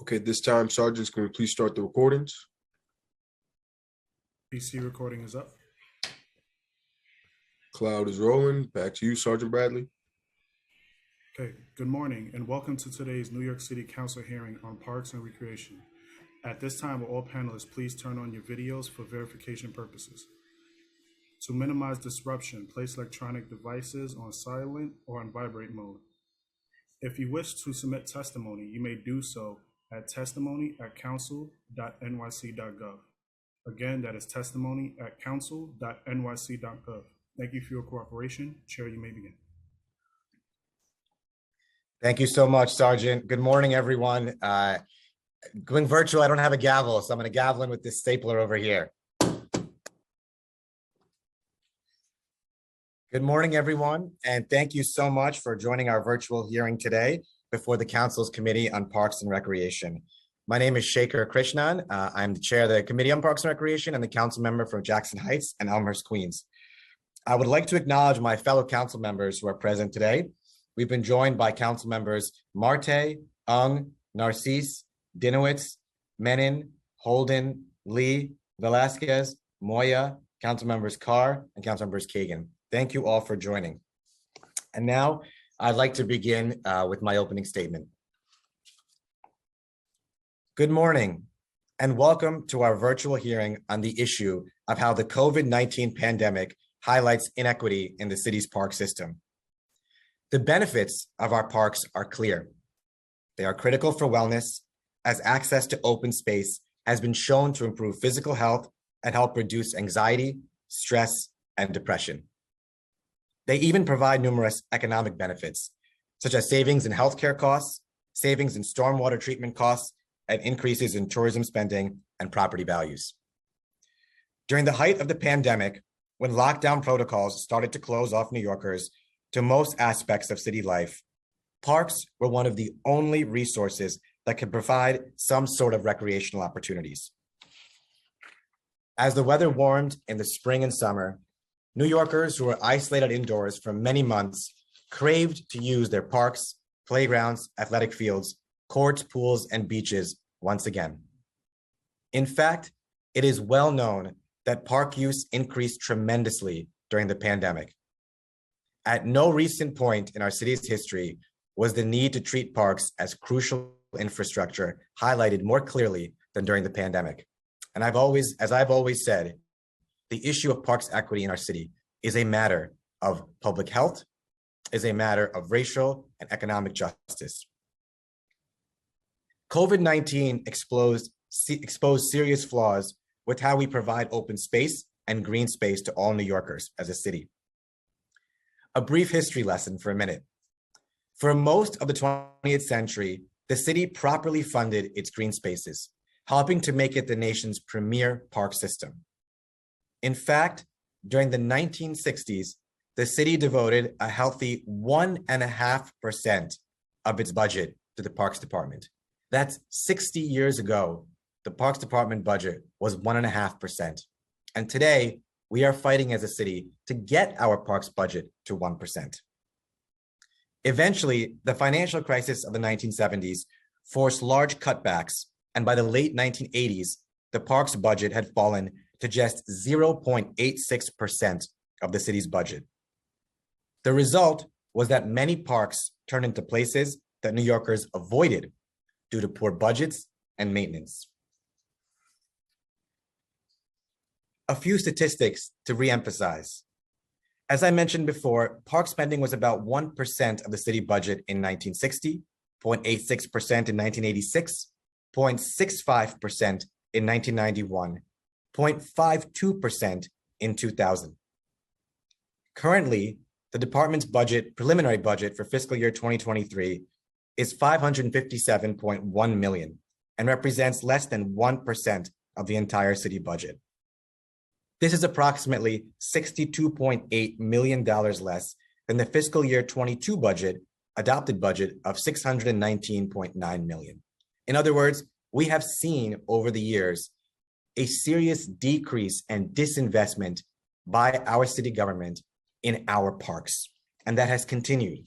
Okay, this time, Sergeants, can we please start the recordings? PC recording is up. Cloud is rolling. Back to you, Sergeant Bradley. Okay, good morning and welcome to today's New York City Council hearing on Parks and Recreation. At this time, will all panelists please turn on your videos for verification purposes. To minimize disruption, place electronic devices on silent or on vibrate mode. If you wish to submit testimony, you may do so at testimony@council.nyc.gov. Again, that is testimony@council.nyc.gov. Thank you for your cooperation. Chair, you may begin. Thank you so much, Sergeant. Good morning, everyone. Going virtual, I don't have a gavel, so I'm going to gavel in with this stapler over here. Good morning, everyone, and thank you so much for joining our virtual hearing today before the Council's Committee on Parks and Recreation. My name is Shekhar Krishnan. I'm the chair of the Committee on Parks and Recreation and the council member from Jackson Heights and Elmhurst, Queens. I would like to acknowledge my fellow council members who are present today. We've been joined by council members Marte, Ung, Narcisse, Dinowitz, Menin, Holden, Lee, Velasquez, Moya, council members Carr, and council members Kagan. Thank you all for joining. And now I'd like to begin with my opening statement. Good morning and welcome to our virtual hearing on the issue of how the COVID-19 pandemic highlights inequity in the city's park system. The benefits of our parks are clear. They are critical for wellness, as access to open space has been shown to improve physical health and help reduce anxiety, stress, and depression. They even provide numerous economic benefits, such as savings in healthcare costs, savings in stormwater treatment costs, and increases in tourism spending and property values. During the height of the pandemic, when lockdown protocols started to close off New Yorkers to most aspects of city life, parks were one of the only resources that could provide some sort of recreational opportunities. As the weather warmed in the spring and summer, New Yorkers who were isolated indoors for many months craved to use their parks, playgrounds, athletic fields, courts, pools, and beaches once again. In fact, it is well known that park use increased tremendously during the pandemic. At no recent point in our city's history was the need to treat parks as crucial infrastructure highlighted more clearly than during the pandemic. And as I've always said, the issue of parks equity in our city is a matter of public health, is a matter of racial and economic justice. COVID-19 exposed serious flaws with how we provide open space and green space to all New Yorkers as a city. A brief history lesson for a minute. For most of the 20th century, the city properly funded its green spaces, helping to make it the nation's premier park system. In fact, during the 1960s, the city devoted a healthy 1.5% of its budget to the Parks Department. That's 60 years ago, the Parks Department budget was 1.5%. And today, we are fighting as a city to get our parks budget to 1%. Eventually, the financial crisis of the 1970s forced large cutbacks, and by the late 1980s, the parks budget had fallen to just 0.86% of the city's budget. The result was that many parks turned into places that New Yorkers avoided due to poor budgets and maintenance. A few statistics to reemphasize. As I mentioned before, park spending was about 1% of the city budget in 1960, 0.86% in 1986, 0.65% in 1991, 0.52% in 2000. Currently, the department's preliminary budget for fiscal year 2023 is $557.1 million and represents less than 1% of the entire city budget. This is approximately $62.8 million less than the fiscal year 22 adopted budget of $619.9 million. In other words, we have seen over the years a serious decrease and disinvestment by our city government in our parks, and that has continued.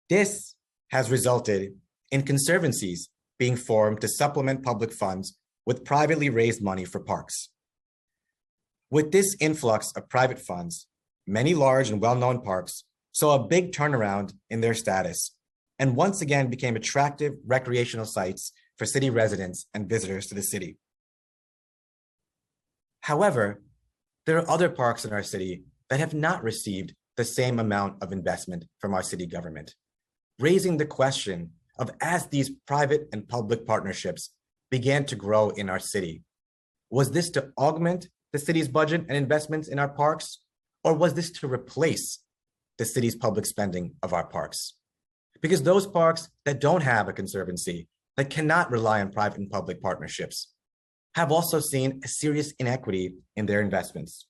This has resulted in conservancies being formed to supplement public funds with privately raised money for parks. With this influx of private funds, many large and well-known parks saw a big turnaround in their status and once again became attractive recreational sites for city residents and visitors to the city. However, there are other parks in our city that have not received the same amount of investment from our city government, raising the question of, as these private and public partnerships began to grow in our city, was this to augment the city's budget and investments in our parks, or was this to replace the city's public spending of our parks? Because those parks that don't have a conservancy, that cannot rely on private and public partnerships, have also seen a serious inequity in their investments.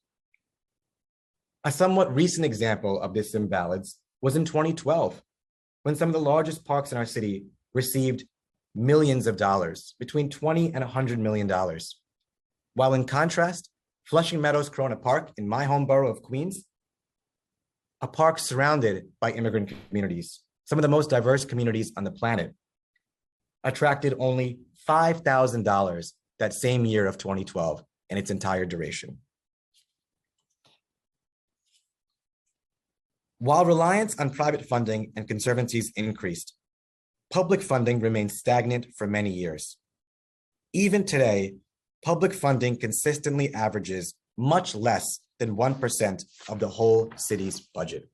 A somewhat recent example of this imbalance was in 2012, when some of the largest parks in our city received millions of dollars, between $20 and $100 million. While in contrast, Flushing Meadows Corona Park in my home borough of Queens, a park surrounded by immigrant communities, some of the most diverse communities on the planet, attracted only $5,000 that same year of 2012 in its entire duration. While reliance on private funding and conservancies increased, public funding remained stagnant for many years. Even today, public funding consistently averages much less than 1% of the whole city's budget.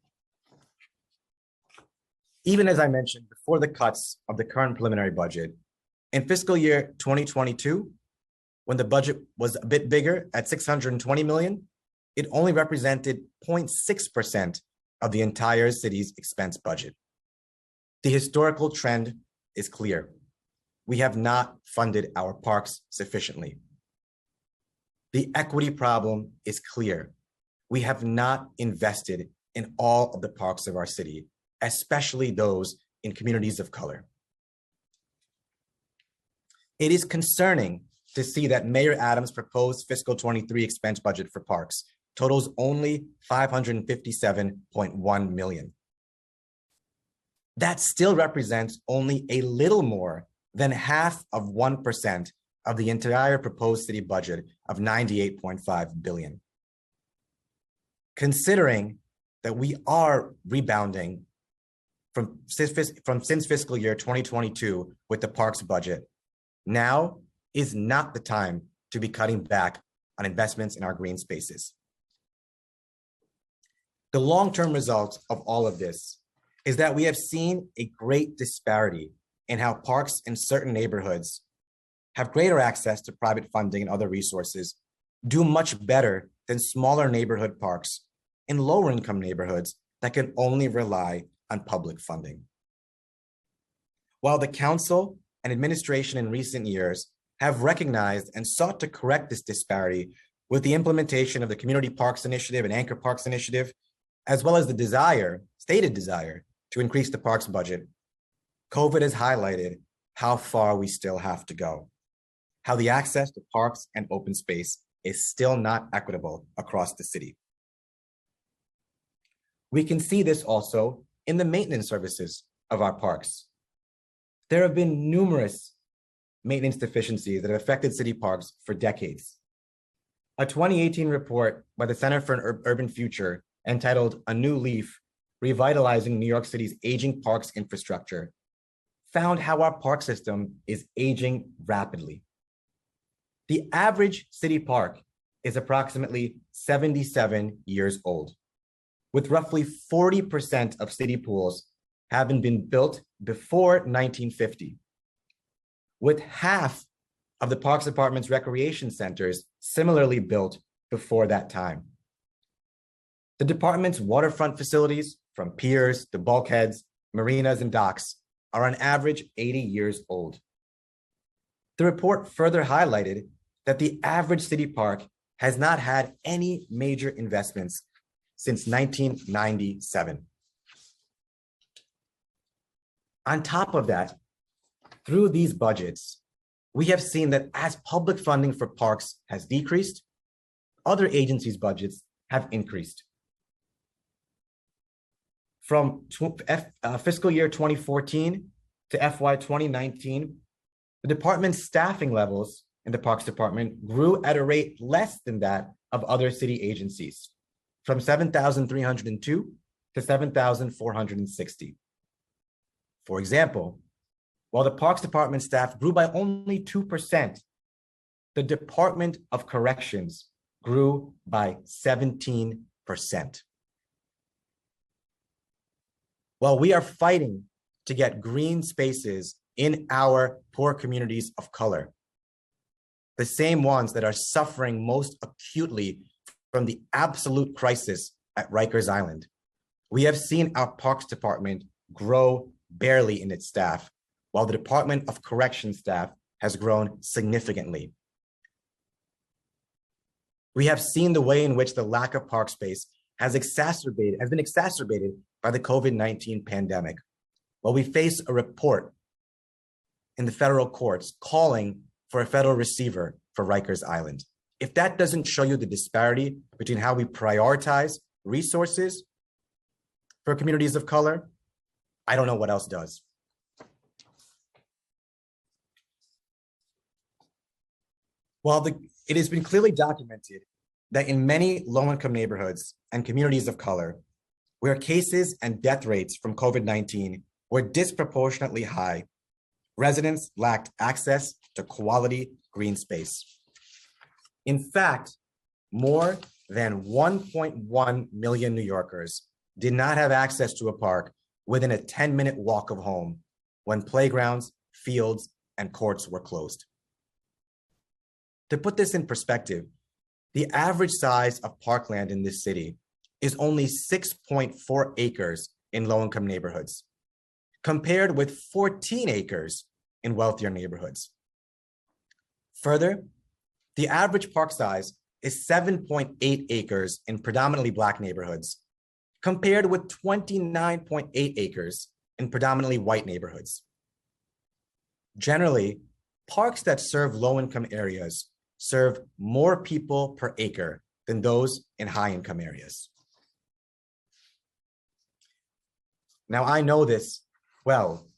Even as I mentioned before the cuts of the current preliminary budget, in fiscal year 2022, when the budget was a bit bigger at $620 million, it only represented 0.6% of the entire city's expense budget. The historical trend is clear. We have not funded our parks sufficiently. The equity problem is clear. We have not invested in all of the parks of our city, especially those in communities of color. It is concerning to see that Mayor Adams' proposed fiscal 23 expense budget for parks totals only $557.1 million. That still represents only a little more than half of 1% of the entire proposed city budget of $98.5 billion. Considering that we are rebounding from since fiscal year 2022 with the parks budget, now is not the time to be cutting back on investments in our green spaces. The long-term result of all of this is that we have seen a great disparity in how parks in certain neighborhoods have greater access to private funding and other resources, do much better than smaller neighborhood parks in lower income neighborhoods that can only rely on public funding. While the council and administration in recent years have recognized and sought to correct this disparity with the implementation of the Community Parks Initiative and Anchor Parks Initiative, as well as the stated desire to increase the parks budget, COVID has highlighted how far we still have to go, how the access to parks and open space is still not equitable across the city. We can see this also in the maintenance services of our parks. There have been numerous maintenance deficiencies that have affected city parks for decades. A 2018 report by the Center for an Urban Future entitled A New Leaf, Revitalizing New York City's Aging Parks Infrastructure, found how our park system is aging rapidly. The average city park is approximately 77 years old, with roughly 40% of city pools having been built before 1950, with half of the Parks Department's recreation centers similarly built before that time. The department's waterfront facilities, from piers to bulkheads, marinas, and docks, are on average 80 years old. The report further highlighted that the average city park has not had any major investments since 1997. On top of that, through these budgets, we have seen that as public funding for parks has decreased, other agencies' budgets have increased. From fiscal year 2014 to FY 2019, the department's staffing levels in the Parks Department grew at a rate less than that of other city agencies, from 7,302 to 7,460. For example, while the Parks Department staff grew by only 2%, the Department of Corrections grew by 17%. While we are fighting to get green spaces in our poor communities of color, the same ones that are suffering most acutely from the absolute crisis at Rikers Island, we have seen our Parks Department grow barely in its staff, while the Department of Corrections staff has grown significantly. We have seen the way in which the lack of park space has been exacerbated by the COVID-19 pandemic. While we face a report in the federal courts calling for a federal receiver for Rikers Island. If that doesn't show you the disparity between how we prioritize resources for communities of color, I don't know what else does. While it has been clearly documented that in many low-income neighborhoods and communities of color, where cases and death rates from COVID-19 were disproportionately high, residents lacked access to quality green space. In fact, more than 1.1 million New Yorkers did not have access to a park within a 10-minute walk of home when playgrounds, fields, and courts were closed. To put this in perspective, the average size of parkland in this city is only 6.4 acres in low-income neighborhoods, compared with 14 acres in wealthier neighborhoods. Further, the average park size is 7.8 acres in predominantly Black neighborhoods, compared with 29.8 acres in predominantly white neighborhoods. Generally, parks that serve low-income areas serve more people per acre than those in high-income areas. Now, I know this well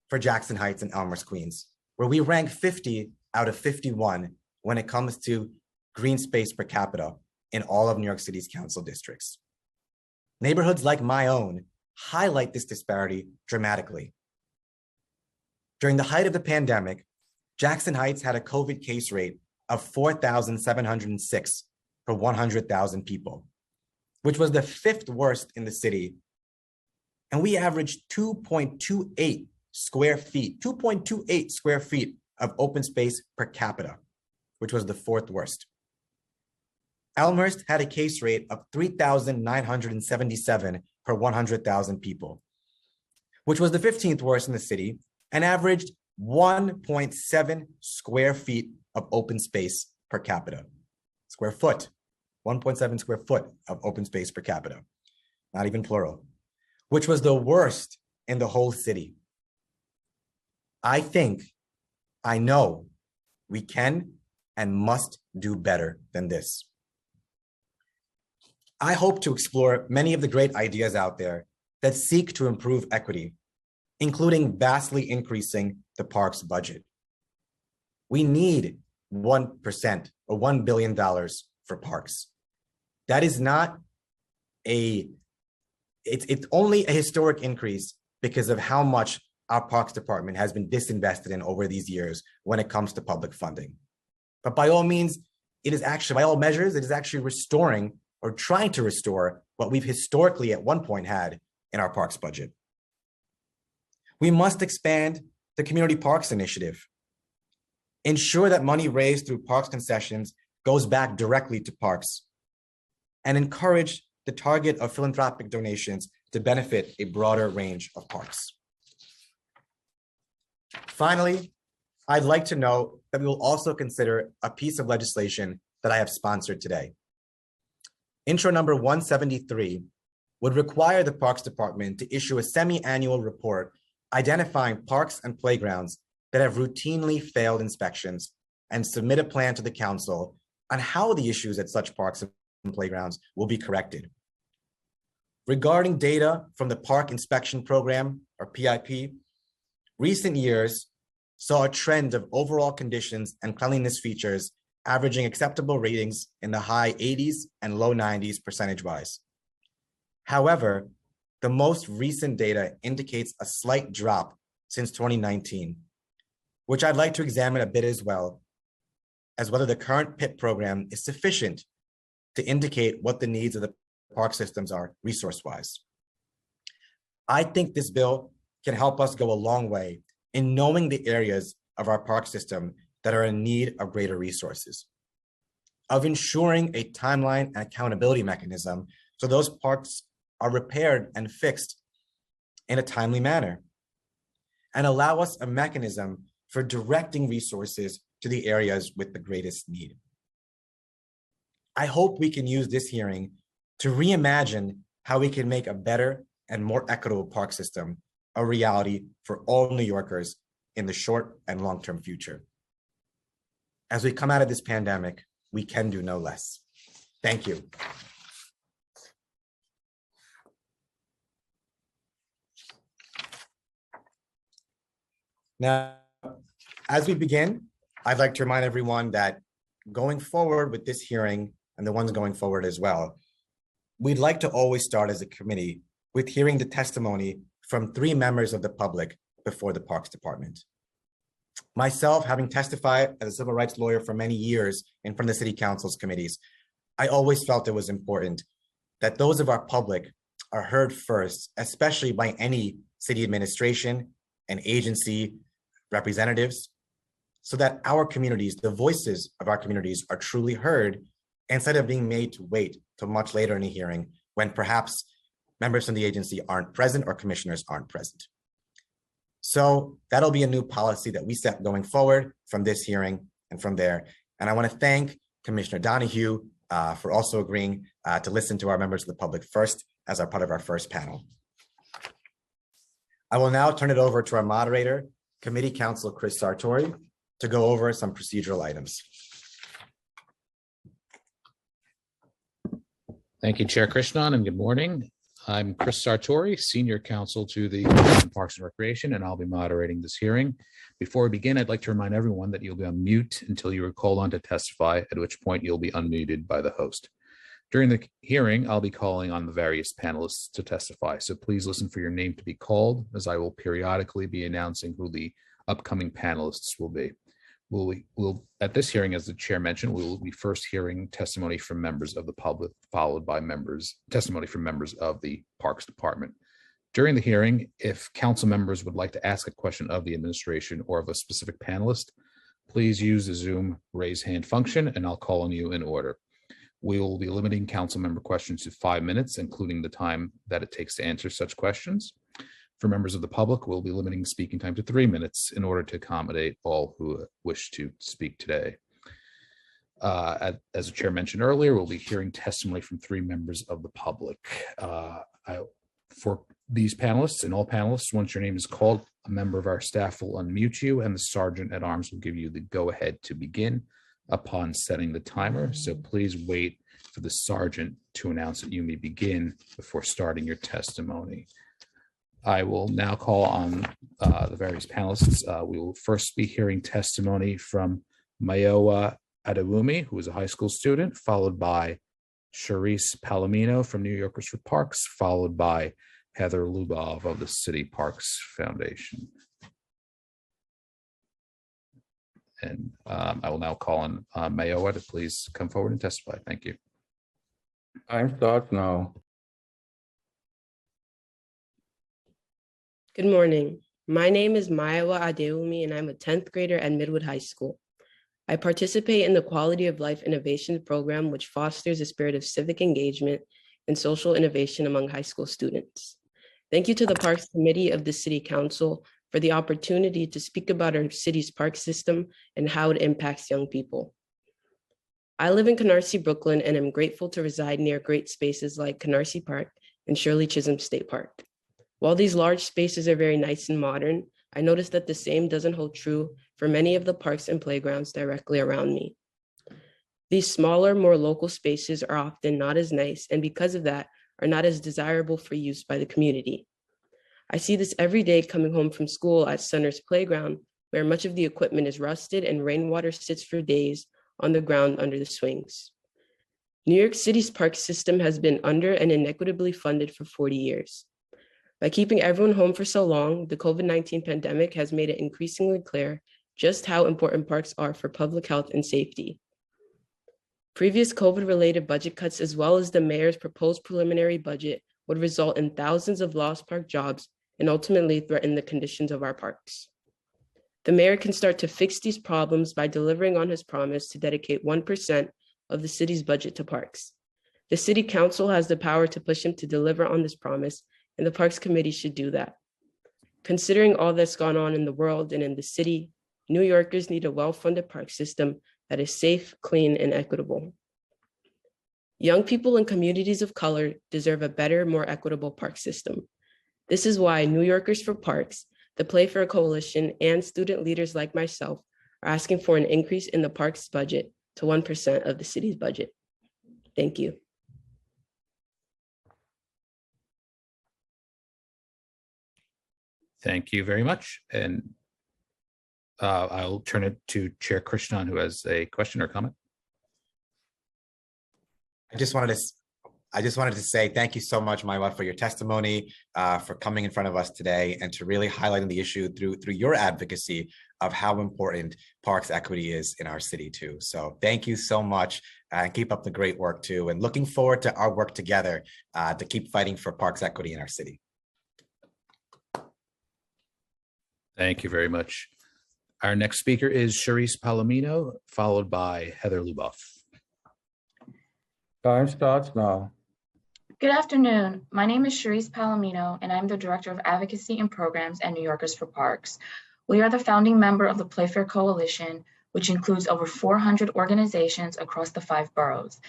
for Jackson Heights and Elmhurst, Queens, where we rank 50 out of 51 when it comes to green space per capita in all of New York City's council districts. Neighborhoods like my own highlight this disparity dramatically. During the height of the pandemic, Jackson Heights had a COVID case rate of 4,706 per 100,000 people, which was the 5th worst in the city. And we averaged 2.28 square feet of open space per capita, which was the 4th worst. Elmhurst had a case rate of 3,977 per 100,000 people, which was the 15th worst in the city, and averaged 1.7 square feet of open space per capita. Square foot, 1.7 square foot of open space per capita, not even plural, which was the worst in the whole city. I know we can and must do better than this. I hope to explore many of the great ideas out there that seek to improve equity, including vastly increasing the park's budget. We need 1% or $1 billion for parks. That is not it's only a historic increase because of how much our Parks Department has been disinvested in over these years when it comes to public funding. But by all means, by all measures, it is actually restoring or trying to restore what we've historically at one point had in our parks budget. We must expand the Community Parks Initiative, ensure that money raised through parks concessions goes back directly to parks, and encourage the target of philanthropic donations to benefit a broader range of parks. Finally, I'd like to note that we will also consider a piece of legislation that I have sponsored today. Intro number 173 would require the Parks Department to issue a semi-annual report identifying parks and playgrounds that have routinely failed inspections and submit a plan to the council on how the issues at such parks and playgrounds will be corrected. Regarding data from the Park Inspection Program, or PIP, recent years saw a trend of overall conditions and cleanliness features averaging acceptable ratings in the high 80s and low 90s percentage-wise. However, the most recent data indicates a slight drop since 2019, which I'd like to examine a bit as well, as whether the current PIP program is sufficient to indicate what the needs of the park systems are resource-wise. I think this bill can help us go a long way in knowing the areas of our park system that are in need of greater resources, of ensuring a timeline and accountability mechanism so those parks are repaired and fixed in a timely manner, and allow us a mechanism for directing resources to the areas with the greatest need. I hope we can use this hearing to reimagine how we can make a better and more equitable park system a reality for all New Yorkers in the short and long-term future. As we come out of this pandemic, we can do no less. Thank you. Now, as we begin, I'd like to remind everyone that going forward with this hearing and the ones going forward as well, we'd like to always start as a committee with hearing the testimony from 3 members of the public before the Parks Department. Myself, having testified as a civil rights lawyer for many years in front of the City Council's committees, I always felt it was important that those of our public are heard first, especially by any city administration and agency representatives, so that our communities, the voices of our communities, are truly heard instead of being made to wait till much later in a hearing when perhaps members from the agency aren't present or commissioners aren't present. So that'll be a new policy that we set going forward from this hearing and from there. And I want to thank Commissioner Donahue for also agreeing to listen to our members of the public first as our part of our first panel. I will now turn it over to our moderator, Committee Counsel Chris Sartori, to go over some procedural items. Thank you, Chair Krishnan, and good morning. I'm Chris Sartori, Senior Counsel to the Commission on Parks and Recreation, and I'll be moderating this hearing. Before we begin, I'd like to remind everyone that you'll be on mute until you are called on to testify, at which point you'll be unmuted by the host. During the hearing, I'll be calling on the various panelists to testify, so please listen for your name to be called, as I will periodically be announcing who the upcoming panelists will be. We'll at this hearing, as the chair mentioned, we will be first hearing testimony from members of the public, followed by testimony from members of the Parks Department. During the hearing, if council members would like to ask a question of the administration or of a specific panelist, please use the Zoom raise hand function and I'll call on you in order. We will be limiting council member questions to 5 minutes, including the time that it takes to answer such questions. For members of the public, we'll be limiting speaking time to 3 minutes in order to accommodate all who wish to speak today. As the chair mentioned earlier, we'll be hearing testimony from 3 members of the public. For these panelists and all panelists, once your name is called, a member of our staff will unmute you and the sergeant at arms will give you the go-ahead to begin upon setting the timer. So please wait for the sergeant to announce that you may begin before starting your testimony. I will now call on the various panelists. We will first be hearing testimony from Mayowa Adewumi, who is a high school student, followed by Charisse Palomino from New Yorkers for Parks, followed by Heather Lubov of the City Parks Foundation. And I will now call on Mayowa to please come forward and testify. Thank you. Time starts now. Good morning. My name is Mayowa Adewumi, and I'm a 10th grader at Midwood High School. I participate in the Quality of Life Innovation Program, which fosters a spirit of civic engagement and social innovation among high school students. Thank you to the Parks Committee of the City Council for the opportunity to speak about our city's park system and how it impacts young people. I live in Canarsie, Brooklyn, and am grateful to reside near great spaces like Canarsie Park and Shirley Chisholm State Park. While these large spaces are very nice and modern, I noticed that the same doesn't hold true for many of the parks and playgrounds directly around me. These smaller, more local spaces are often not as nice, and because of that, are not as desirable for use by the community. I see this every day coming home from school at Center's playground, where much of the equipment is rusted and rainwater sits for days on the ground under the swings. New York City's park system has been under and inequitably funded for 40 years. By keeping everyone home for so long, the COVID-19 pandemic has made it increasingly clear just how important parks are for public health and safety. Previous COVID-related budget cuts, as well as the mayor's proposed preliminary budget, would result in thousands of lost park jobs and ultimately threaten the conditions of our parks. The mayor can start to fix these problems by delivering on his promise to dedicate 1% of the city's budget to parks. The city council has the power to push him to deliver on this promise, and the Parks Committee should do that. Considering all that's gone on in the world and in the city, New Yorkers need a well-funded park system that is safe, clean, and equitable. Young people and communities of color deserve a better, more equitable park system. This is why New Yorkers for Parks, the Playfair Coalition, and student leaders like myself are asking for an increase in the parks budget to 1% of the city's budget. Thank you. Thank you very much. And I'll turn it to Chair Krishnan, who has a question or comment. I just wanted to say thank you so much, Maiwa, for your testimony, for coming in front of us today, and to really highlighting the issue through your advocacy of how important parks equity is in our city too. So thank you so much, and keep up the great work too. And looking forward to our work together to keep fighting for parks equity in our city. Thank you very much. Our next speaker is Charisse Palomino, followed by Heather Luboff. Time starts now. Good afternoon. My name is Charisse Palomino, and I'm the Director of Advocacy and Programs at New Yorkers for Parks. We are the founding member of the Playfair Coalition, which includes over 400 organizations across the 5 boroughs.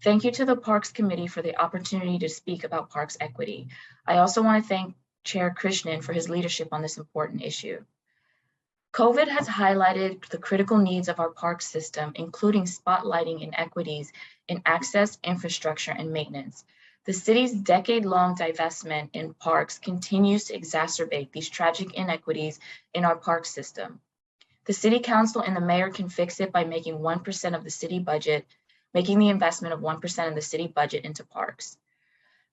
Thank you to the Parks Committee for the opportunity to speak about parks equity. I also want to thank Chair Krishnan for his leadership on this important issue. COVID has highlighted the critical needs of our park system, including spotlighting inequities in access, infrastructure, and maintenance. The city's decade-long divestment in parks continues to exacerbate these tragic inequities in our park system. The City Council and the Mayor can fix it by making 1% of the city budget, making the investment of 1% of the city budget into parks.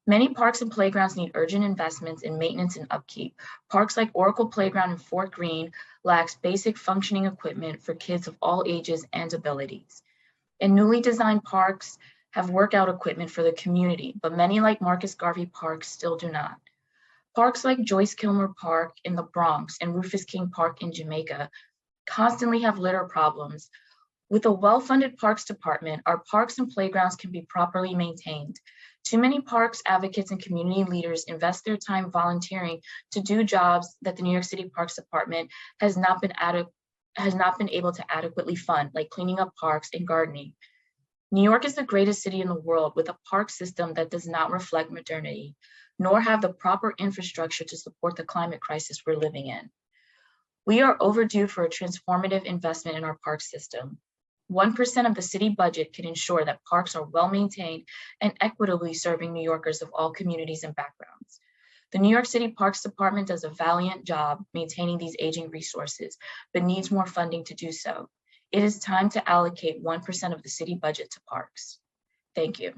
Many parks and playgrounds need urgent investments in maintenance and upkeep. Parks like Oracle Playground in Fort Greene lacks basic functioning equipment for kids of all ages and abilities. And newly designed parks have workout equipment for the community, but many like Marcus Garvey Park still do not. Parks like Joyce Kilmer Park in the Bronx and Rufus King Park in Jamaica constantly have litter problems. With a well-funded parks department, our parks and playgrounds can be properly maintained. Too many parks advocates and community leaders invest their time volunteering to do jobs that the New York City Parks Department has not been able to adequately fund, like cleaning up parks and gardening. New York is the greatest city in the world with a park system that does not reflect modernity, nor have the proper infrastructure to support the climate crisis we're living in. We are overdue for a transformative investment in our park system. 1% of the city budget can ensure that parks are well maintained and equitably serving New Yorkers of all communities and backgrounds. The New York City Parks Department does a valiant job maintaining these aging resources, but needs more funding to do so. It is time to allocate 1% of the city budget to parks. Thank you.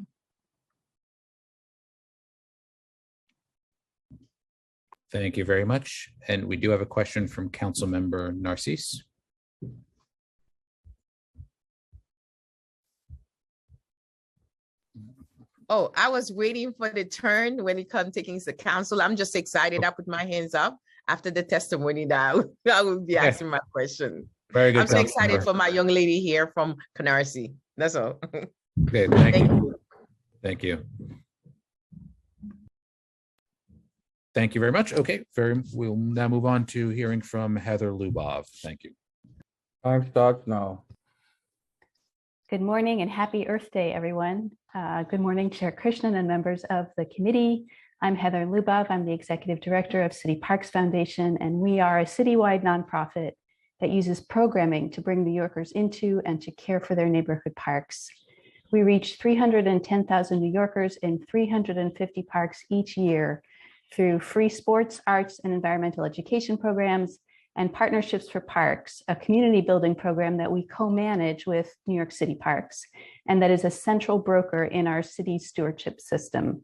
Thank you very much. And we do have a question from Councilmember Narcisse. Oh, I was waiting for the turn when it comes taking the council. I'm just excited. I put my hands up after the testimony that I will be asking my question. Very good. I'm so excited for my young lady here from Canarsie. That's all. Okay, thank you. Thank you. Thank you very much. Okay, we'll now move on to hearing from Heather Luboff. Thank you. Time starts now. Good morning and happy Earth Day, everyone. Good morning, Chair Krishnan and members of the committee. I'm Heather Luboff. I'm the Executive Director of City Parks Foundation, and we are a citywide nonprofit that uses programming to bring New Yorkers into and to care for their neighborhood parks. We reach 310,000 New Yorkers in 350 parks each year through free sports, arts, and environmental education programs, and Partnerships for Parks, a community building program that we co-manage with New York City Parks, and that is a central broker in our city stewardship system.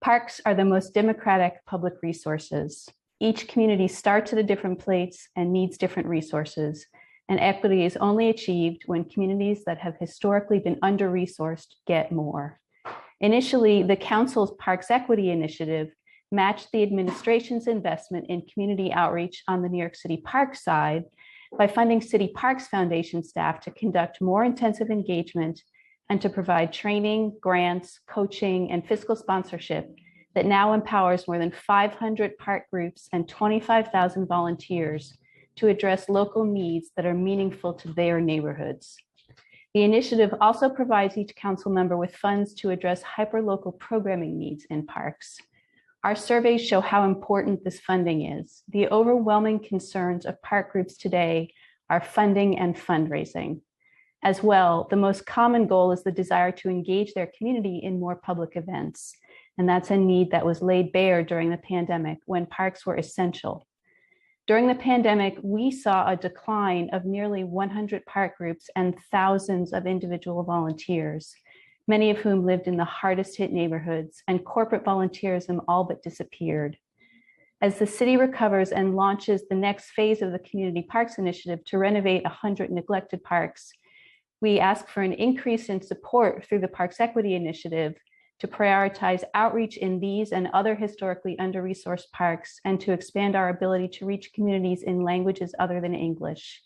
Parks are the most democratic public resources. Each community starts at a different place and needs different resources, and equity is only achieved when communities that have historically been under-resourced get more. Initially, the Council's Parks Equity Initiative matched the administration's investment in community outreach on the New York City Parks side by funding City Parks Foundation staff to conduct more intensive engagement and to provide training, grants, coaching, and fiscal sponsorship that now empowers more than 500 park groups and 25,000 volunteers to address local needs that are meaningful to their neighborhoods. The initiative also provides each council member with funds to address hyperlocal programming needs in parks. Our surveys show how important this funding is. The overwhelming concerns of park groups today are funding and fundraising. As well, the most common goal is the desire to engage their community in more public events. And that's a need that was laid bare during the pandemic when parks were essential. During the pandemic, we saw a decline of nearly 100 park groups and thousands of individual volunteers, many of whom lived in the hardest hit neighborhoods, and corporate volunteerism all but disappeared. As the city recovers and launches the next phase of the Community Parks Initiative to renovate 100 neglected parks, we ask for an increase in support through the Parks Equity Initiative to prioritize outreach in these and other historically under-resourced parks and to expand our ability to reach communities in languages other than English.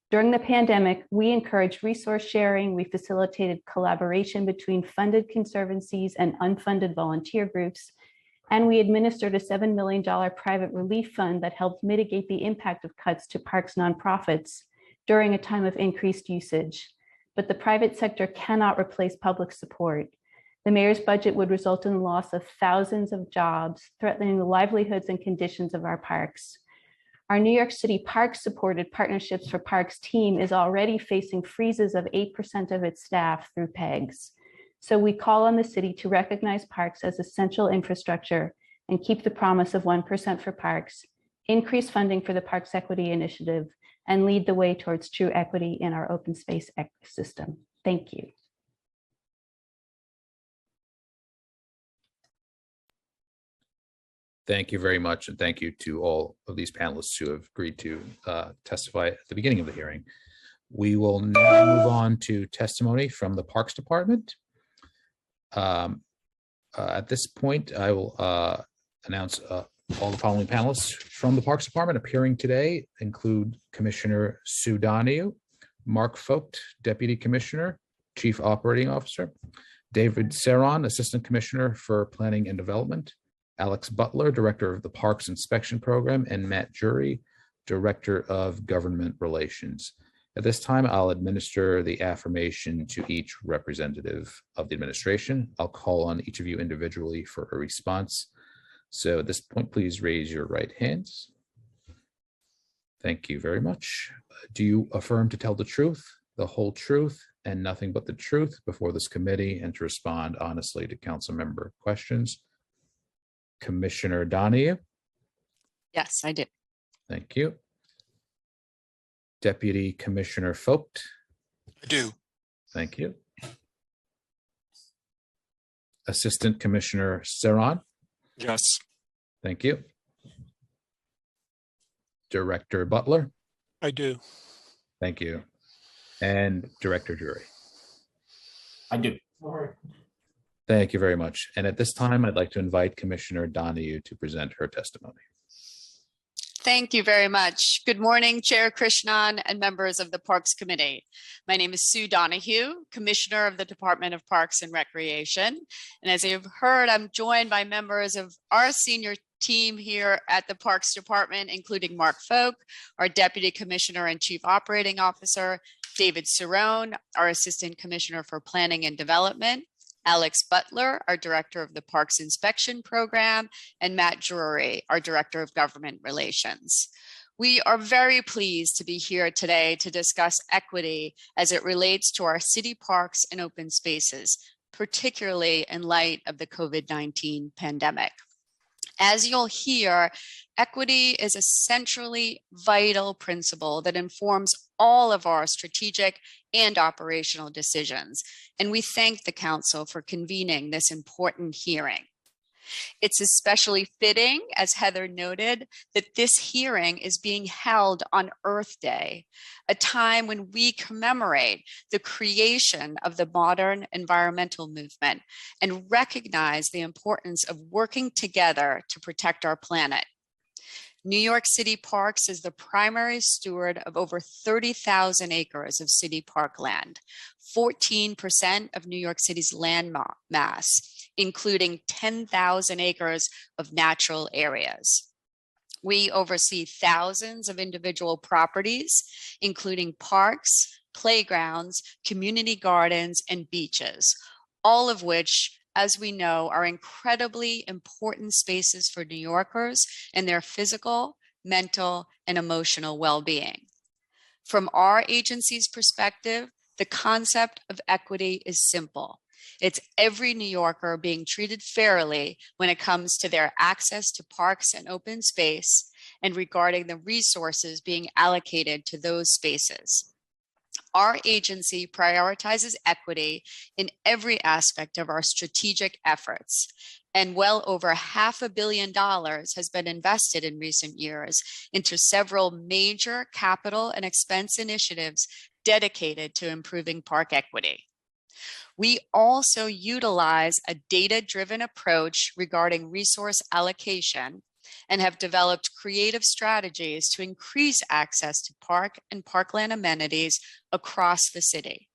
During the pandemic, we encouraged resource sharing. We facilitated collaboration between funded conservancies and unfunded volunteer groups. And we administered a $7 million private relief fund that helped mitigate the impact of cuts to parks nonprofits during a time of increased usage. But the private sector cannot replace public support. The mayor's budget would result in the loss of thousands of jobs, threatening the livelihoods and conditions of our parks. Our New York City Parks supported Partnerships for Parks team is already facing freezes of 8% of its staff through PEGs. So we call on the city to recognize parks as essential infrastructure and keep the promise of 1% for parks, increase funding for the Parks Equity Initiative, and lead the way towards true equity in our open space ecosystem. Thank you. Thank you very much, and thank you to all of these panelists who have agreed to testify at the beginning of the hearing. We will now move on to testimony from the Parks Department. At this point, I will announce all the following panelists from the Parks Department appearing today include Commissioner Sue Donohue, Mark Vogt, Deputy Commissioner, Chief Operating Officer, David Ceron, Assistant Commissioner for Planning and Development, Alex Butler, Director of the Parks Inspection Program, and Matt Jury, Director of Government Relations. At this time, I'll administer the affirmation to each representative of the administration. I'll call on each of you individually for a response. So at this point, please raise your right hands. Thank you very much. Do you affirm to tell the truth, the whole truth, and nothing but the truth before this committee and to respond honestly to council member questions? Commissioner Donohue? Yes, I do. Thank you. Deputy Commissioner Vogt? I do. Thank you. Assistant Commissioner Ceron? Yes. Thank you. Director Butler? I do. Thank you. And Director Jury? I do. Thank you very much. And at this time, I'd like to invite Commissioner Donohue to present her testimony. Thank you very much. Good morning, Chair Krishnan and members of the Parks Committee. My name is Sue Donohue, Commissioner of the Department of Parks and Recreation. And as you've heard, I'm joined by members of our senior team here at the Parks Department, including Mark Vogt, our Deputy Commissioner and Chief Operating Officer, David Ceron, our Assistant Commissioner for Planning and Development, Alex Butler, our Director of the Parks Inspection Program, and Matt Drury, our Director of Government Relations. We are very pleased to be here today to discuss equity as it relates to our city parks and open spaces, particularly in light of the COVID-19 pandemic. As you'll hear, equity is a centrally vital principle that informs all of our strategic and operational decisions, and we thank the Council for convening this important hearing. It's especially fitting, as Heather noted, that this hearing is being held on Earth Day, a time when we commemorate the creation of the modern environmental movement and recognize the importance of working together to protect our planet. New York City Parks is the primary steward of over 30,000 acres of city park land, 14% of New York City's land mass, including 10,000 acres of natural areas. We oversee thousands of individual properties, including parks, playgrounds, community gardens, and beaches, all of which, as we know, are incredibly important spaces for New Yorkers and their physical, mental, and emotional well-being. From our agency's perspective, the concept of equity is simple. It's every New Yorker being treated fairly when it comes to their access to parks and open space and regarding the resources being allocated to those spaces. Our agency prioritizes equity in every aspect of our strategic efforts, and well over $500 million has been invested in recent years into several major capital and expense initiatives dedicated to improving park equity. We also utilize a data-driven approach regarding resource allocation and have developed creative strategies to increase access to park and parkland amenities across the city.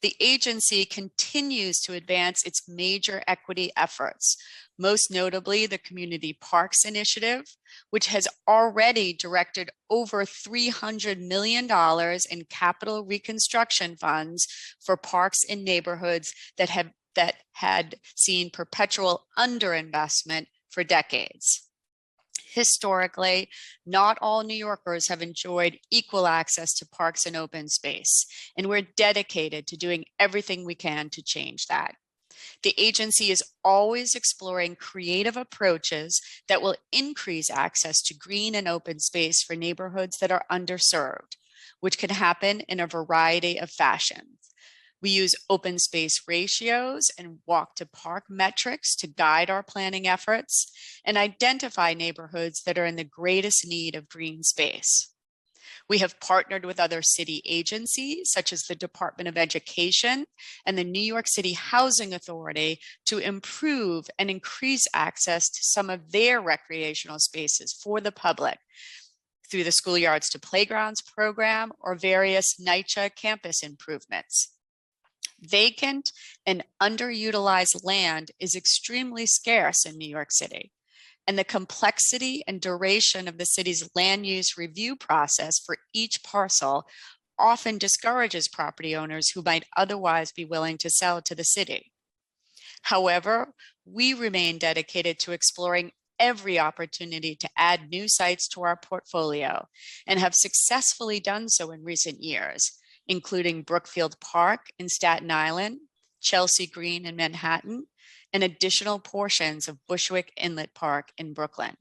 The agency continues to advance its major equity efforts, most notably the Community Parks Initiative, which has already directed over $300 million in capital reconstruction funds for parks in neighborhoods that had seen perpetual underinvestment for decades. Historically, not all New Yorkers have enjoyed equal access to parks and open space, and we're dedicated to doing everything we can to change that. The agency is always exploring creative approaches that will increase access to green and open space for neighborhoods that are underserved, which can happen in a variety of fashions. We use open space ratios and walk to park metrics to guide our planning efforts and identify neighborhoods that are in the greatest need of green space. We have partnered with other city agencies, such as the Department of Education and the New York City Housing Authority, to improve and increase access to some of their recreational spaces for the public through the Schoolyards to Playgrounds program or various NYCHA campus improvements. Vacant and underutilized land is extremely scarce in New York City, and the complexity and duration of the city's land use review process for each parcel often discourages property owners who might otherwise be willing to sell to the city. However, we remain dedicated to exploring every opportunity to add new sites to our portfolio and have successfully done so in recent years, including Brookfield Park in Staten Island, Chelsea Green in Manhattan, and additional portions of Bushwick Inlet Park in Brooklyn.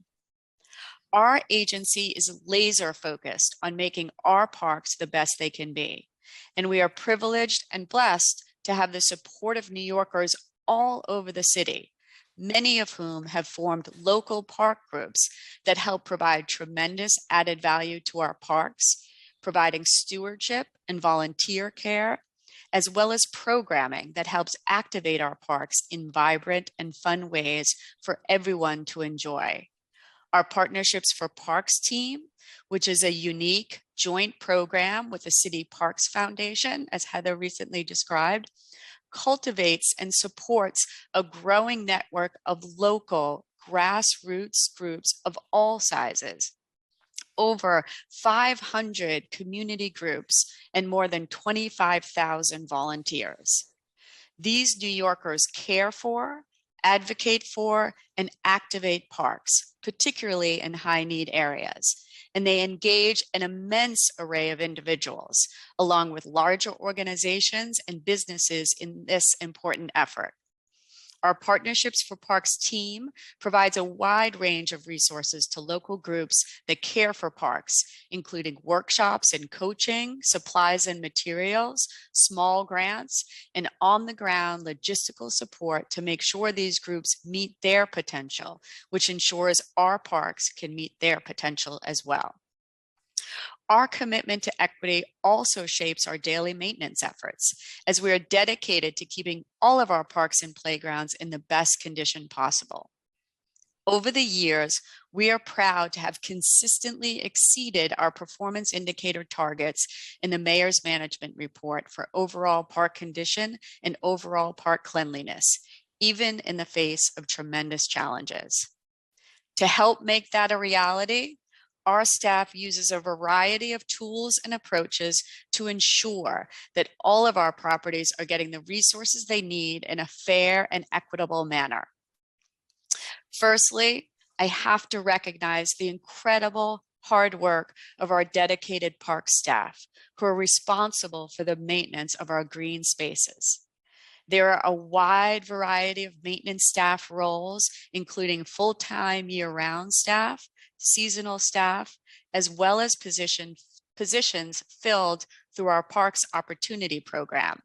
Our agency is laser focused on making our parks the best they can be, and we are privileged and blessed to have the support of New Yorkers all over the city, many of whom have formed local park groups that help provide tremendous added value to our parks, providing stewardship and volunteer care, as well as programming that helps activate our parks in vibrant and fun ways for everyone to enjoy. Our Partnerships for Parks team, which is a unique joint program with the City Parks Foundation, as Heather recently described, cultivates and supports a growing network of local grassroots groups of all sizes. Over 500 community groups and more than 25,000 volunteers. These New Yorkers care for, advocate for, and activate parks, particularly in high-need areas. and they engage an immense array of individuals, along with larger organizations and businesses in this important effort. Our Partnerships for Parks team provides a wide range of resources to local groups that care for parks, including workshops and coaching, supplies and materials, small grants, and on-the-ground logistical support to make sure these groups meet their potential, which ensures our parks can meet their potential as well. Our commitment to equity also shapes our daily maintenance efforts, as we are dedicated to keeping all of our parks and playgrounds in the best condition possible. Over the years, we are proud to have consistently exceeded our performance indicator targets in the Mayor's Management Report for overall park condition and overall park cleanliness, even in the face of tremendous challenges. To help make that a reality, our staff uses a variety of tools and approaches to ensure that all of our properties are getting the resources they need in a fair and equitable manner. Firstly, I have to recognize the incredible hard work of our dedicated park staff who are responsible for the maintenance of our green spaces. There are a wide variety of maintenance staff roles, including full-time year-round staff, seasonal staff, as well as positions filled through our Parks Opportunity Program,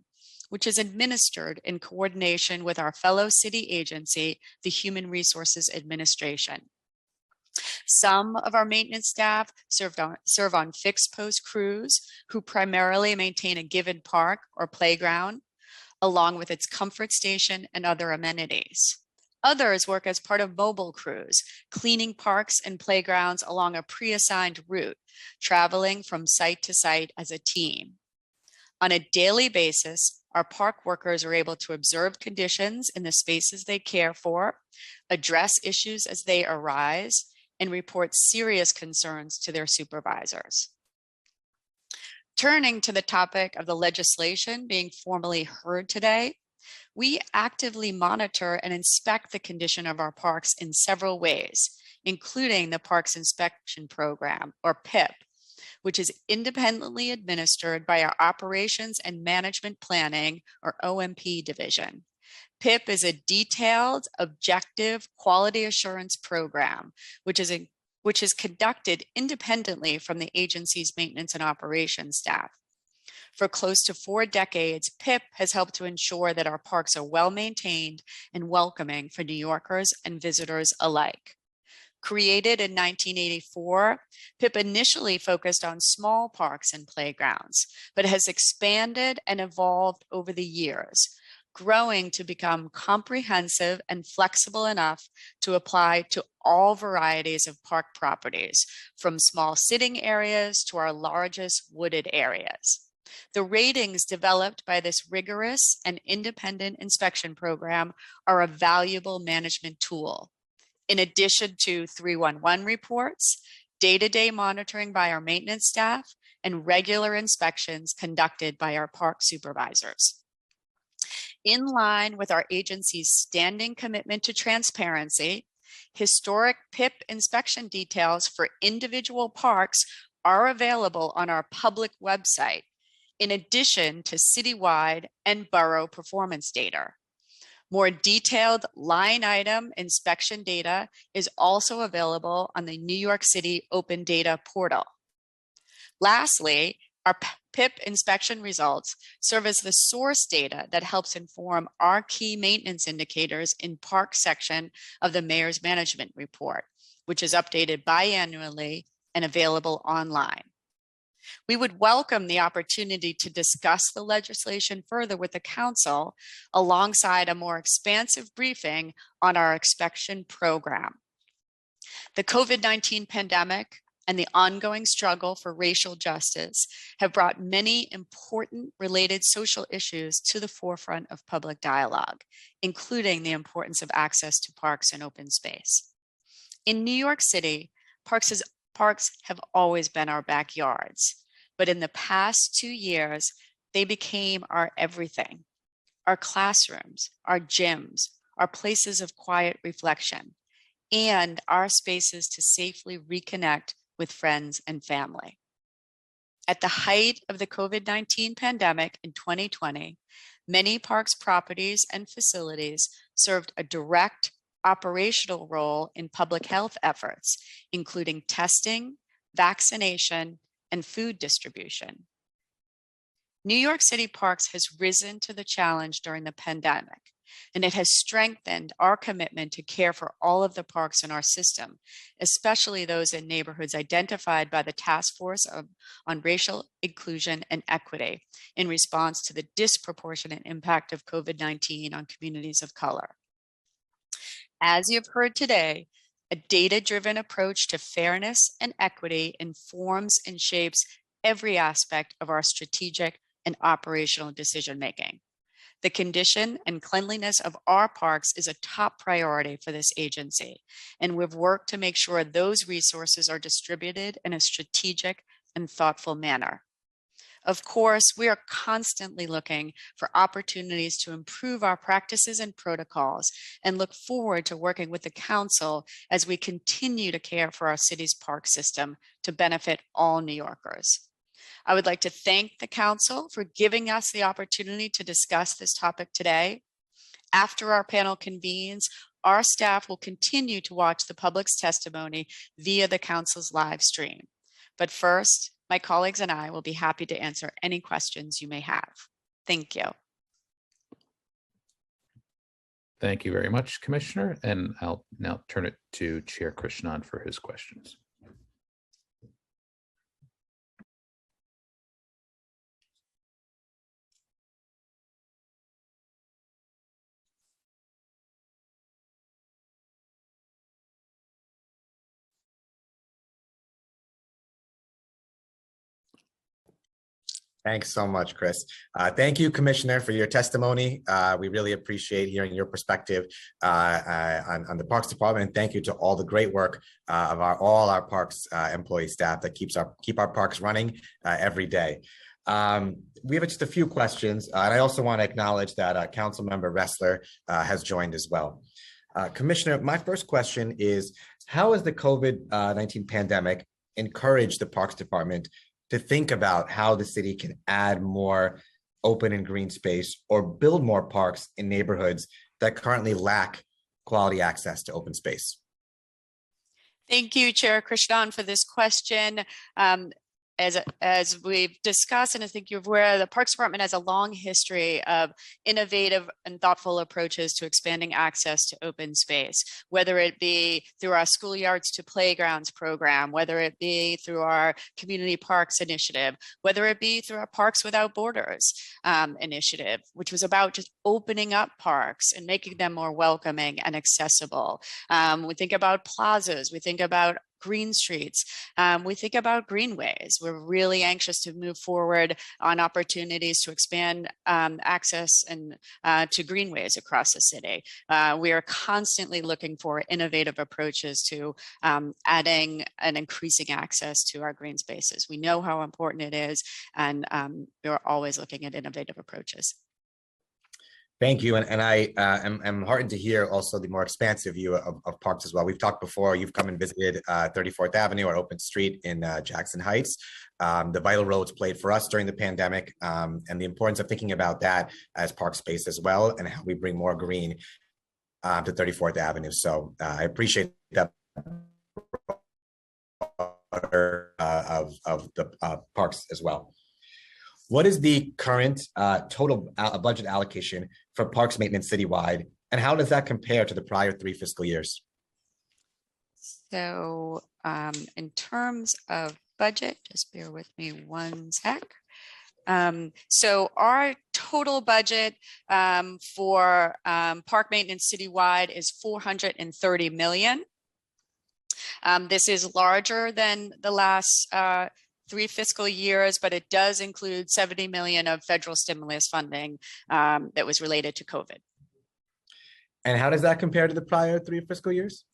which is administered in coordination with our fellow city agency, the Human Resources Administration. Some of our maintenance staff serve on fixed post crews who primarily maintain a given park or playground, along with its comfort station and other amenities. Others work as part of mobile crews, cleaning parks and playgrounds along a pre-assigned route, traveling from site to site as a team. On a daily basis, our park workers are able to observe conditions in the spaces they care for, address issues as they arise, and report serious concerns to their supervisors. Turning to the topic of the legislation being formally heard today, we actively monitor and inspect the condition of our parks in several ways, including the Parks Inspection Program, or PIP, which is independently administered by our Operations and Management Planning, or OMP division. PIP is a detailed, objective quality assurance program, which is conducted independently from the agency's maintenance and operations staff. For close to 4 decades, PIP has helped to ensure that our parks are well maintained and welcoming for New Yorkers and visitors alike. Created in 1984, PIP initially focused on small parks and playgrounds, but has expanded and evolved over the years, growing to become comprehensive and flexible enough to apply to all varieties of park properties, from small sitting areas to our largest wooded areas. The ratings developed by this rigorous and independent inspection program are a valuable management tool. In addition to 311 reports, day-to-day monitoring by our maintenance staff, and regular inspections conducted by our park supervisors. In line with our agency's standing commitment to transparency, historic PIP inspection details for individual parks are available on our public website, in addition to citywide and borough performance data. More detailed line item inspection data is also available on the New York City Open Data portal. Lastly, our PIP inspection results serve as the source data that helps inform our key maintenance indicators in park section of the Mayor's Management Report, which is updated biannually and available online. We would welcome the opportunity to discuss the legislation further with the Council alongside a more expansive briefing on our inspection program. The COVID-19 pandemic and the ongoing struggle for racial justice have brought many important related social issues to the forefront of public dialogue, including the importance of access to parks and open space. In New York City, parks have always been our backyards, but in the past 2 years, they became our everything. Our classrooms, our gyms, our places of quiet reflection, and our spaces to safely reconnect with friends and family. At the height of the COVID-19 pandemic in 2020, many parks properties and facilities served a direct operational role in public health efforts, including testing, vaccination, and food distribution. New York City Parks has risen to the challenge during the pandemic, and it has strengthened our commitment to care for all of the parks in our system, especially those in neighborhoods identified by the Task Force on Racial Inclusion and Equity in response to the disproportionate impact of COVID-19 on communities of color. As you've heard today, a data-driven approach to fairness and equity informs and shapes every aspect of our strategic and operational decision-making. The condition and cleanliness of our parks is a top priority for this agency, and we've worked to make sure those resources are distributed in a strategic and thoughtful manner. Of course, we are constantly looking for opportunities to improve our practices and protocols and look forward to working with the council as we continue to care for our city's park system to benefit all New Yorkers. I would like to thank the council for giving us the opportunity to discuss this topic today. After our panel convenes, our staff will continue to watch the public's testimony via the council's live stream. But first, my colleagues and I will be happy to answer any questions you may have. Thank you. Thank you very much, Commissioner. And I'll now turn it to Chair Krishnan for his questions. Thanks so much, Chris. Thank you, Commissioner, for your testimony. We really appreciate hearing your perspective on the Parks Department. And thank you to all the great work of all our Parks employee staff that keep our parks running every day. We have just a few questions, and I also want to acknowledge that Councilmember Ressler has joined as well. Commissioner, my first question is, how has the COVID-19 pandemic encouraged the Parks Department to think about how the city can add more open and green space or build more parks in neighborhoods that currently lack quality access to open space? Thank you, Chair Krishnan, for this question. As we've discussed, and I think you're aware, the Parks Department has a long history of innovative and thoughtful approaches to expanding access to open space, whether it be through our schoolyards to playgrounds program, whether it be through our community parks initiative, whether it be through our Parks Without Borders initiative, which was about just opening up parks and making them more welcoming and accessible. We think about plazas, we think about green streets. We think about greenways. We're really anxious to move forward on opportunities to expand access and to greenways across the city. We are constantly looking for innovative approaches to adding and increasing access to our green spaces. We know how important it is, and we're always looking at innovative approaches. Thank you. And I am heartened to hear also the more expansive view of parks as well. We've talked before, you've come and visited 34th Avenue or Open Street in Jackson Heights. The vital role it's played for us during the pandemic, and the importance of thinking about that as park space as well, and how we bring more green to 34th Avenue. So I appreciate that of the parks as well. What is the current total budget allocation for parks maintenance citywide, and how does that compare to the prior 3 fiscal years? So in terms of budget, just bear with me one sec. So our total budget for park maintenance citywide is $430 million. This is larger than the last 3 fiscal years, but it does include $70 million of federal stimulus funding that was related to COVID. And how does that compare to the prior 3 fiscal years?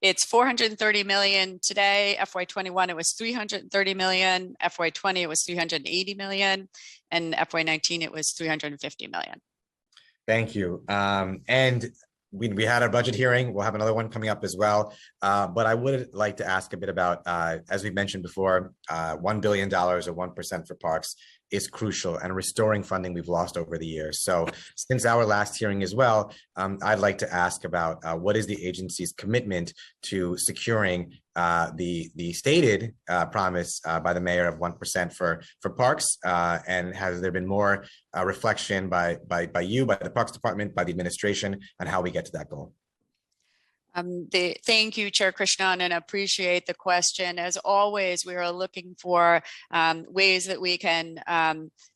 It's $430 million today. FY21, it was $330 million. FY20, it was $380 million. And FY19, it was $350 million. Thank you. And we had our budget hearing. We'll have another one coming up as well. But I would like to ask a bit about, as we mentioned before, $1 billion or 1% for parks is crucial, and restoring funding we've lost over the years. So since our last hearing as well, I'd like to ask about what is the agency's commitment to securing the stated promise by the mayor of 1% for parks, and has there been more reflection by you, by the Parks Department, by the administration on how we get to that goal? Thank you, Chair Krishnan, and appreciate the question. As always, we are looking for ways that we can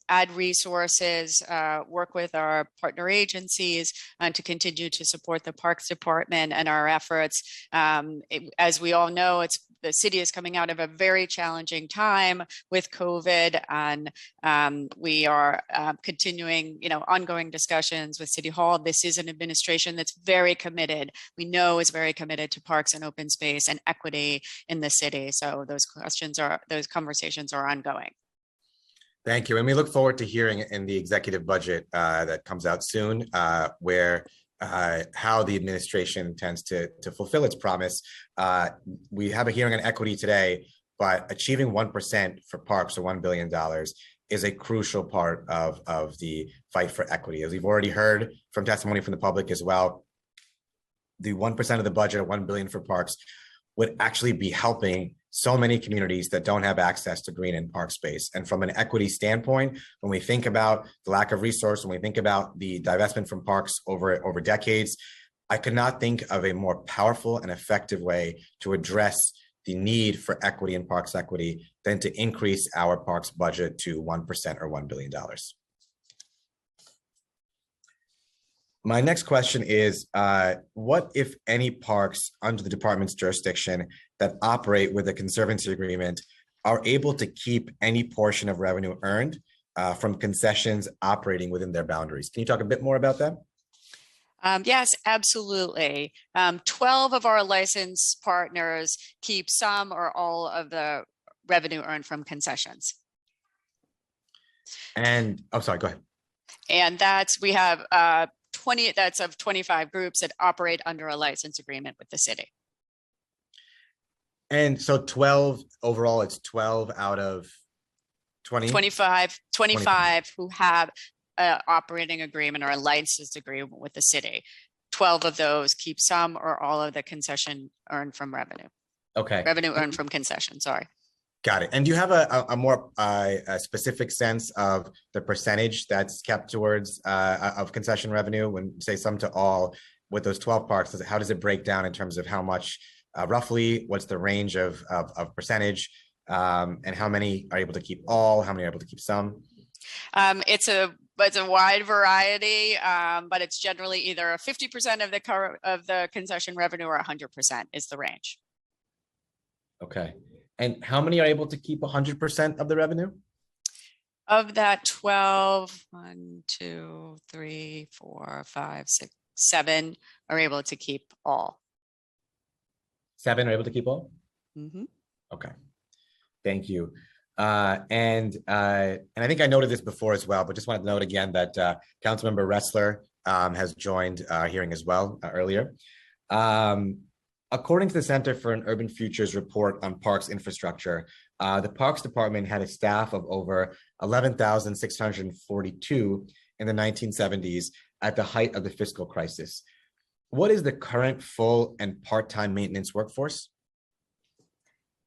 add resources, work with our partner agencies to continue to support the Parks Department and our efforts. As we all know, the city is coming out of a very challenging time with COVID, and we are continuing, ongoing discussions with City Hall. This is an administration that's very committed. We know is very committed to parks and open space and equity in the city. So those conversations are ongoing. Thank you. And we look forward to hearing in the executive budget that comes out soon, where how the administration intends to fulfill its promise. We have a hearing on equity today, but achieving 1% for parks or $1 billion is a crucial part of the fight for equity. As we've already heard from testimony from the public as well, the 1% of the budget of $1 billion for parks would actually be helping so many communities that don't have access to green and park space. And from an equity standpoint, when we think about the lack of resource, when we think about the divestment from parks over decades, I could not think of a more powerful and effective way to address the need for equity and parks equity than to increase our parks budget to 1% or $1 billion. My next question is, what, if any, parks under the department's jurisdiction that operate with a conservancy agreement are able to keep any portion of revenue earned from concessions operating within their boundaries? Can you talk a bit more about that? Yes, absolutely. 12 of our licensed partners keep some or all of the revenue earned from concessions. And, oh, sorry, go ahead. And we have 20, that's of 25 groups that operate under a license agreement with the city. And so 12 overall, it's 12 out of 20? 25 who have an operating agreement or a license agreement with the city. 12 of those keep some or all of the concession earned from revenue. Okay. Revenue earned from concession, sorry. Got it. And do you have a more specific sense of the percentage that's kept towards of concession revenue when you say some to all with those 12 parks? How does it break down in terms of how much roughly, what's the range of percentage, and how many are able to keep all, how many are able to keep some? It's a wide variety, but it's generally either 50% of the concession revenue or 100% is the range. Okay. And how many are able to keep 100% of the revenue? Of that 12, 1, 2, 3, 4, 5, 6, 7 are able to keep all. 7 are able to keep all? Mm-hmm. Okay. Thank you. And I think I noted this before as well, but just wanted to note again that Councilmember Ressler has joined our hearing as well earlier. According to the Center for an Urban Futures report on parks infrastructure, the Parks Department had a staff of over 11,642 in the 1970s at the height of the fiscal crisis. What is the current full and part-time maintenance workforce?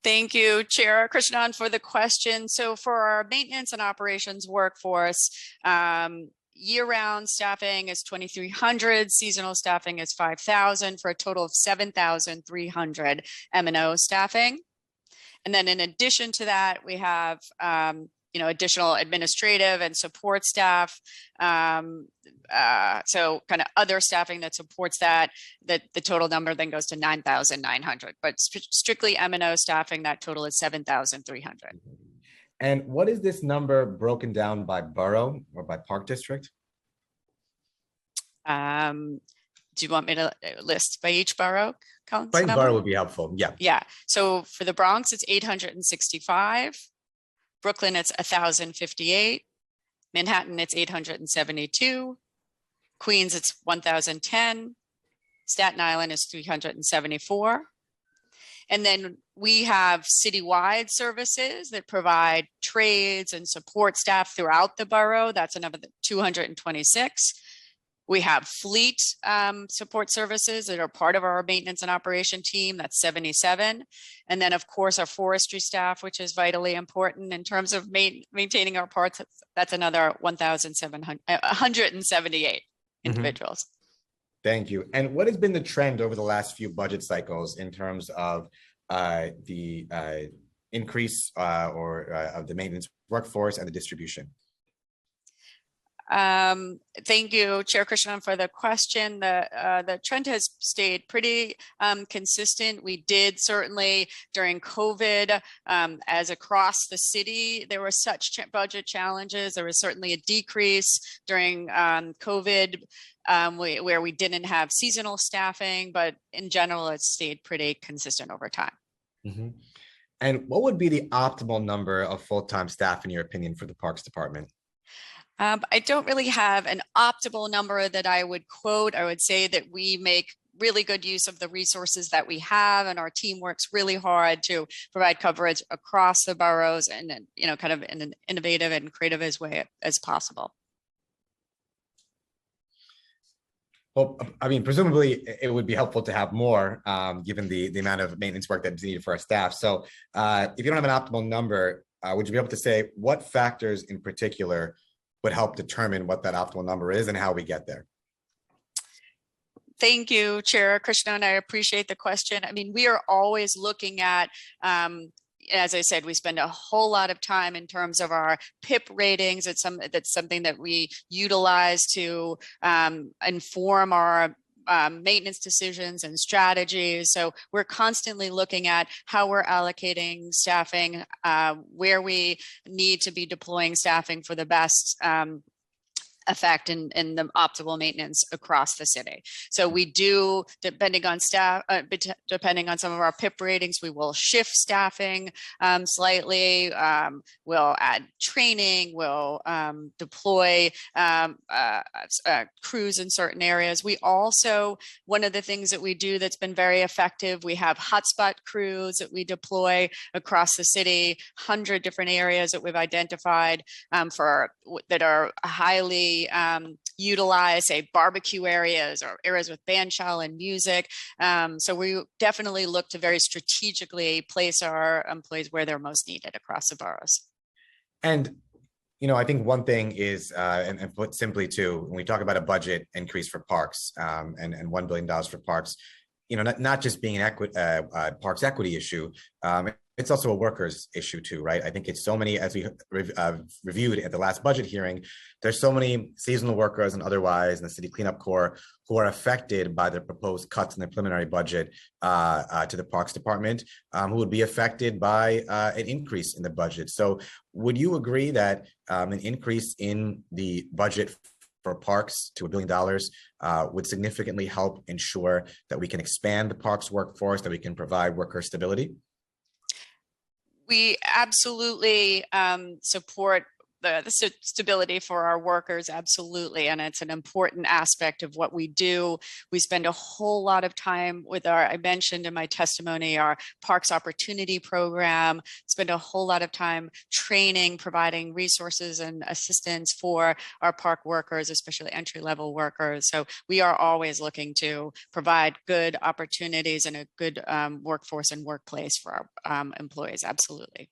Thank you, Chair Krishnan, for the question. So for our maintenance and operations workforce, year-round staffing is 2,300, seasonal staffing is 5,000 for a total of 7,300 M&O staffing. And then in addition to that, we have additional administrative and support staff. So kind of other staffing that supports that the total number then goes to 9,900. But strictly M&O staffing, that total is 7,300. And what is this number broken down by borough or by park district? Do you want me to list by each borough? By borough would be helpful, yeah. Yeah, so for the Bronx, it's 865. Brooklyn, it's 1,058. Manhattan, it's 872. Queens, it's 1,010. Staten Island is 374. And then we have citywide services that provide trades and support staff throughout the borough. That's another 226. We have fleet support services that are part of our maintenance and operation team. That's 77. And then, of course, our forestry staff, which is vitally important in terms of maintaining our parks. That's another 178 individuals. Thank you. And what has been the trend over the last few budget cycles in terms of the increase of the maintenance workforce and the distribution? Thank you, Chair Krishnan, for the question. The trend has stayed pretty consistent. We did certainly during COVID, as across the city, there were such budget challenges. There was certainly a decrease during COVID where we didn't have seasonal staffing, but in general, it's stayed pretty consistent over time. Mm-hmm. And what would be the optimal number of full-time staff, in your opinion, for the Parks Department? I don't really have an optimal number that I would quote. I would say that we make really good use of the resources that we have, and our team works really hard to provide coverage across the boroughs and, kind of in an innovative and creative way as possible. Well, I mean, presumably it would be helpful to have more, given the amount of maintenance work that's needed for our staff. So if you don't have an optimal number, would you be able to say what factors in particular would help determine what that optimal number is and how we get there? Thank you, Chair Krishnan. I appreciate the question. I mean, we are always looking at, as I said, we spend a whole lot of time in terms of our PIP ratings. That's something that we utilize to inform our maintenance decisions and strategies. So we're constantly looking at how we're allocating staffing, where we need to be deploying staffing for the best effect in the optimal maintenance across the city. So we do, depending on staff, depending on some of our PIP ratings, we will shift staffing slightly. We'll add training. We'll deploy crews in certain areas. We also, one of the things that we do that's been very effective, we have hotspot crews that we deploy across the city, 100 different areas that we've identified that are highly utilize, say, barbecue areas or areas with bandshell and music. So we definitely look to very strategically place our employees where they're most needed across the boroughs. And, I think one thing is, and put simply too, when we talk about a budget increase for parks and $1 billion for parks, not just being an parks equity issue, it's also a workers issue too, right? I think it's so many, as we reviewed at the last budget hearing, there's so many seasonal workers and otherwise in the City Cleanup Corps who are affected by the proposed cuts in the preliminary budget to the Parks Department, who would be affected by an increase in the budget. So would you agree that an increase in the budget for parks to $1 billion would significantly help ensure that we can expand the parks workforce, that we can provide worker stability? We absolutely support the stability for our workers, absolutely. And it's an important aspect of what we do. We spend a whole lot of time with I mentioned in my testimony, our Parks Opportunity Program, spend a whole lot of time training, providing resources and assistance for our park workers, especially entry-level workers. So we are always looking to provide good opportunities and a good workforce and workplace for our employees, absolutely.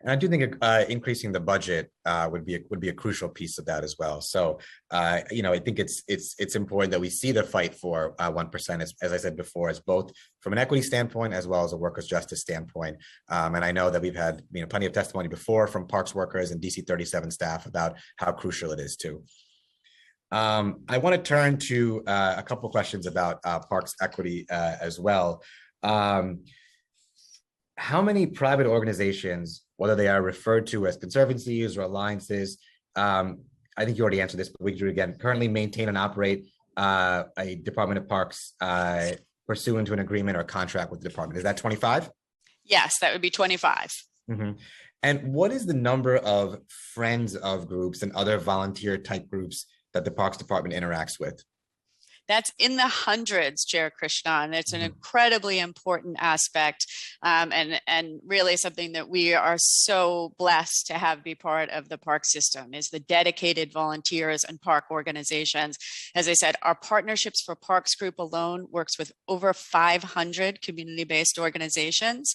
And I do think increasing the budget would be a crucial piece of that as well. So, I think it's important that we see the fight for 1%, as I said before, as both from an equity standpoint as well as a workers' justice standpoint. And I know that we've had plenty of testimony before from parks workers and DC 37 staff about how crucial it is too. I want to turn to a couple questions about parks equity as well. How many private organizations, whether they are referred to as conservancies or alliances, I think you already answered this, but we can do it again, currently maintain and operate a Department of Parks pursuant to an agreement or contract with the department? Is that 25? Yes, that would be 25. Mm-hmm. And what is the number of friends of groups and other volunteer type groups that the Parks Department interacts with? That's in the hundreds, Chair Krishnan. It's an incredibly important aspect, and really something that we are so blessed to have be part of the park system is the dedicated volunteers and park organizations. As I said, our Partnerships for Parks group alone works with over 500 community-based organizations.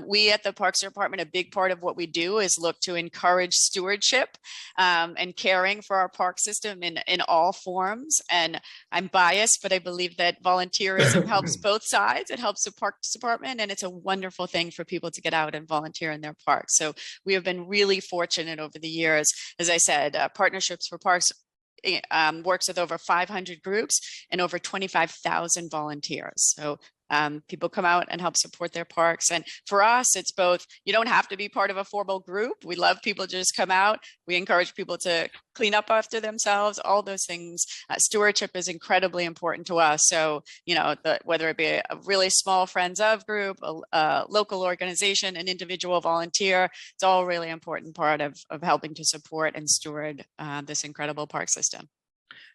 We at the Parks Department, a big part of what we do is look to encourage stewardship and caring for our park system in all forms. And I'm biased, but I believe that volunteerism helps both sides. It helps the Parks Department, and it's a wonderful thing for people to get out and volunteer in their parks. So we have been really fortunate over the years. As I said, Partnerships for Parks works with over 500 groups and over 25,000 volunteers. So people come out and help support their parks. And for us, it's both, you don't have to be part of a formal group. We love people to just come out. We encourage people to clean up after themselves, all those things. Stewardship is incredibly important to us. So, you know, whether it be a really small friends of group, a local organization, an individual volunteer, it's all really important part of helping to support and steward this incredible park system.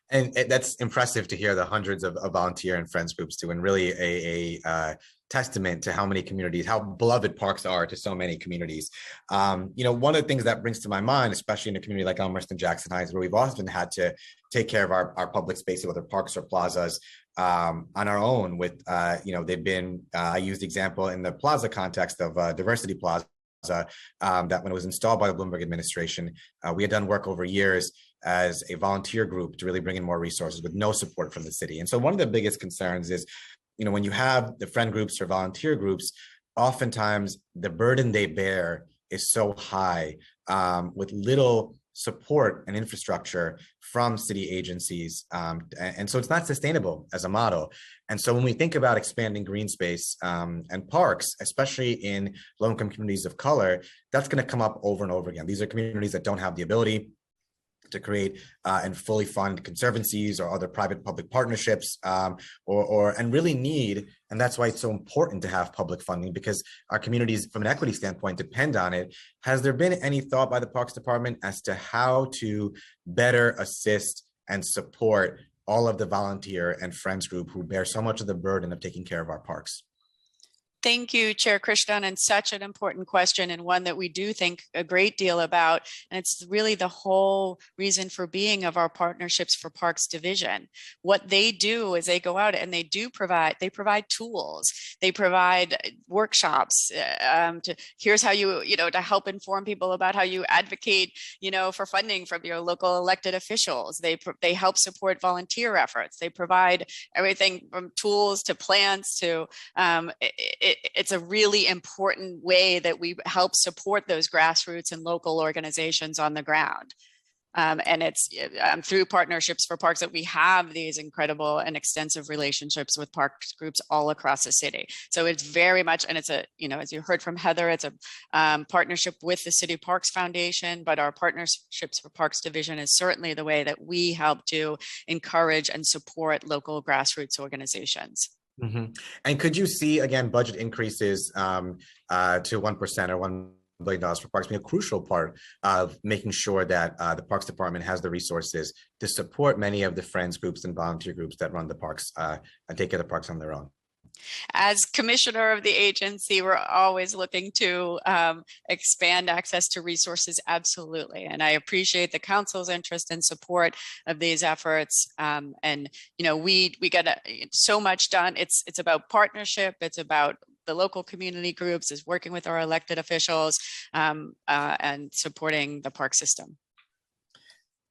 And that's impressive to hear the hundreds of volunteer and friends groups too, and really a testament to how many communities, how beloved parks are to so many communities. You know, one of the things that brings to my mind, especially in a community like Elmhurst and Jackson Heights, where we've often had to take care of our public spaces, whether parks or plazas, on our own with, you know, they've been, I used the example in the plaza context of Diversity Plaza, that when it was installed by the Bloomberg administration, we had done work over years as a volunteer group to really bring in more resources with no support from the city. And so one of the biggest concerns is, you know, when you have the friend groups or volunteer groups, oftentimes the burden they bear is so high with little support and infrastructure from city agencies. And so it's not sustainable as a model. And so when we think about expanding green space and parks, especially in low-income communities of color, that's going to come up over and over again. These are communities that don't have the ability to create and fully fund conservancies or other private-public partnerships, and really need, and that's why it's so important to have public funding, because our communities, from an equity standpoint, depend on it. Has there been any thought by the Parks Department as to how to better assist and support all of the volunteer and friends group who bear so much of the burden of taking care of our parks? Thank you, Chair Krishnan, and such an important question, and one that we do think a great deal about. And it's really the whole reason for being of our Partnerships for Parks division. What they do is they go out and they provide tools, they provide workshops here's how to help inform people about how you advocate, for funding from your local elected officials. They help support volunteer efforts. They provide everything from tools to plans to it's a really important way that we help support those grassroots and local organizations on the ground. And it's through Partnerships for Parks that we have these incredible and extensive relationships with parks groups all across the city. So it's very much, and it's as you heard from Heather, it's a partnership with the City Parks Foundation, but our Partnerships for Parks division is certainly the way that we help to encourage and support local grassroots organizations. Mm-hmm. And could you see, again, budget increases to 1% or $1 billion for parks being a crucial part of making sure that the Parks Department has the resources to support many of the friends groups and volunteer groups that run the parks and take care of the parks on their own? As commissioner of the agency, we're always looking to expand access to resources, absolutely. And I appreciate the council's interest and support of these efforts. We get so much done. It's about partnership. It's about the local community groups, is working with our elected officials and supporting the park system.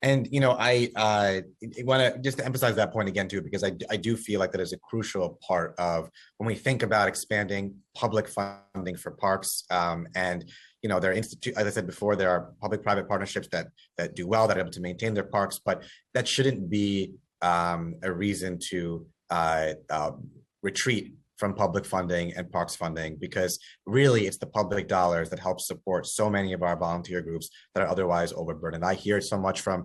And, I want to just emphasize that point again, too, because I do feel like that is a crucial part of when we think about expanding public funding for parks. And, there are as I said before, there are public-private partnerships that do well, that are able to maintain their parks, but that shouldn't be a reason to retreat from public funding and parks funding, because really it's the public dollars that help support so many of our volunteer groups that are otherwise overburdened. I hear so much from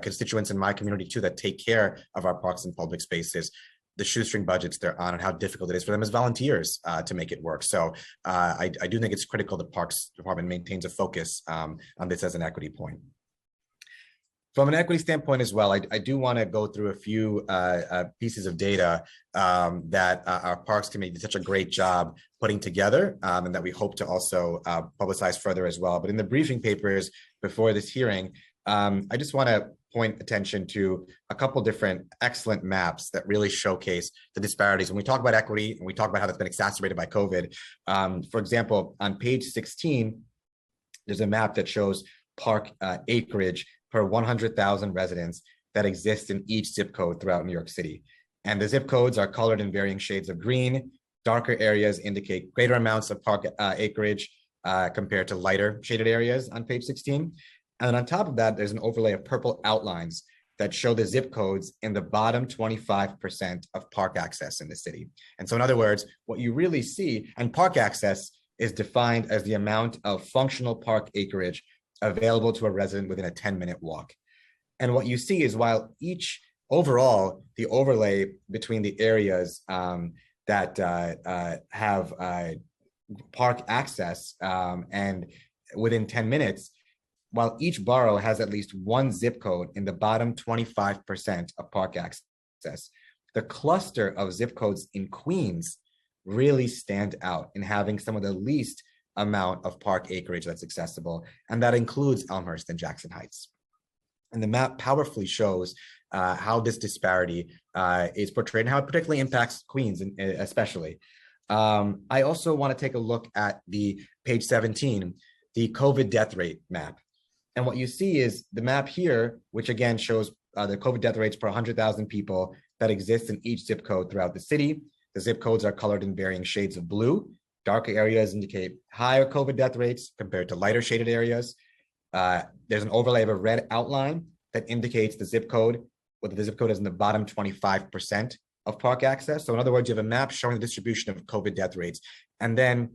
constituents in my community too that take care of our parks and public spaces, the shoestring budgets they're on, and how difficult it is for them as volunteers to make it work. So I do think it's critical the Parks Department maintains a focus on this as an equity point. From an equity standpoint as well, I do want to go through a few pieces of data that our Parks Committee did such a great job putting together, and that we hope to also publicize further as well. But in the briefing papers before this hearing, I just want to point attention to a couple different excellent maps that really showcase the disparities. When we talk about equity and we talk about how that's been exacerbated by COVID, for example, on page 16, there's a map that shows park acreage per 100,000 residents that exist in each zip code throughout New York City. And the zip codes are colored in varying shades of green. Darker areas indicate greater amounts of park acreage compared to lighter shaded areas on page 16. And on top of that, there's an overlay of purple outlines that show the zip codes in the bottom 25% of park access in the city. And so in other words, what you really see, and park access is defined as the amount of functional park acreage available to a resident within a 10-minute walk. And what you see is while each overall, the overlay between the areas that have park access and within 10 minutes, while each borough has at least one zip code in the bottom 25% of park access, the cluster of zip codes in Queens really stand out in having some of the least amount of park acreage that's accessible, and that includes Elmhurst and Jackson Heights. And the map powerfully shows how this disparity is portrayed and how it particularly impacts Queens especially. I also want to take a look at the page 17, the COVID death rate map. And what you see is the map here, which again shows the COVID death rates per 100,000 people that exist in each zip code throughout the city. The zip codes are colored in varying shades of blue. Darker areas indicate higher COVID death rates compared to lighter shaded areas. There's an overlay of a red outline that indicates the zip code, whether the zip code is in the bottom 25% of park access. So in other words, you have a map showing the distribution of COVID death rates, and then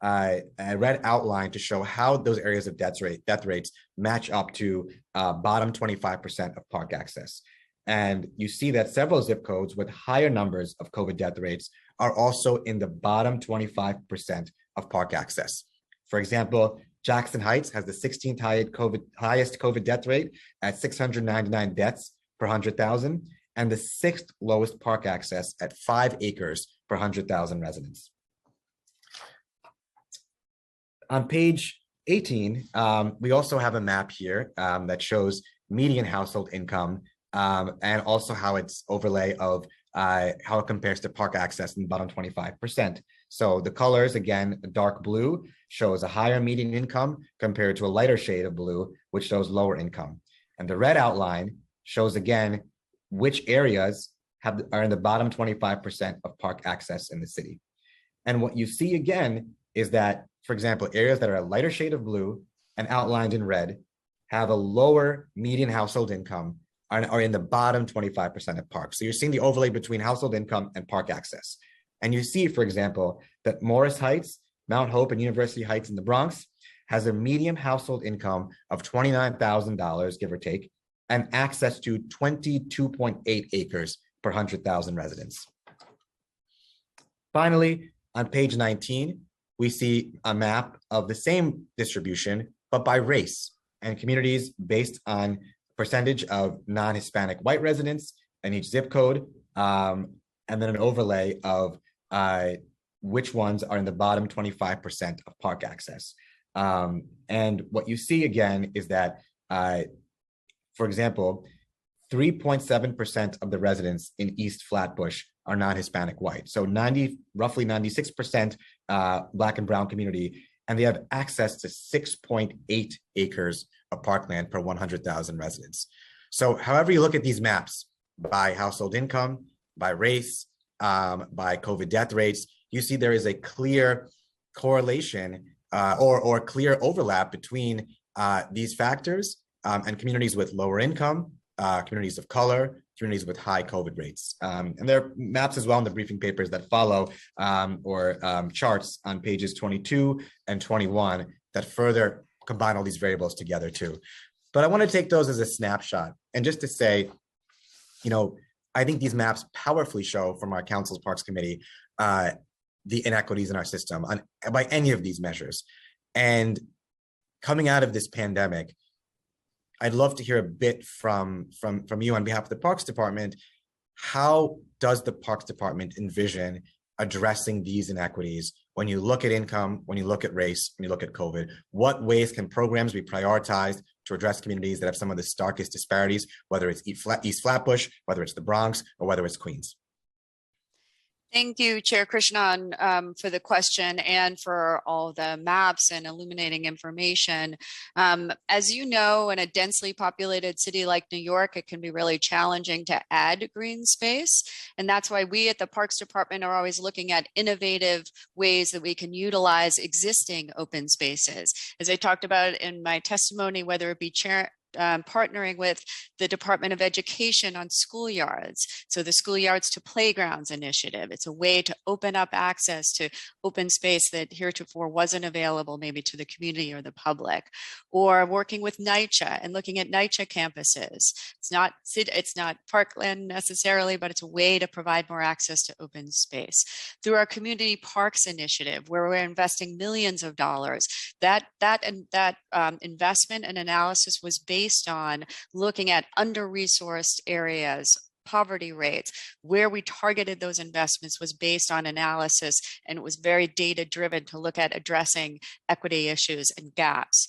a red outline to show how those areas of death rates match up to bottom 25% of park access. And you see that several zip codes with higher numbers of COVID death rates are also in the bottom 25% of park access. For example, Jackson Heights has the 16th highest COVID death rate at 699 deaths per 100,000, and the 6th lowest park access at 5 acres per 100,000 residents. On page 18, we also have a map here that shows median household income and also how it's overlay of how it compares to park access in the bottom 25%. So the colors, again, the dark blue shows a higher median income compared to a lighter shade of blue, which shows lower income. And the red outline shows, again, which areas are in the bottom 25% of park access in the city. And what you see, again, is that, for example, areas that are a lighter shade of blue and outlined in red have a lower median household income, are in the bottom 25% of parks. So you're seeing the overlay between household income and park access. And you see, for example, that Morris Heights, Mount Hope, and University Heights in the Bronx has a median household income of $29,000, give or take, and access to 22.8 acres per 100,000 residents. Finally, on page 19, we see a map of the same distribution, but by race and communities based on percentage of non-Hispanic white residents in each zip code, and then an overlay of which ones are in the bottom 25% of park access. And what you see again is that, for example, 3.7% of the residents in East Flatbush are non-Hispanic white. So roughly 96% Black and brown community, and they have access to 6.8 acres of parkland per 100,000 residents. So however you look at these maps, by household income, by race, by COVID death rates, you see there is a clear correlation or clear overlap between these factors and communities with lower income, communities of color, communities with high COVID rates. And there are maps as well in the briefing papers that follow or charts on pages 22 and 21 that further combine all these variables together too. But I want to take those as a snapshot and just to say, you know, I think these maps powerfully show from our Council's Parks Committee the inequities in our system by any of these measures. And coming out of this pandemic, I'd love to hear a bit from you on behalf of the Parks Department. How does the Parks Department envision addressing these inequities when you look at income, when you look at race, when you look at COVID? What ways can programs be prioritized to address communities that have some of the starkest disparities, whether it's East Flatbush, whether it's the Bronx, or whether it's Queens? Thank you, Chair Krishnan, for the question and for all the maps and illuminating information. As you know, in a densely populated city like New York, it can be really challenging to add green space. And that's why we at the Parks Department are always looking at innovative ways that we can utilize existing open spaces. As I talked about in my testimony, whether it be partnering with the Department of Education on schoolyards. So the Schoolyards to Playgrounds initiative, it's a way to open up access to open space that heretofore wasn't available maybe to the community or the public. Or working with NYCHA and looking at NYCHA campuses. It's not parkland necessarily, but it's a way to provide more access to open space. Through our Community Parks initiative, where we're investing millions of dollars, that investment and analysis was based on looking at under-resourced areas, poverty rates. Where we targeted those investments was based on analysis, and it was very data-driven to look at addressing equity issues and gaps.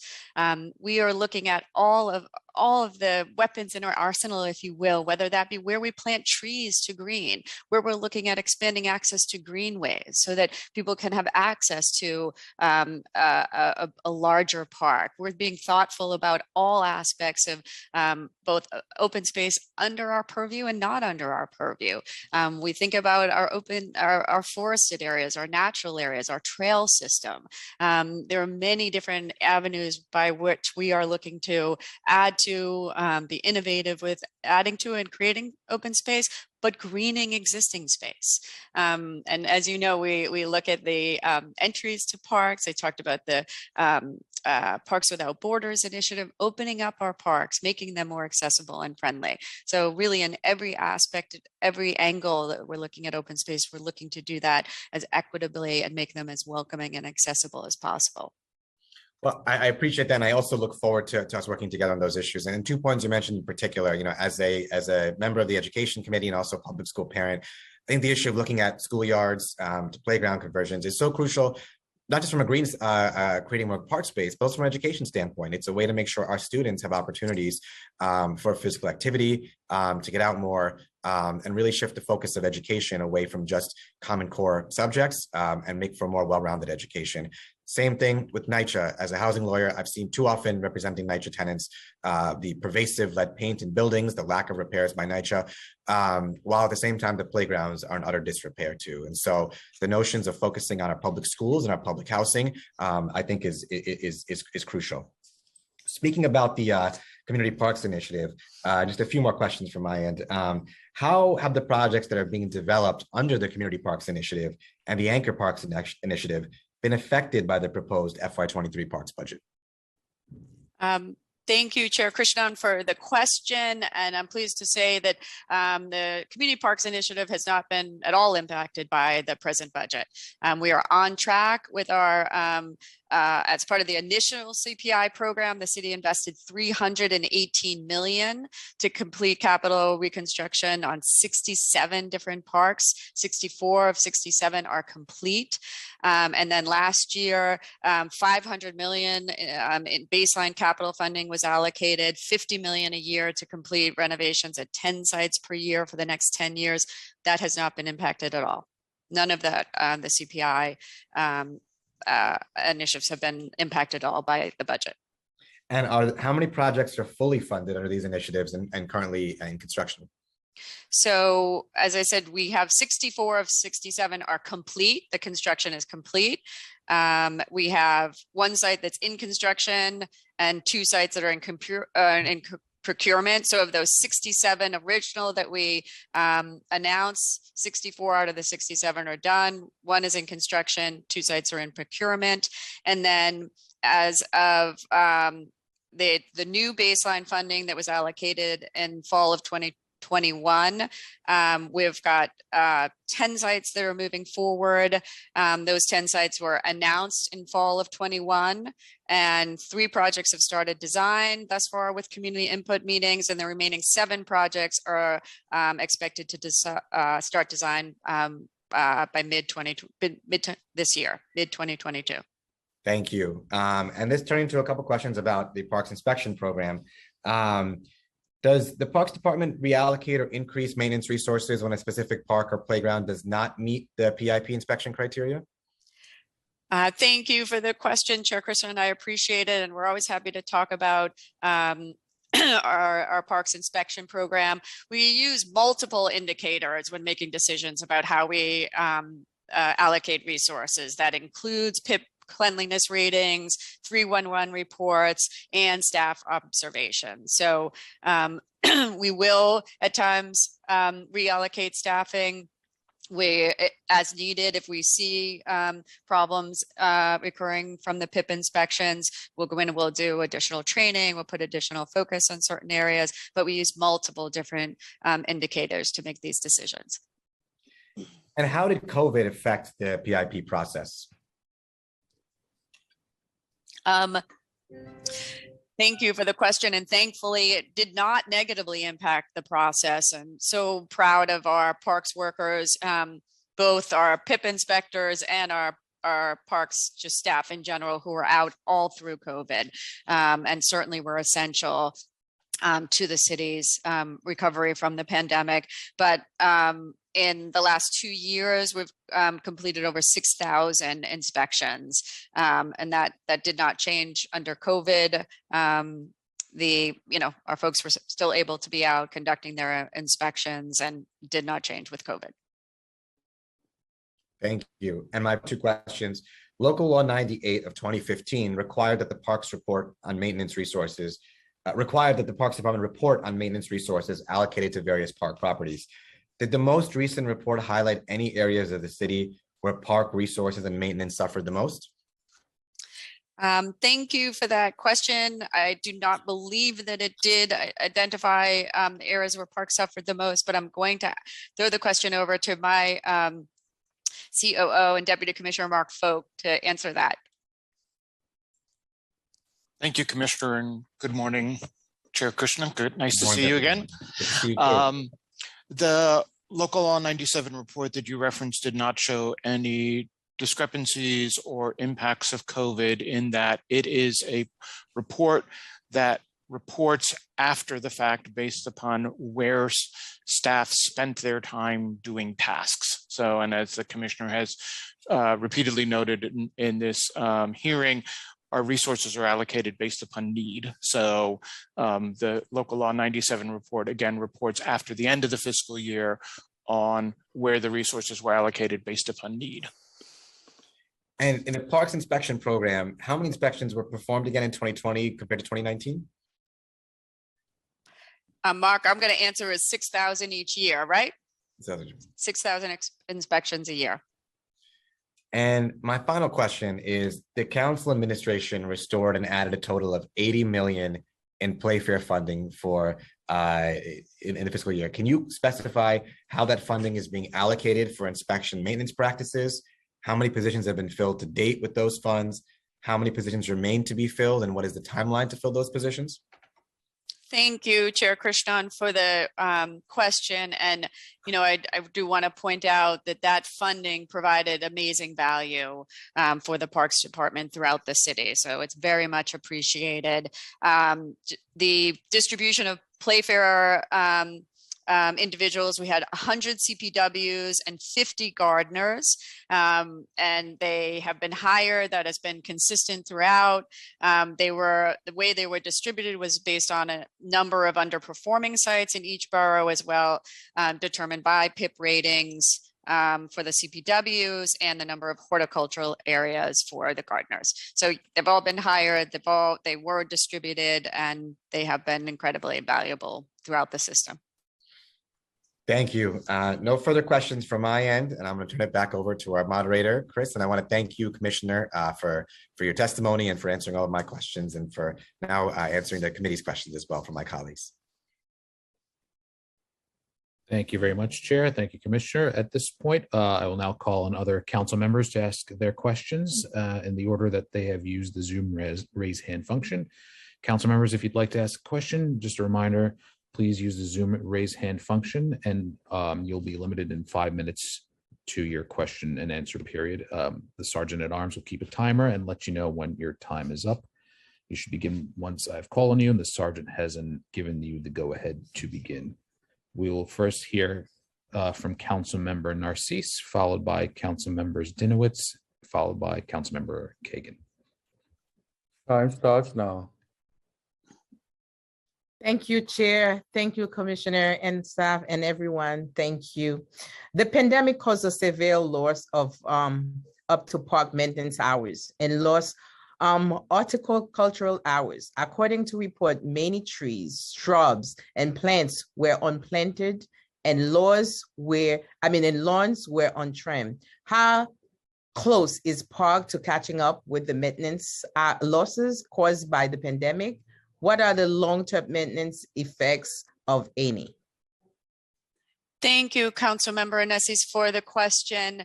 We are looking at all of the weapons in our arsenal, if you will, whether that be where we plant trees to green, where we're looking at expanding access to greenways so that people can have access to a larger park. We're being thoughtful about all aspects of both open space under our purview and not under our purview. We think about our forested areas, our natural areas, our trail system. There are many different avenues by which we are looking to add to be innovative with adding to and creating open space, but greening existing space. And as you know, we look at the entries to parks. I talked about the Parks Without Borders initiative, opening up our parks, making them more accessible and friendly. So really in every aspect, every angle that we're looking at open space, we're looking to do that as equitably and make them as welcoming and accessible as possible. Well, I appreciate that, and I also look forward to us working together on those issues. And 2 points you mentioned in particular, as a member of the Education Committee and also a public school parent, I think the issue of looking at schoolyards to playground conversions is so crucial, not just from a creating more park space, but also from an education standpoint. It's a way to make sure our students have opportunities for physical activity, to get out more, and really shift the focus of education away from just Common Core subjects and make for a more well-rounded education. Same thing with NYCHA. As a housing lawyer, I've seen too often representing NYCHA tenants, the pervasive lead paint in buildings, the lack of repairs by NYCHA, while at the same time, the playgrounds are in utter disrepair too. And so the notions of focusing on our public schools and our public housing, I think is crucial. Speaking about the Community Parks Initiative, just a few more questions from my end. How have the projects that are being developed under the Community Parks Initiative and the Anchor Parks Initiative been affected by the proposed FY23 Parks budget? Thank you, Chair Krishnan, for the question. And I'm pleased to say that the Community Parks Initiative has not been at all impacted by the present budget. We are on track with our as part of the initial CPI program. The city invested $318 million to complete capital reconstruction on 67 different parks. 64 of 67 are complete. And then last year, $500 million in baseline capital funding was allocated, $50 million a year to complete renovations at 10 sites per year for the next 10 years. That has not been impacted at all. None of that, the CPI initiatives have been impacted at all by the budget. And how many projects are fully funded under these initiatives and currently in construction? So as I said, we have 64 of 67 are complete. The construction is complete. We have one site that's in construction and 2 sites that are in procurement. So of those 67 original that we announced, 64 out of the 67 are done. 1 is in construction, 2 sites are in procurement. And then as of the new baseline funding that was allocated in fall of 21. We've got 10 sites that are moving forward. Those 10 sites were announced in fall of 21, and 3 projects have started design thus far with community input meetings, and the remaining 7 projects are expected to start design by mid this year, mid 2022. Thank you. And this turning to a couple questions about the Parks Inspection Program. Does the Parks Department reallocate or increase maintenance resources when a specific park or playground does not meet the PIP inspection criteria? Thank you for the question, Chair Krishnan. I appreciate it. And we're always happy to talk about our parks inspection program. We use multiple indicators when making decisions about how we allocate resources. That includes PIP cleanliness ratings, 311 reports, and staff observations. So we will at times reallocate staffing as needed. If we see problems recurring from the PIP inspections, we'll go in and we'll do additional training, we'll put additional focus on certain areas, but we use multiple different indicators to make these decisions. And how did COVID affect the PIP process? Thank you for the question. And thankfully, it did not negatively impact the process. I'm so proud of our parks workers, both our PIP inspectors and our parks just staff in general who were out all through COVID, and certainly were essential to the city's recovery from the pandemic. But in the last 2 years, we've completed over 6,000 inspections, and that did not change under COVID. Our folks were still able to be out conducting their inspections and did not change with COVID. Thank you. And my 2 questions. Local Law 98 of 2015 required that the Parks report on maintenance resources, required that the Parks Department report on maintenance resources allocated to various park properties. Did the most recent report highlight any areas of the city where park resources and maintenance suffered the most? Thank you for that question. I do not believe that it did identify the areas where parks suffered the most, but I'm going to throw the question over to my COO and Deputy Commissioner Mark Folk to answer that. Thank you, Commissioner, and good morning, Chair Krishnan. Good, nice to see you again. The Local Law 97 report that you referenced did not show any discrepancies or impacts of COVID, in that it is a report that reports after the fact based upon where staff spent their time doing tasks. So, and as the Commissioner has repeatedly noted in this hearing, our resources are allocated based upon need. So the Local Law 97 report, again, reports after the end of the fiscal year on where the resources were allocated based upon need. And in the Parks Inspection Program, how many inspections were performed again in 2020 compared to 2019? Mark, I'm going to answer as 6,000 each year, right? 6,000 inspections a year. And my final question is, the council administration restored and added a total of 80 million in Playfair funding for in the fiscal year. Can you specify how that funding is being allocated for inspection maintenance practices? How many positions have been filled to date with those funds? How many positions remain to be filled? And what is the timeline to fill those positions? Thank you, Chair Krishnan, for the question. And, I do want to point out that funding provided amazing value for the Parks Department throughout the city. So it's very much appreciated. The distribution of Playfair individuals, we had 100 CPWs and 50 gardeners, and they have been hired. That has been consistent throughout. The way they were distributed was based on a number of underperforming sites in each borough as well, determined by PIP ratings for the CPWs and the number of horticultural areas for the gardeners. So they've all been hired, they were distributed, and they have been incredibly valuable throughout the system. Thank you. No further questions from my end, and I'm going to turn it back over to our moderator, Chris. And I want to thank you, Commissioner, for your testimony and for answering all of my questions, and for now answering the committee's questions as well from my colleagues. Thank you very much, Chair. Thank you, Commissioner. At this point, I will now call on other council members to ask their questions in the order that they have used the Zoom raise hand function. Council members, if you'd like to ask a question, just a reminder, please use the Zoom raise hand function, and you'll be limited in 5 minutes to your question and answer period. The Sergeant at Arms will keep a timer and let you know when your time is up. You should begin once I've called on you and the Sergeant hasn't given you the go ahead to begin. We will first hear from Council Member Narcisse, followed by Council Members Dinowitz, followed by Council Member Kagan. Time starts now. Thank you, Chair. Thank you, Commissioner and staff and everyone. Thank you. The pandemic caused a severe loss of up to park maintenance hours and lost horticultural hours. According to report, many trees, shrubs, and plants were unplanted and lawns were untrimmed. How close is park to catching up with the maintenance losses caused by the pandemic? What are the long-term maintenance effects of any? Thank you, Councilmember Narcisse, for the question.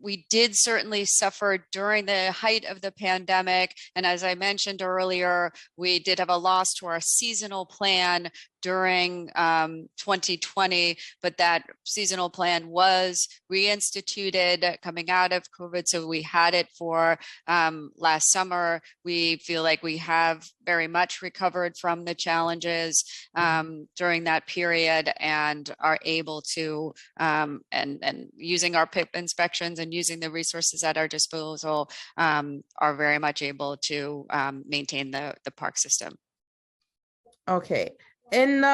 We did certainly suffer during the height of the pandemic. And as I mentioned earlier, we did have a loss to our seasonal plan during 2020, but that seasonal plan was reinstituted coming out of COVID. So we had it for last summer. We feel like we have very much recovered from the challenges during that period and are able to, and using our PIP inspections and using the resources at our disposal, are very much able to maintain the park system. Okay. In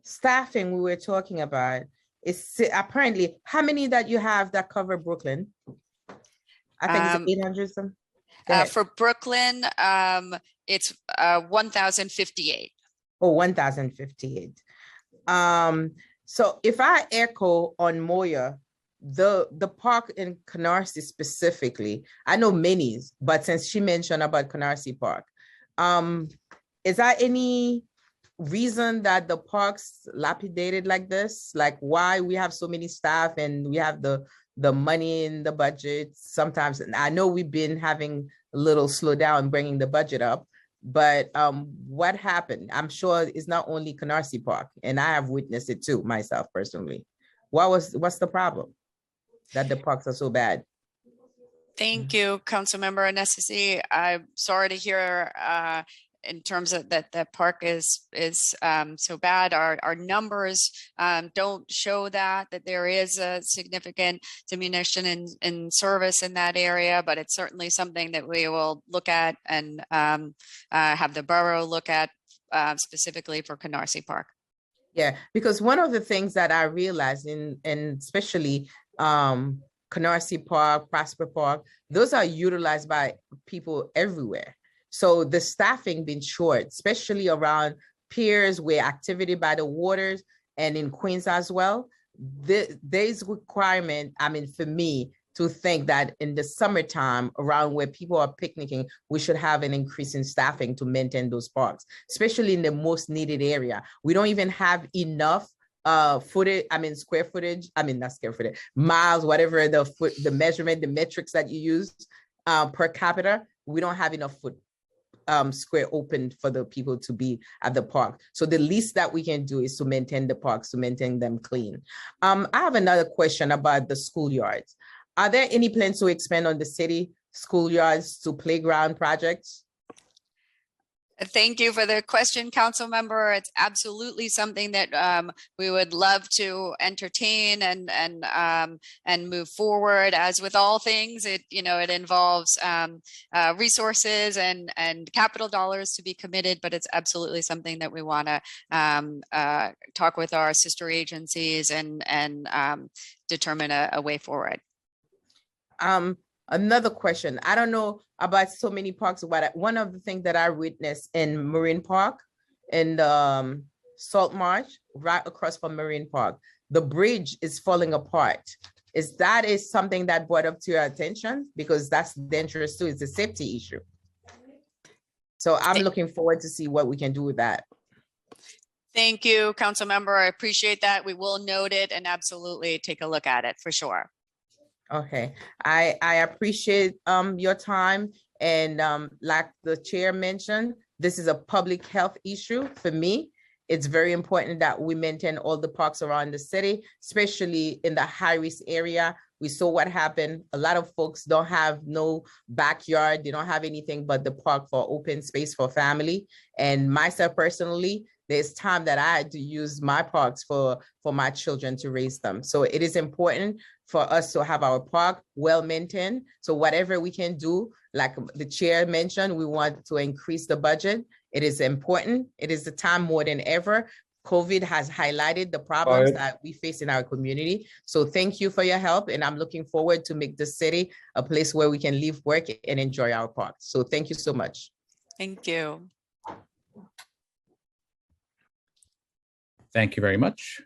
staffing, we were talking about, is apparently how many that you have that cover Brooklyn? I think it's 800 some. For Brooklyn, it's 1,058. Oh, 1,058. So if I echo on Moya, the park in Canarsie specifically, I know Minnie's, but since she mentioned about Canarsie Park, is there any reason that the park's lapidated like this? Like why we have so many staff and we have the money in the budget sometimes? And I know we've been having a little slowdown bringing the budget up, but what happened? I'm sure it's not only Canarsie Park, and I have witnessed it too myself personally. What's the problem that the parks are so bad? Thank you, Councilmember Narcisse. I'm sorry to hear in terms of that the park is so bad. Our numbers don't show that there is a significant diminution in service in that area, but it's certainly something that we will look at and have the borough look at specifically for Canarsie Park. Yeah, because one of the things that I realized in especially Canarsie Park, Prosper Park, those are utilized by people everywhere. So the staffing been short, especially around piers where activity by the waters and in Queens as well. There's requirement, I mean, for me to think that in the summertime around where people are picnicking, we should have an increase in staffing to maintain those parks, especially in the most needed area. We don't even have enough footage, square footage, not square footage, miles, whatever the measurement, the metrics that you use per capita, we don't have enough square open for the people to be at the park. So the least that we can do is to maintain the parks, to maintain them clean. I have another question about the schoolyards. Are there any plans to expand on the city schoolyards to playground projects? Thank you for the question, Council Member. It's absolutely something that we would love to entertain and move forward. As with all things, it involves resources and capital dollars to be committed, but it's absolutely something that we want to talk with our sister agencies and determine a way forward. Another question. I don't know about so many parks, but one of the things that I witnessed in Marine Park and Salt Marsh, right across from Marine Park, the bridge is falling apart. Is something that brought up to your attention? Because that's dangerous too. It's a safety issue. So I'm looking forward to see what we can do with that. Thank you, council member. I appreciate that. We will note it and absolutely take a look at it for sure. Okay, I appreciate your time, and like the chair mentioned, this is a public health issue for me. It's very important that we maintain all the parks around the city, especially in the high-risk area. We saw what happened. A lot of folks don't have no backyard. They don't have anything but the park for open space for family. And myself personally, there's time that I had to use my parks for my children to raise them. So it is important for us to have our park well maintained. So whatever we can do, like the chair mentioned, we want to increase the budget. It is important. It is the time more than ever. COVID has highlighted the problems that we face in our community. So thank you for your help. And I'm looking forward to make the city a place where we can live, work, and enjoy our parks. So thank you so much. Thank you. Thank you very much.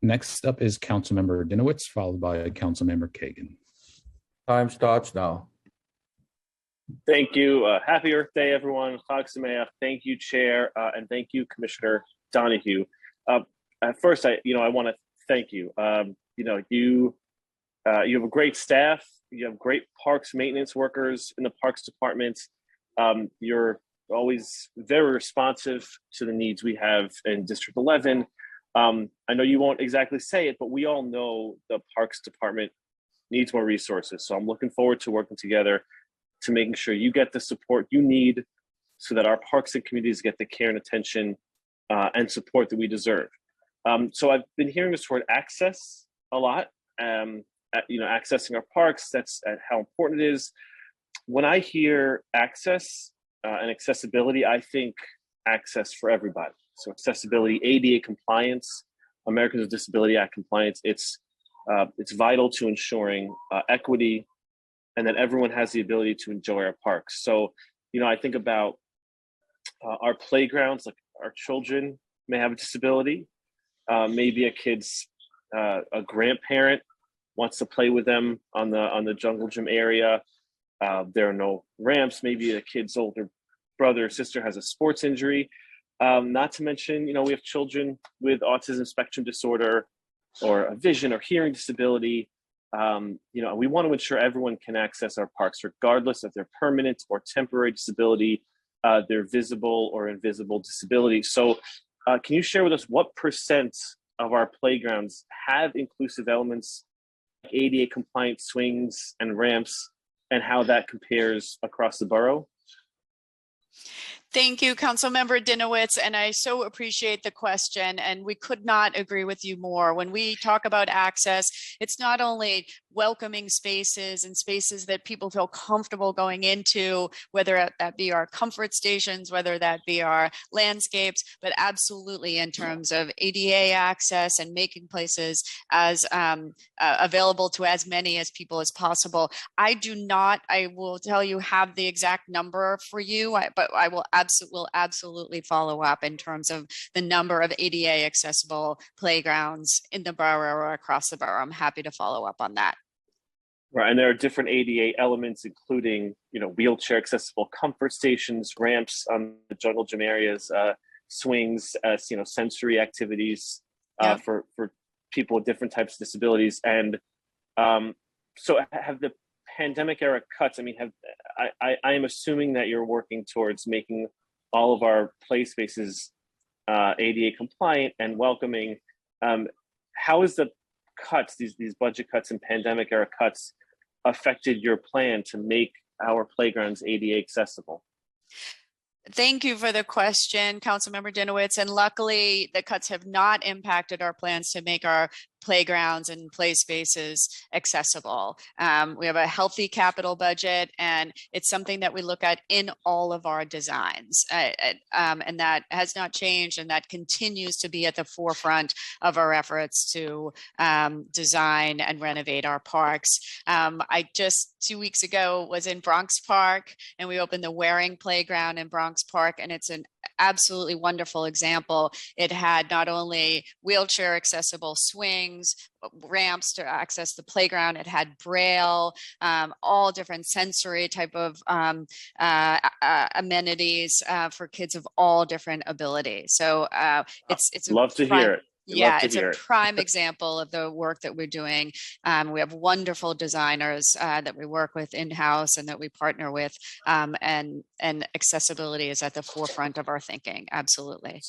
Next up is Councilmember Dinowitz, followed by Councilmember Kagan. Time starts now. Thank you. Happy Earth Day, everyone. Chag Sameach. Thank you, Chair, and thank you, Commissioner Donahue. At first, I want to thank you. You have a great staff. You have great parks maintenance workers in the Parks Department. You're always very responsive to the needs we have in District 11. I know you won't exactly say it, but we all know the Parks Department needs more resources. So I'm looking forward to working together to making sure you get the support you need so that our parks and communities get the care and attention and support that we deserve. So I've been hearing this word access a lot, accessing our parks, that's how important it is. When I hear access and accessibility, I think access for everybody. So accessibility, ADA compliance, Americans with Disability Act compliance, it's vital to ensuring equity and that everyone has the ability to enjoy our parks. So, I think about our playgrounds, like our children may have a disability. Maybe a kid's a grandparent wants to play with them on the jungle gym area. There are no ramps. Maybe a kid's older brother or sister has a sports injury. Not to mention, we have children with autism spectrum disorder or a vision or hearing disability. We want to ensure everyone can access our parks, regardless of their permanent or temporary disability, their visible or invisible disability. So can you share with us what % of our playgrounds have inclusive elements, like ADA compliant swings and ramps, and how that compares across the borough? Thank you, Councilmember Dinowitz, and I so appreciate the question, and we could not agree with you more. When we talk about access, it's not only welcoming spaces and spaces that people feel comfortable going into, whether that be our comfort stations, whether that be our landscapes, but absolutely in terms of ADA access and making places as available to as many as people as possible. I do not, I will tell you, have the exact number for you, but I will absolutely follow up in terms of the number of ADA accessible playgrounds in the borough or across the borough. I'm happy to follow up on that. Right, and there are different ADA elements, including wheelchair accessible comfort stations, ramps on the jungle gym areas, swings, sensory activities for people with different types of disabilities. And so, have the pandemic era cuts? I am assuming that you're working towards making all of our play spaces ADA compliant and welcoming. How is the cuts, these budget cuts and pandemic era cuts, affected your plan to make our playgrounds ADA accessible? Thank you for the question, Councilmember Dinowitz. And luckily, the cuts have not impacted our plans to make our playgrounds and play spaces accessible. We have a healthy capital budget, and it's something that we look at in all of our designs. And that has not changed, and that continues to be at the forefront of our efforts to design and renovate our parks. I just 2 weeks ago was in Bronx Park, and we opened the Waring Playground in Bronx Park, and it's an absolutely wonderful example. It had not only wheelchair accessible swings, ramps to access the playground. It had Braille, all different sensory type of amenities for kids of all different abilities. So it's love to hear it. Yeah, it's a prime example of the work that we're doing. We have wonderful designers that we work with in-house and that we partner with, and accessibility is at the forefront of our thinking. Absolutely.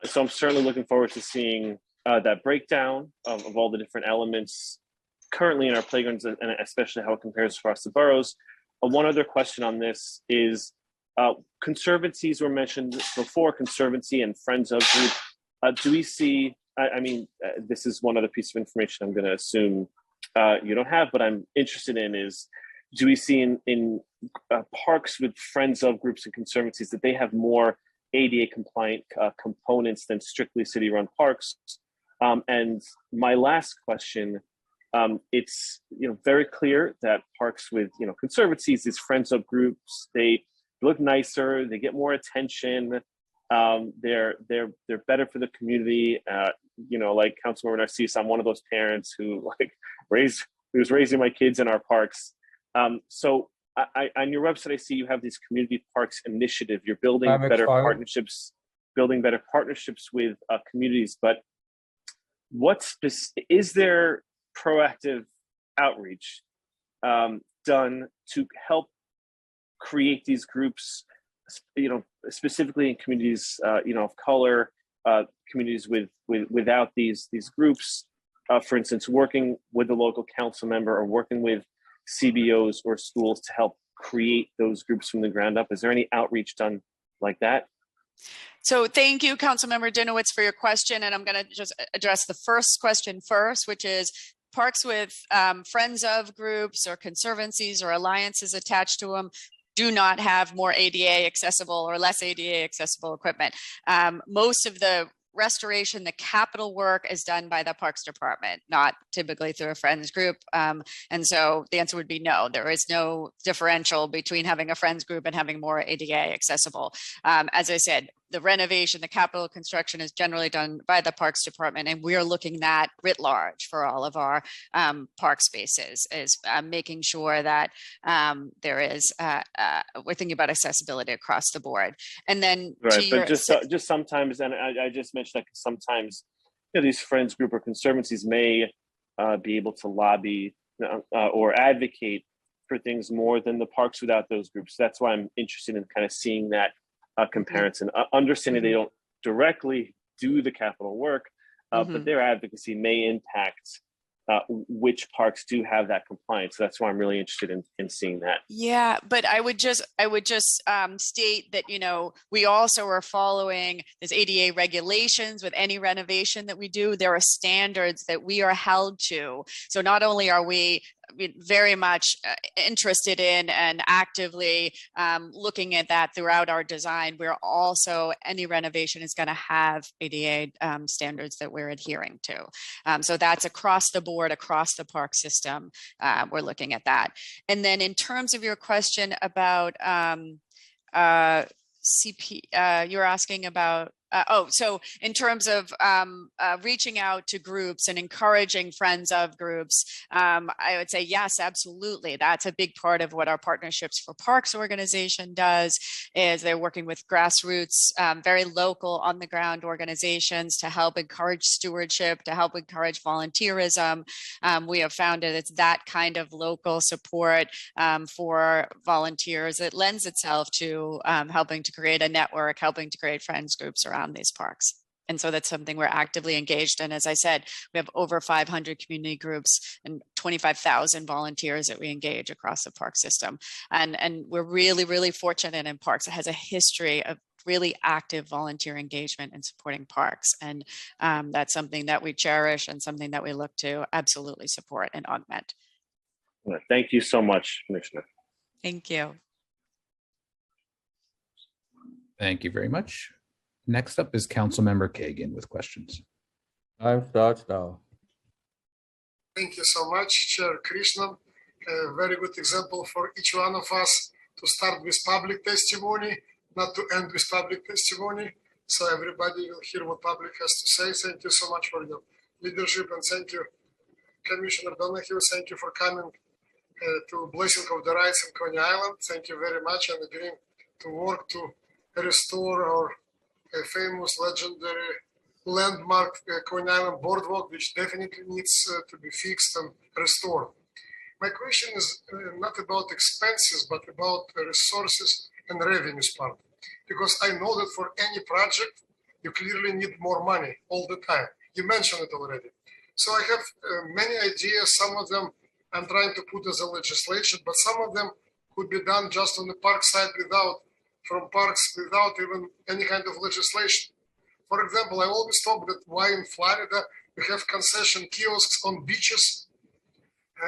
So I'm certainly looking forward to seeing that breakdown of all the different elements currently in our playgrounds, and especially how it compares across the boroughs. One other question on this is conservancies were mentioned before, conservancy and Friends of Group. Do we see, this is one other piece of information I'm going to assume you don't have, but I'm interested in is, do we see in parks with Friends of Groups and conservancies that they have more ADA compliant components than strictly city-run parks? And my last question, it's very clear that parks with conservancies, these Friends of Groups, they look nicer, they get more attention. They're better for the community. Like Councilmember Narcisse, I'm one of those parents who was raising my kids in our parks. So on your website, I see you have these community parks initiative. You're building better partnerships with communities. But is there proactive outreach done to help create these groups, specifically in communities, of color, communities without these groups, for instance, working with the local council member or working with CBOs or schools to help create those groups from the ground up? Is there any outreach done like that? So thank you, Councilmember Dinowitz, for your question. And I'm going to just address the first question first, which is parks with Friends of Groups or conservancies or alliances attached to them do not have more ADA accessible or less ADA accessible equipment. Most of the restoration, the capital work is done by the Parks Department, not typically through a Friends group. And so the answer would be no. There is no differential between having a Friends group and having more ADA accessible. As I said, the renovation, the capital construction is generally done by the Parks Department, and we are looking at writ large for all of our park spaces, is making sure that there is, we're thinking about accessibility across the board. And then right, but just sometimes, and I just mentioned that sometimes these Friends group or conservancies may be able to lobby or advocate for things more than the parks without those groups. That's why I'm interested in kind of seeing that comparison, understanding they don't directly do the capital work, but their advocacy may impact which parks do have that compliance. So that's why I'm really interested in seeing that. Yeah, but I would just state that, we also are following this ADA regulations with any renovation that we do. There are standards that we are held to. So not only are we very much interested in and actively looking at that throughout our design, we're also, any renovation is going to have ADA standards that we're adhering to. So that's across the board, across the park system, we're looking at that. And then in terms of your question about you're asking about, so in terms of reaching out to groups and encouraging Friends of Groups, I would say, yes, absolutely. That's a big part of what our Partnerships for Parks organization does, is they're working with grassroots, very local on the ground organizations to help encourage stewardship, to help encourage volunteerism. We have found that it's that kind of local support for volunteers that lends itself to helping to create a network, helping to create Friends groups around these parks. And so that's something we're actively engaged in. As I said, we have over 500 community groups and 25,000 volunteers that we engage across the park system. And we're really, really fortunate in Parks. It has a history of really active volunteer engagement and supporting parks. And that's something that we cherish and something that we look to absolutely support and augment. Thank you so much, Commissioner. Thank you. Thank you very much. Next up is Councilmember Kagan with questions. Time starts now. Thank you so much, Chair Krishnan. A very good example for each one of us to start with public testimony. not to end with public testimony, so everybody will hear what public has to say. Thank you so much for your leadership, and thank you, Commissioner Donahue. Thank you for coming to Blessing of the Rights in Coney Island. Thank you very much, and agreeing to work to restore our famous, legendary, landmark Coney Island boardwalk, which definitely needs to be fixed and restored. My question is not about expenses, but about resources and revenues part. Because I know that for any project, you clearly need more money all the time. You mentioned it already. So I have many ideas. Some of them I'm trying to put as a legislation, but some of them could be done just on the park side from parks without even any kind of legislation. For example, I always talk that why in Florida we have concession kiosks on beaches.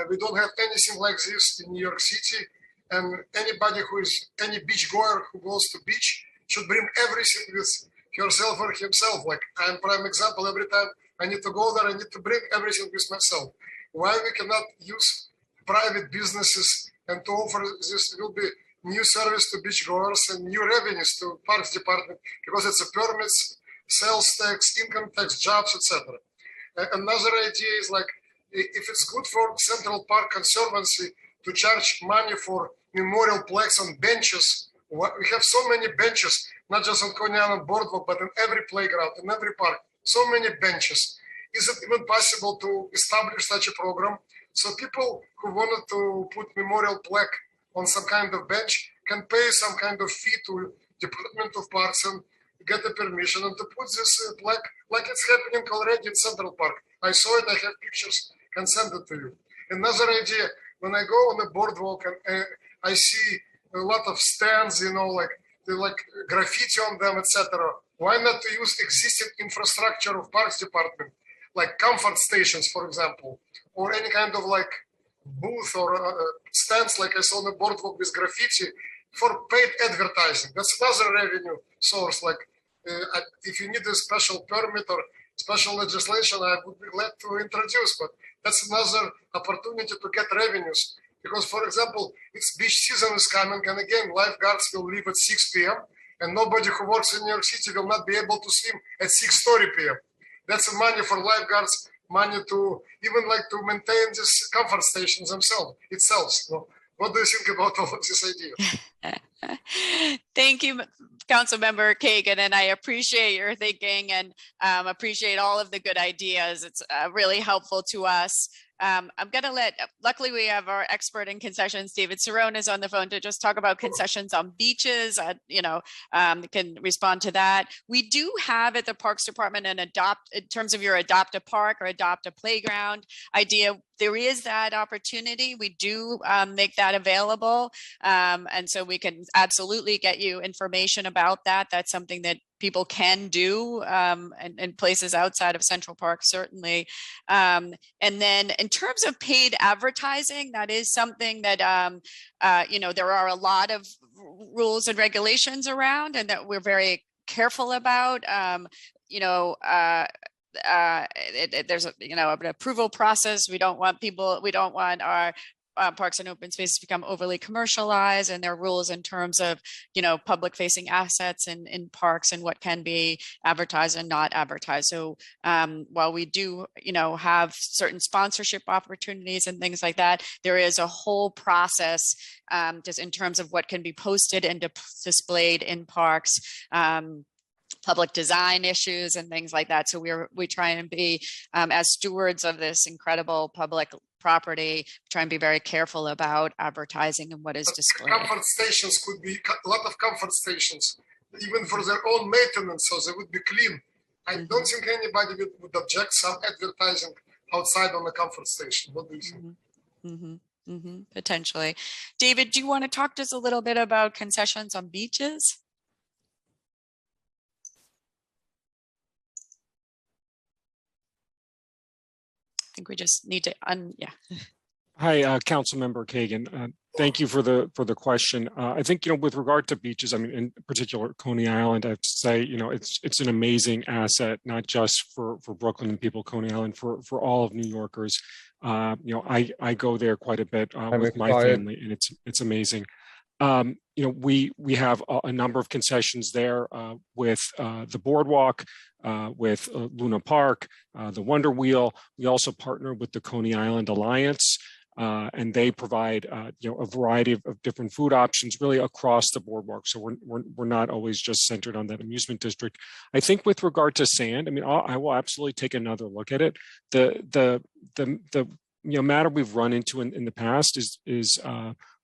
We don't have anything like this in New York City. And anybody who is any beach goer who goes to beach should bring everything with herself or himself. Like I'm prime example, every time I need to go there, I need to bring everything with myself. Why we cannot use private businesses and to offer this will be new service to beach goers and new revenues to Parks Department, because it's a permits, sales tax, income tax, jobs, etc. Another idea is like, if it's good for Central Park Conservancy to charge money for memorial plaques on benches, we have so many benches, not just on Coney Island Boardwalk, but in every playground, in every park, so many benches. Is it even possible to establish such a program so people who wanted to put memorial plaque on some kind of bench can pay some kind of fee to Department of Parks and get the permission and to put this plaque like it's happening already in Central Park. I saw it, I have pictures, can send it to you. Another idea, when I go on the boardwalk and I see a lot of stands, you know, like graffiti on them, etc. Why not to use existing infrastructure of Parks Department, like comfort stations, for example, or any kind of like booth or stands like I saw on the boardwalk with graffiti for paid advertising. That's another revenue source. Like if you need a special permit or special legislation, I would be glad to introduce, but that's another opportunity to get revenues. Because, for example, it's beach season is coming, and again, lifeguards will leave at 6 p.m., and nobody who works in New York City will not be able to swim at 6:30 p.m. That's money for lifeguards, money to even like to maintain these comfort stations themselves, itself. So what do you think about all of this idea? Thank you, Councilmember Kagan, and I appreciate your thinking and appreciate all of the good ideas. It's really helpful to us. I'm going to luckily we have our expert in concessions, David Cerrone, is on the phone to just talk about concessions on beaches, can respond to that. We do have at the Parks Department in terms of your adopt a park or adopt a playground idea, there is that opportunity. We do make that available. And so we can absolutely get you information about that. That's something that people can do in places outside of Central Park, certainly. And then in terms of paid advertising, that is something that, there are a lot of rules and regulations around and that we're very careful about. There's an approval process. We don't want our parks and open spaces become overly commercialized, and there are rules in terms of, public facing assets in parks and what can be advertised and not advertised. So while we do, have certain sponsorship opportunities and things like that, there is a whole process just in terms of what can be posted and displayed in parks. Public design issues and things like that. So we try and be, as stewards of this incredible public property, try and be very careful about advertising and what is displayed. Comfort stations could be a lot of comfort stations, even for their own maintenance, so they would be clean. I don't think anybody would object some advertising outside on the comfort station. What do you think? Potentially. David, do you want to talk to us a little bit about concessions on beaches? I think we just need to Hi, Councilmember Kagan. Thank you for the question. I think, with regard to beaches, I mean, in particular, Coney Island, I have to say, it's an amazing asset, not just for Brooklyn and people, Coney Island, for all of New Yorkers. I go there quite a bit with my family, and it's amazing. we have a number of concessions there with the boardwalk, with Luna Park, the Wonder Wheel. We also partner with the Coney Island Alliance, and they provide a variety of different food options really across the boardwalk. So we're not always just centered on that amusement district. I think with regard to sand, I mean, I will absolutely take another look at it. The matter we've run into in the past is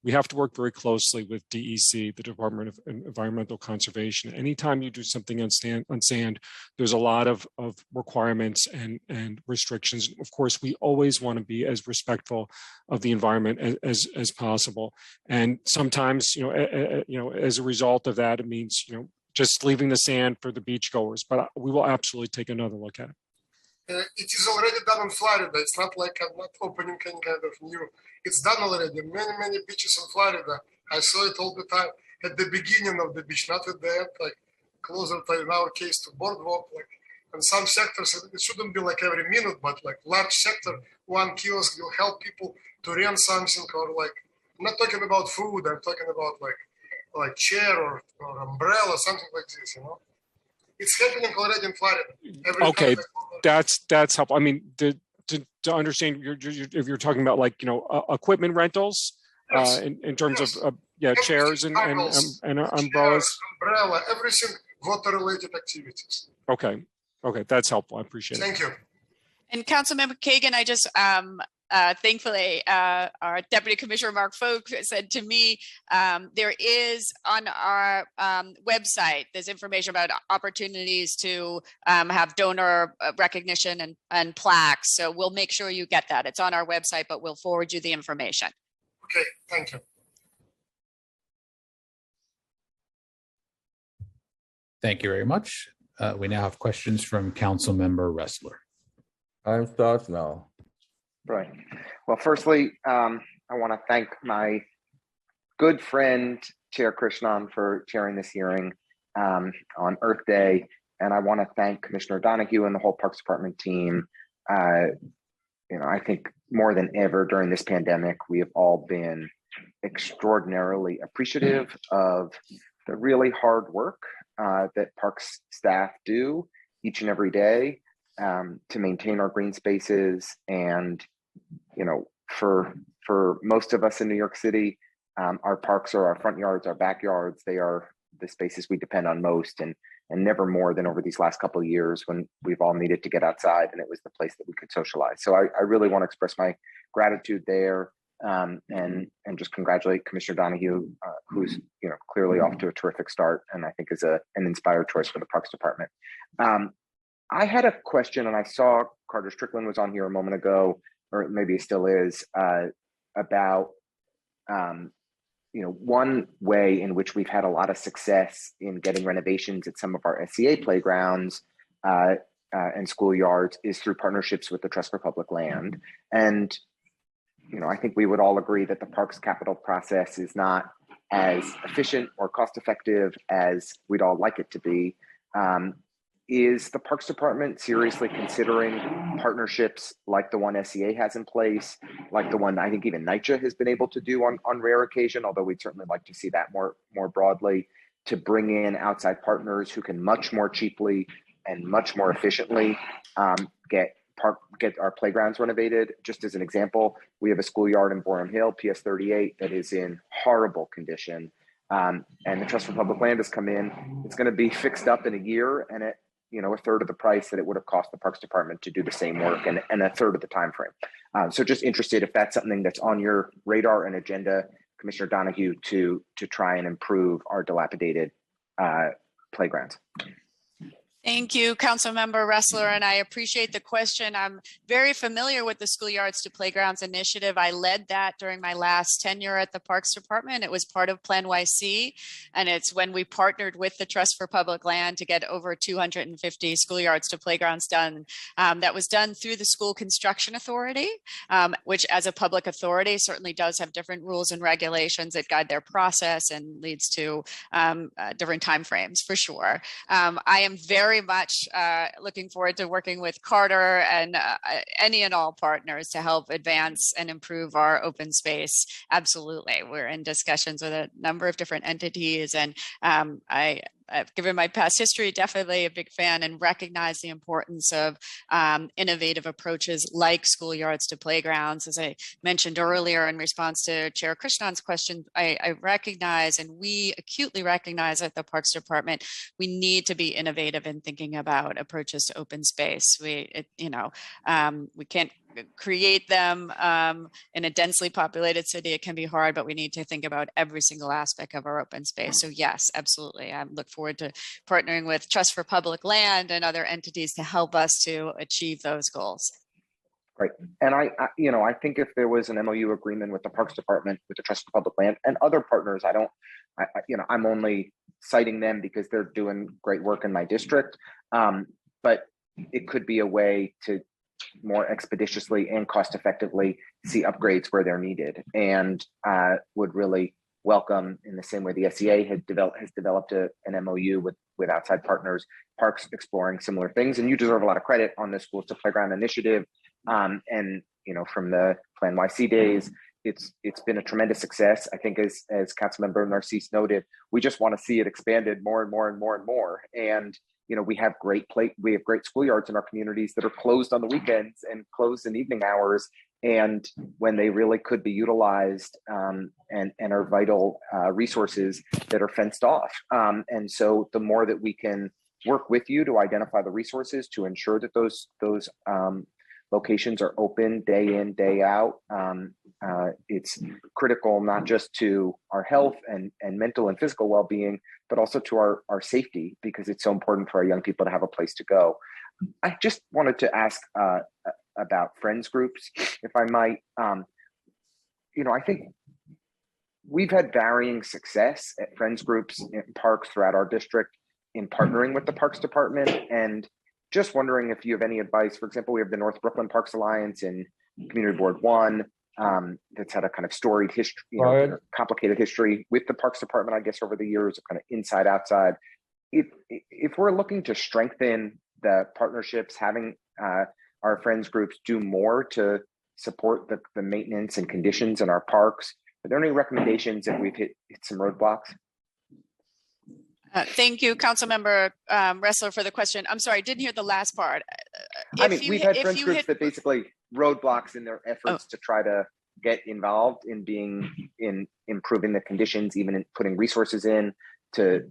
we have to work very closely with DEC, the Department of Environmental Conservation. Anytime you do something on sand, there's a lot of requirements and restrictions. Of course, we always want to be as respectful of the environment as possible. And sometimes, as a result of that, it means, just leaving the sand for the beachgoers. But we will absolutely take another look at it. It is already done in Florida. It's not like I'm not opening any kind of new. It's done already. Many beaches in Florida. I saw it all the time at the beginning of the beach, not at the end, like closer to, in our case, to boardwalk. Like in some sectors, it shouldn't be like every minute, but like large sector, one kiosk will help people to rent something, or like, I'm not talking about food. I'm talking about like chair or umbrella, something like this. It's happening already in Florida. Okay, that's helpful. I mean, to understand, if you're talking about like equipment rentals, yes. in terms yes. of chairs and umbrellas. Umbrella, everything water-related activities. Okay, that's helpful. I appreciate it. Thank you. And Councilmember Kagan, I just thankfully, our Deputy Commissioner Mark Folk said to me, there is on our website, there's information about opportunities to have donor recognition and plaques. So we'll make sure you get that. It's on our website, but we'll forward you the information. Okay, thank you. Thank you very much. We now have questions from Councilmember Ressler. Time starts now. Right. Well, firstly, I want to thank my good friend, Chair Krishnan, for chairing this hearing on Earth Day. And I want to thank Commissioner Donahue and the whole Parks Department team. I think more than ever during this pandemic, we have all been extraordinarily appreciative of the really hard work that Parks staff do each and every day to maintain our green spaces. And for most of us in New York City, our parks are our front yards, our backyards. They are the spaces we depend on most, and never more than over these last couple of years when we've all needed to get outside and it was the place that we could socialize. So I really want to express my gratitude there, and just congratulate Commissioner Donahue, who's clearly off to a terrific start, and I think is an inspired choice for the Parks Department. I had a question, and I saw Carter Strickland was on here a moment ago, or maybe it still is, about one way in which we've had a lot of success in getting renovations at some of our SCA playgrounds and schoolyards is through partnerships with the Trust for Public Land. And I think we would all agree that the parks capital process is not as efficient or cost effective as we'd all like it to be. Is the Parks Department seriously considering partnerships like the one SCA has in place, like the one I think even NYCHA has been able to do on rare occasion, although we'd certainly like to see that more broadly, to bring in outside partners who can much more cheaply and much more efficiently get our playgrounds renovated? Just as an example, we have a schoolyard in Boerum Hill, PS 38, that is in horrible condition. And the Trust for Public Land has come in. It's going to be fixed up in a year, and at a third of the price that it would have cost the Parks Department to do the same work, and a third of the time frame. So just interested if that's something that's on your radar and agenda, Commissioner Donahue, to try and improve our dilapidated playgrounds. Thank you, Councilmember Ressler, and I appreciate the question. I'm very familiar with the Schoolyards to Playgrounds initiative. I led that during my last tenure at the Parks Department. It was part of Plan YC, and it's when we partnered with the Trust for Public Land to get over 250 schoolyards to playgrounds done. That was done through the School Construction Authority, which as a public authority certainly does have different rules and regulations that guide their process and leads to different timeframes for sure. I am very very much looking forward to working with Carter and any and all partners to help advance and improve our open space. Absolutely. We're in discussions with a number of different entities, and given my past history, definitely a big fan and recognize the importance of innovative approaches like schoolyards to playgrounds. As I mentioned earlier in response to Chair Krishnan's question, I recognize, and we acutely recognize at the Parks Department, we need to be innovative in thinking about approaches to open space. We can't create them in a densely populated city. It can be hard, but we need to think about every single aspect of our open space. So yes, absolutely. I look forward to partnering with Trust for Public Land and other entities to help us to achieve those goals. Great. And I think if there was an MOU agreement with the Parks Department, with the Trust for Public Land and other partners, I'm only citing them because they're doing great work in my district. But it could be a way to more expeditiously and cost effectively see upgrades where they're needed, and would really welcome, in the same way the SEA has developed an MOU with outside partners, parks exploring similar things. And you deserve a lot of credit on the Schools to Playground initiative. And from the Plan YC days, it's been a tremendous success. I think as Councilmember Narcisse noted, we just want to see it expanded more and more and more and more. And we have great schoolyards in our communities that are closed on the weekends and closed in evening hours, and when they really could be utilized and are vital resources that are fenced off. And so the more that we can work with you to identify the resources to ensure that those locations are open day in, day out, it's critical not just to our health and mental and physical well-being, but also to our safety, because it's so important for our young people to have a place to go. I just wanted to ask about friends groups, if I might. I think we've had varying success at friends groups in parks throughout our district in partnering with the Parks Department, and just wondering if you have any advice. For example, we have the North Brooklyn Parks Alliance in Community Board 1 that's had a kind of storied history, complicated history with the Parks Department, I guess, over the years, kind of inside, outside. If we're looking to strengthen the partnerships, having our friends groups do more to support the maintenance and conditions in our parks, are there any recommendations if we've hit some roadblocks? Thank you, Councilmember Ressler, for the question. I'm sorry, I didn't hear the last part. We've had friends groups that basically roadblocks in their efforts to try to get involved in improving the conditions, even in putting resources in to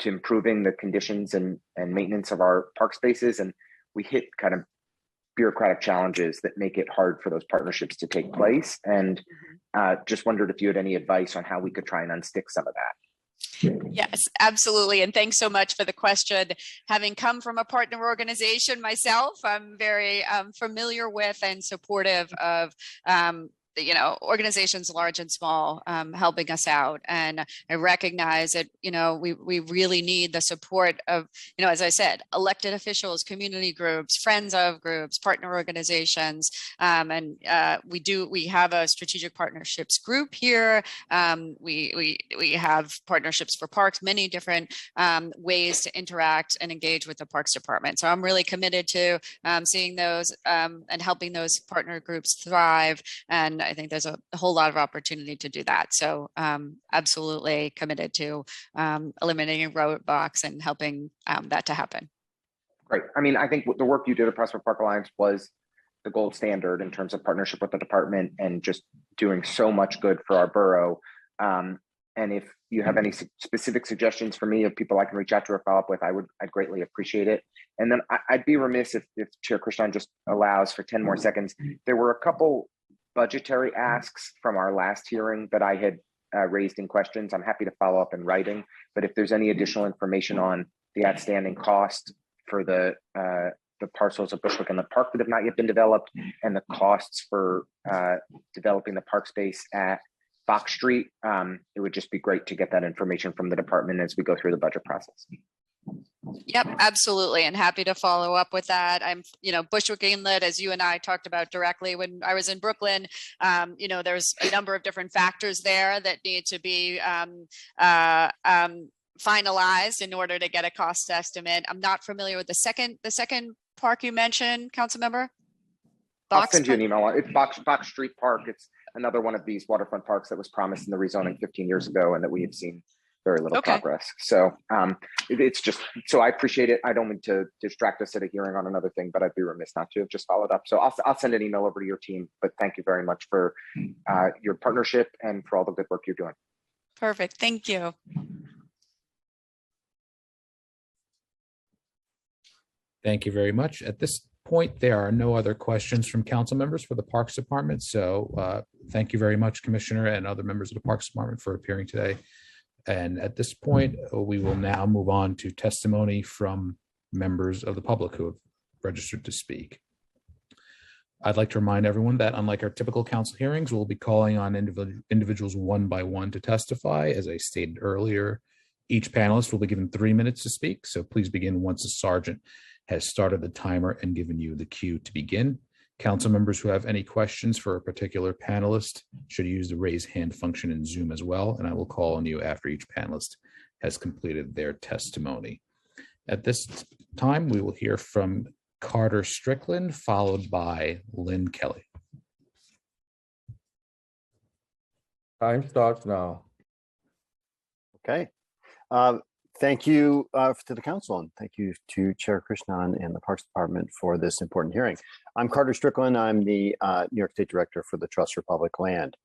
improving the conditions and maintenance of our park spaces. And we hit kind of bureaucratic challenges that make it hard for those partnerships to take place. And just wondered if you had any advice on how we could try and unstick some of that. Yes, absolutely. And thanks so much for the question. Having come from a partner organization myself, I'm very familiar with and supportive of organizations large and small helping us out. And I recognize that, we really need the support of, as I said, elected officials, community groups, friends of groups, partner organizations. And we have a strategic partnerships group here. We have partnerships for parks, many different ways to interact and engage with the Parks Department. So I'm really committed to seeing those and helping those partner groups thrive. And I think there's a whole lot of opportunity to do that. So absolutely committed to eliminating roadblocks and helping that to happen. Great. I think the work you did at Prospect Park Alliance was the gold standard in terms of partnership with the department and just doing so much good for our borough. And if you have any specific suggestions for me of people I can reach out to or follow up with, I'd greatly appreciate it. And then I'd be remiss if Chair Krishnan just allows for 10 more seconds. There were a couple budgetary asks from our last hearing that I had raised in questions. I'm happy to follow up in writing, but if there's any additional information on the outstanding cost for the parcels of Bushwick and the park that have not yet been developed, and the costs for developing the park space at Fox Street, it would just be great to get that information from the department as we go through the budget process. Yep, absolutely. And happy to follow up with that. I'm, Bushwick Inlet, as you and I talked about directly when I was in Brooklyn, there's a number of different factors there that need to be finalized in order to get a cost estimate. I'm not familiar with the second park you mentioned, Councilmember. I'll send you an email. It's Box Street Park. It's another one of these waterfront parks that was promised in the rezoning 15 years ago and that we have seen very little progress. So it's just, so I appreciate it. I don't mean to distract us at a hearing on another thing, but I'd be remiss not to have just followed up. So I'll send an email over to your team, but thank you very much for your partnership and for all the good work you're doing. Perfect. Thank you. Thank you very much. At this point, there are no other questions from council members for the Parks Department. So thank you very much, Commissioner and other members of the Parks Department for appearing today. And at this point, we will now move on to testimony from members of the public who have registered to speak. I'd like to remind everyone that unlike our typical council hearings, we'll be calling on individuals one by one to testify. As I stated earlier, each panelist will be given 3 minutes to speak. So please begin once the sergeant has started the timer and given you the cue to begin. Council members who have any questions for a particular panelist should use the raise hand function in Zoom as well, and I will call on you after each panelist has completed their testimony. At this time, we will hear from Carter Strickland, followed by Lynn Kelly. Time starts now. Okay. Thank you to the council, and thank you to Chair Krishnan and the Parks Department for this important hearing. I'm Carter Strickland. I'm the New York State Director for the Trust for Public Land.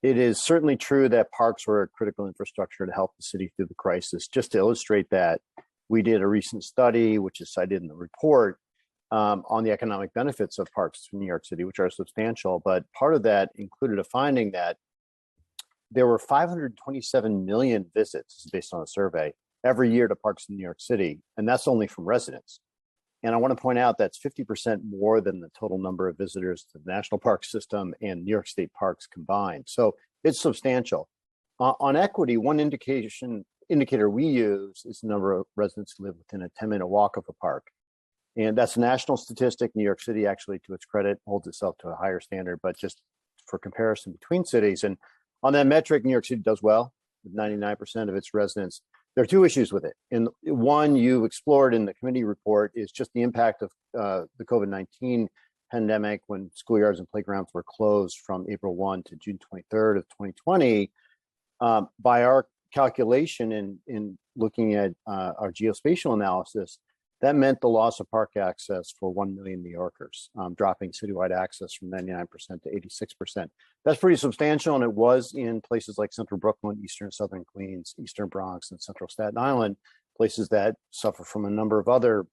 It is certainly true that parks were a critical infrastructure to help the city through the crisis. Just to illustrate that, we did a recent study, which is cited in the report, on the economic benefits of parks in New York City, which are substantial. But part of that included a finding that there were 527 million visits, based on a survey, every year to parks in New York City, and that's only from residents. And I want to point out that's 50% more than the total number of visitors to the National Park System and New York State parks combined. So it's substantial. On equity, one indicator we use is the number of residents who live within a 10-minute walk of a park. And that's a national statistic. New York City, actually, to its credit, holds itself to a higher standard, but just for comparison between cities. And on that metric, New York City does well, with 99% of its residents. There are two issues with it. And one you explored in the committee report is just the impact of the COVID-19 pandemic when schoolyards and playgrounds were closed from April 1 to June 23rd of 2020. By our calculation in looking at our geospatial analysis, that meant the loss of park access for 1 million New Yorkers, dropping citywide access from 99% to 86%. That's pretty substantial, and it was in places like Central Brooklyn, Eastern Southern Queens, Eastern Bronx, and Central Staten Island, places that suffer from a number of other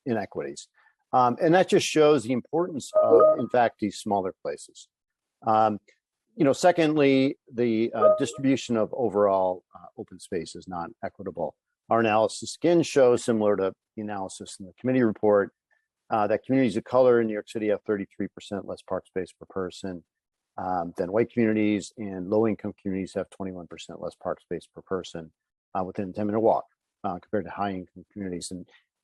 inequities. And that just shows the importance of, in fact, these smaller places. Secondly, the distribution of overall open space is not equitable. Our analysis again shows, similar to the analysis in the committee report, that communities of color in New York City have 33% less park space per person than white communities, and low-income communities have 21% less park space per person within a 10-minute walk compared to high-income communities.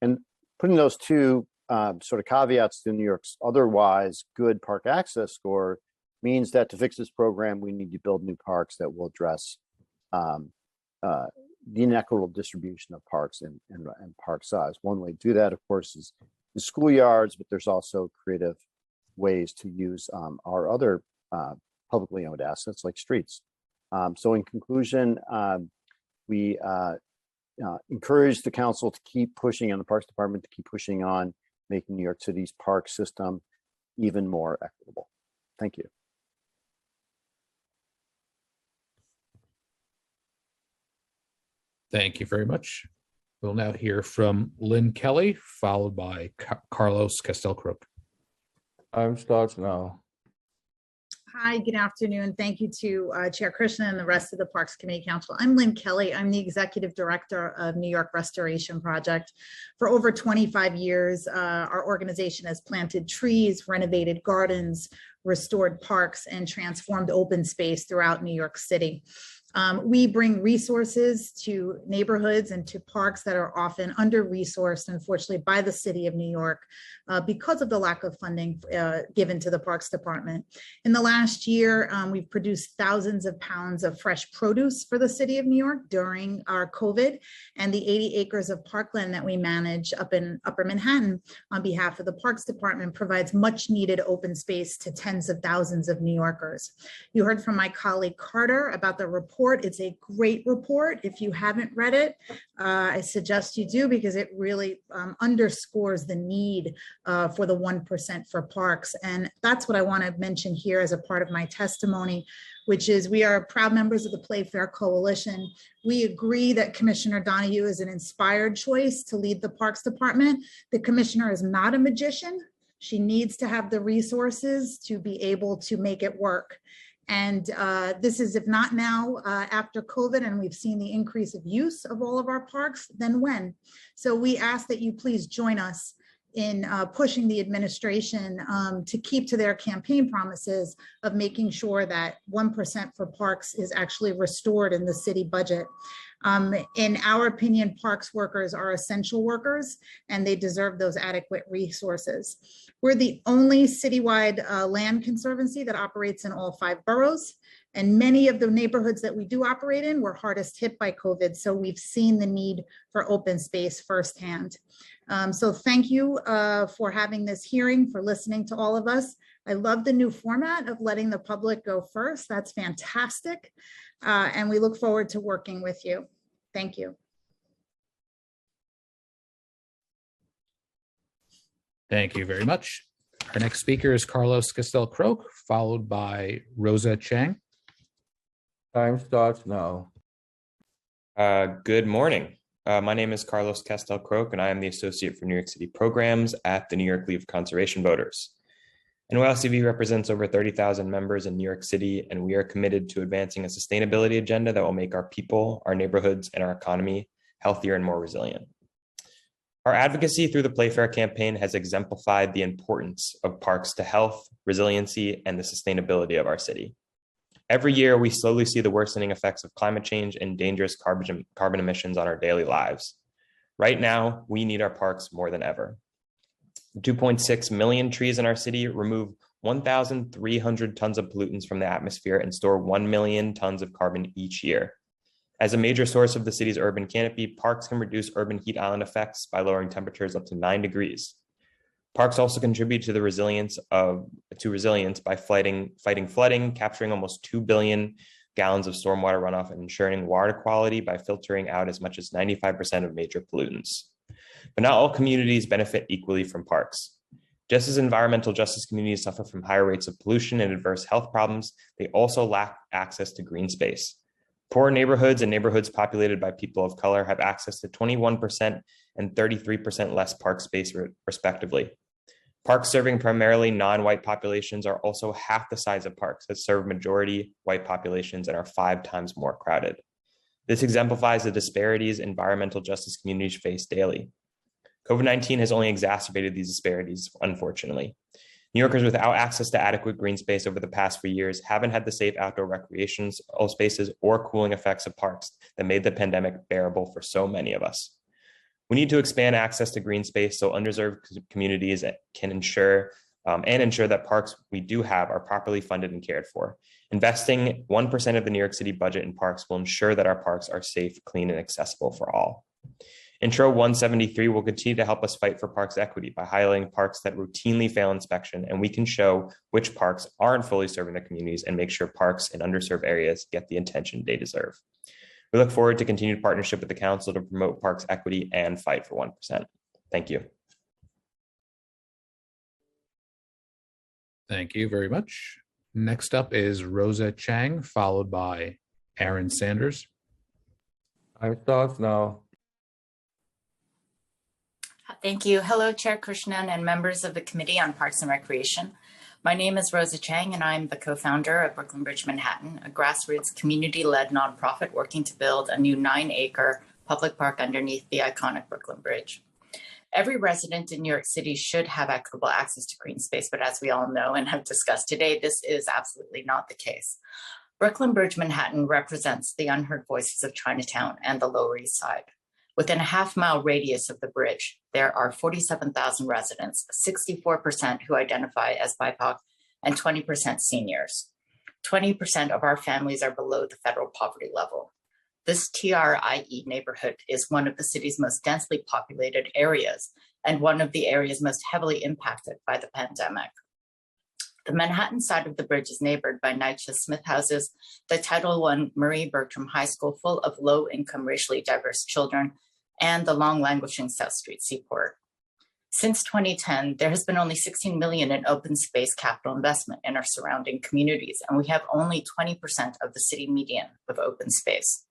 And putting those two sort of caveats to New York's otherwise good park access score means that to fix this program, we need to build new parks that will address the inequitable distribution of parks and park size. One way to do that, of course, is the schoolyards, but there's also creative ways to use our other publicly owned assets like streets. So in conclusion, we encourage the council to keep pushing, and the Parks Department to keep pushing on making New York City's park system even more equitable. Thank you. Thank you very much. We'll now hear from Lynn Kelly, followed by Carlos Castelcrook. Time starts now. Hi, good afternoon. Thank you to Chair Krishnan and the rest of the Parks Committee Council. I'm Lynn Kelly. I'm the Executive Director of New York Restoration Project. For over 25 years, our organization has planted trees, renovated gardens, restored parks, and transformed open space throughout New York City. We bring resources to neighborhoods and to parks that are often under-resourced, unfortunately, by the city of New York because of the lack of funding given to the Parks Department. In the last year, we've produced thousands of pounds of fresh produce for the city of New York during our COVID, and the 80 acres of parkland that we manage up in Upper Manhattan on behalf of the Parks Department provides much needed open space to tens of thousands of New Yorkers. You heard from my colleague Carter about the report. It's a great report. If you haven't read it, I suggest you do, because it really underscores the need for the 1% for parks. And that's what I want to mention here as a part of my testimony, which is we are proud members of the Playfair Coalition. We agree that Commissioner Donahue is an inspired choice to lead the Parks Department. The commissioner is not a magician. She needs to have the resources to be able to make it work. And this is, if not now, after COVID, and we've seen the increase of use of all of our parks, then when? So we ask that you please join us in pushing the administration to keep to their campaign promises of making sure that 1% for parks is actually restored in the city budget. In our opinion, parks workers are essential workers, and they deserve those adequate resources. We're the only citywide land conservancy that operates in all 5 boroughs, and many of the neighborhoods that we do operate in were hardest hit by COVID, so we've seen the need for open space firsthand. So thank you for having this hearing, for listening to all of us. I love the new format of letting the public go first. That's fantastic. And we look forward to working with you. Thank you. Thank you very much. Our next speaker is Carlos Castel-Croce, followed by Rosa Chang. Time starts now. Good morning. My name is Carlos Castel-Croce, and I am the Associate for New York City Programs at the New York League of Conservation Voters. NYLCV represents over 30,000 members in New York City, and we are committed to advancing a sustainability agenda that will make our people, our neighborhoods, and our economy healthier and more resilient. Our advocacy through the Playfair campaign has exemplified the importance of parks to health, resiliency, and the sustainability of our city. Every year, we slowly see the worsening effects of climate change and dangerous carbon emissions on our daily lives. Right now, we need our parks more than ever. 2.6 million trees in our city remove 1,300 tons of pollutants from the atmosphere and store 1 million tons of carbon each year. As a major source of the city's urban canopy, parks can reduce urban heat island effects by lowering temperatures up to 9 degrees. Parks also contribute to the resilience by fighting flooding, capturing almost 2 billion gallons of stormwater runoff, and ensuring water quality by filtering out as much as 95% of major pollutants. But not all communities benefit equally from parks. Just as environmental justice communities suffer from higher rates of pollution and adverse health problems, they also lack access to green space. Poor neighborhoods and neighborhoods populated by people of color have access to 21% and 33% less park space, respectively. Parks serving primarily non-white populations are also half the size of parks that serve majority white populations and are 5 times more crowded. This exemplifies the disparities environmental justice communities face daily. COVID-19 has only exacerbated these disparities, unfortunately. New Yorkers without access to adequate green space over the past few years haven't had the safe outdoor recreation spaces or cooling effects of parks that made the pandemic bearable for so many of us. We need to expand access to green space so underserved communities can ensure that parks we do have are properly funded and cared for. Investing 1% of the New York City budget in parks will ensure that our parks are safe, clean, and accessible for all. Intro 173 will continue to help us fight for parks equity by highlighting parks that routinely fail inspection, and we can show which parks aren't fully serving the communities and make sure parks in underserved areas get the attention they deserve. We look forward to continued partnership with the council to promote parks equity and fight for 1%. Thank you. Thank you very much. Next up is Rosa Chang, followed by Aaron Sanders. Time starts now. Thank you. Hello, Chair Krishnan and members of the Committee on Parks and Recreation. My name is Rosa Chang, and I'm the co-founder of Brooklyn Bridge Manhattan, a grassroots community-led nonprofit working to build a new 9-acre public park underneath the iconic Brooklyn Bridge. Every resident in New York City should have equitable access to green space, but as we all know and have discussed today, this is absolutely not the case. Brooklyn Bridge Manhattan represents the unheard voices of Chinatown and the Lower East Side. Within a half-mile radius of the bridge, there are 47,000 residents, 64% who identify as BIPOC, and 20% seniors. 20% of our families are below the federal poverty level. This TRIE neighborhood is one of the city's most densely populated areas and one of the areas most heavily impacted by the pandemic. The Manhattan side of the bridge is neighbored by NYCHA Smith houses, the Title I Marie Bertram High School full of low-income racially diverse children, and the long languishing South Street Seaport. Since 2010, there has been only $16 million in open space capital investment in our surrounding communities, and we have only 20% of the city median of open space.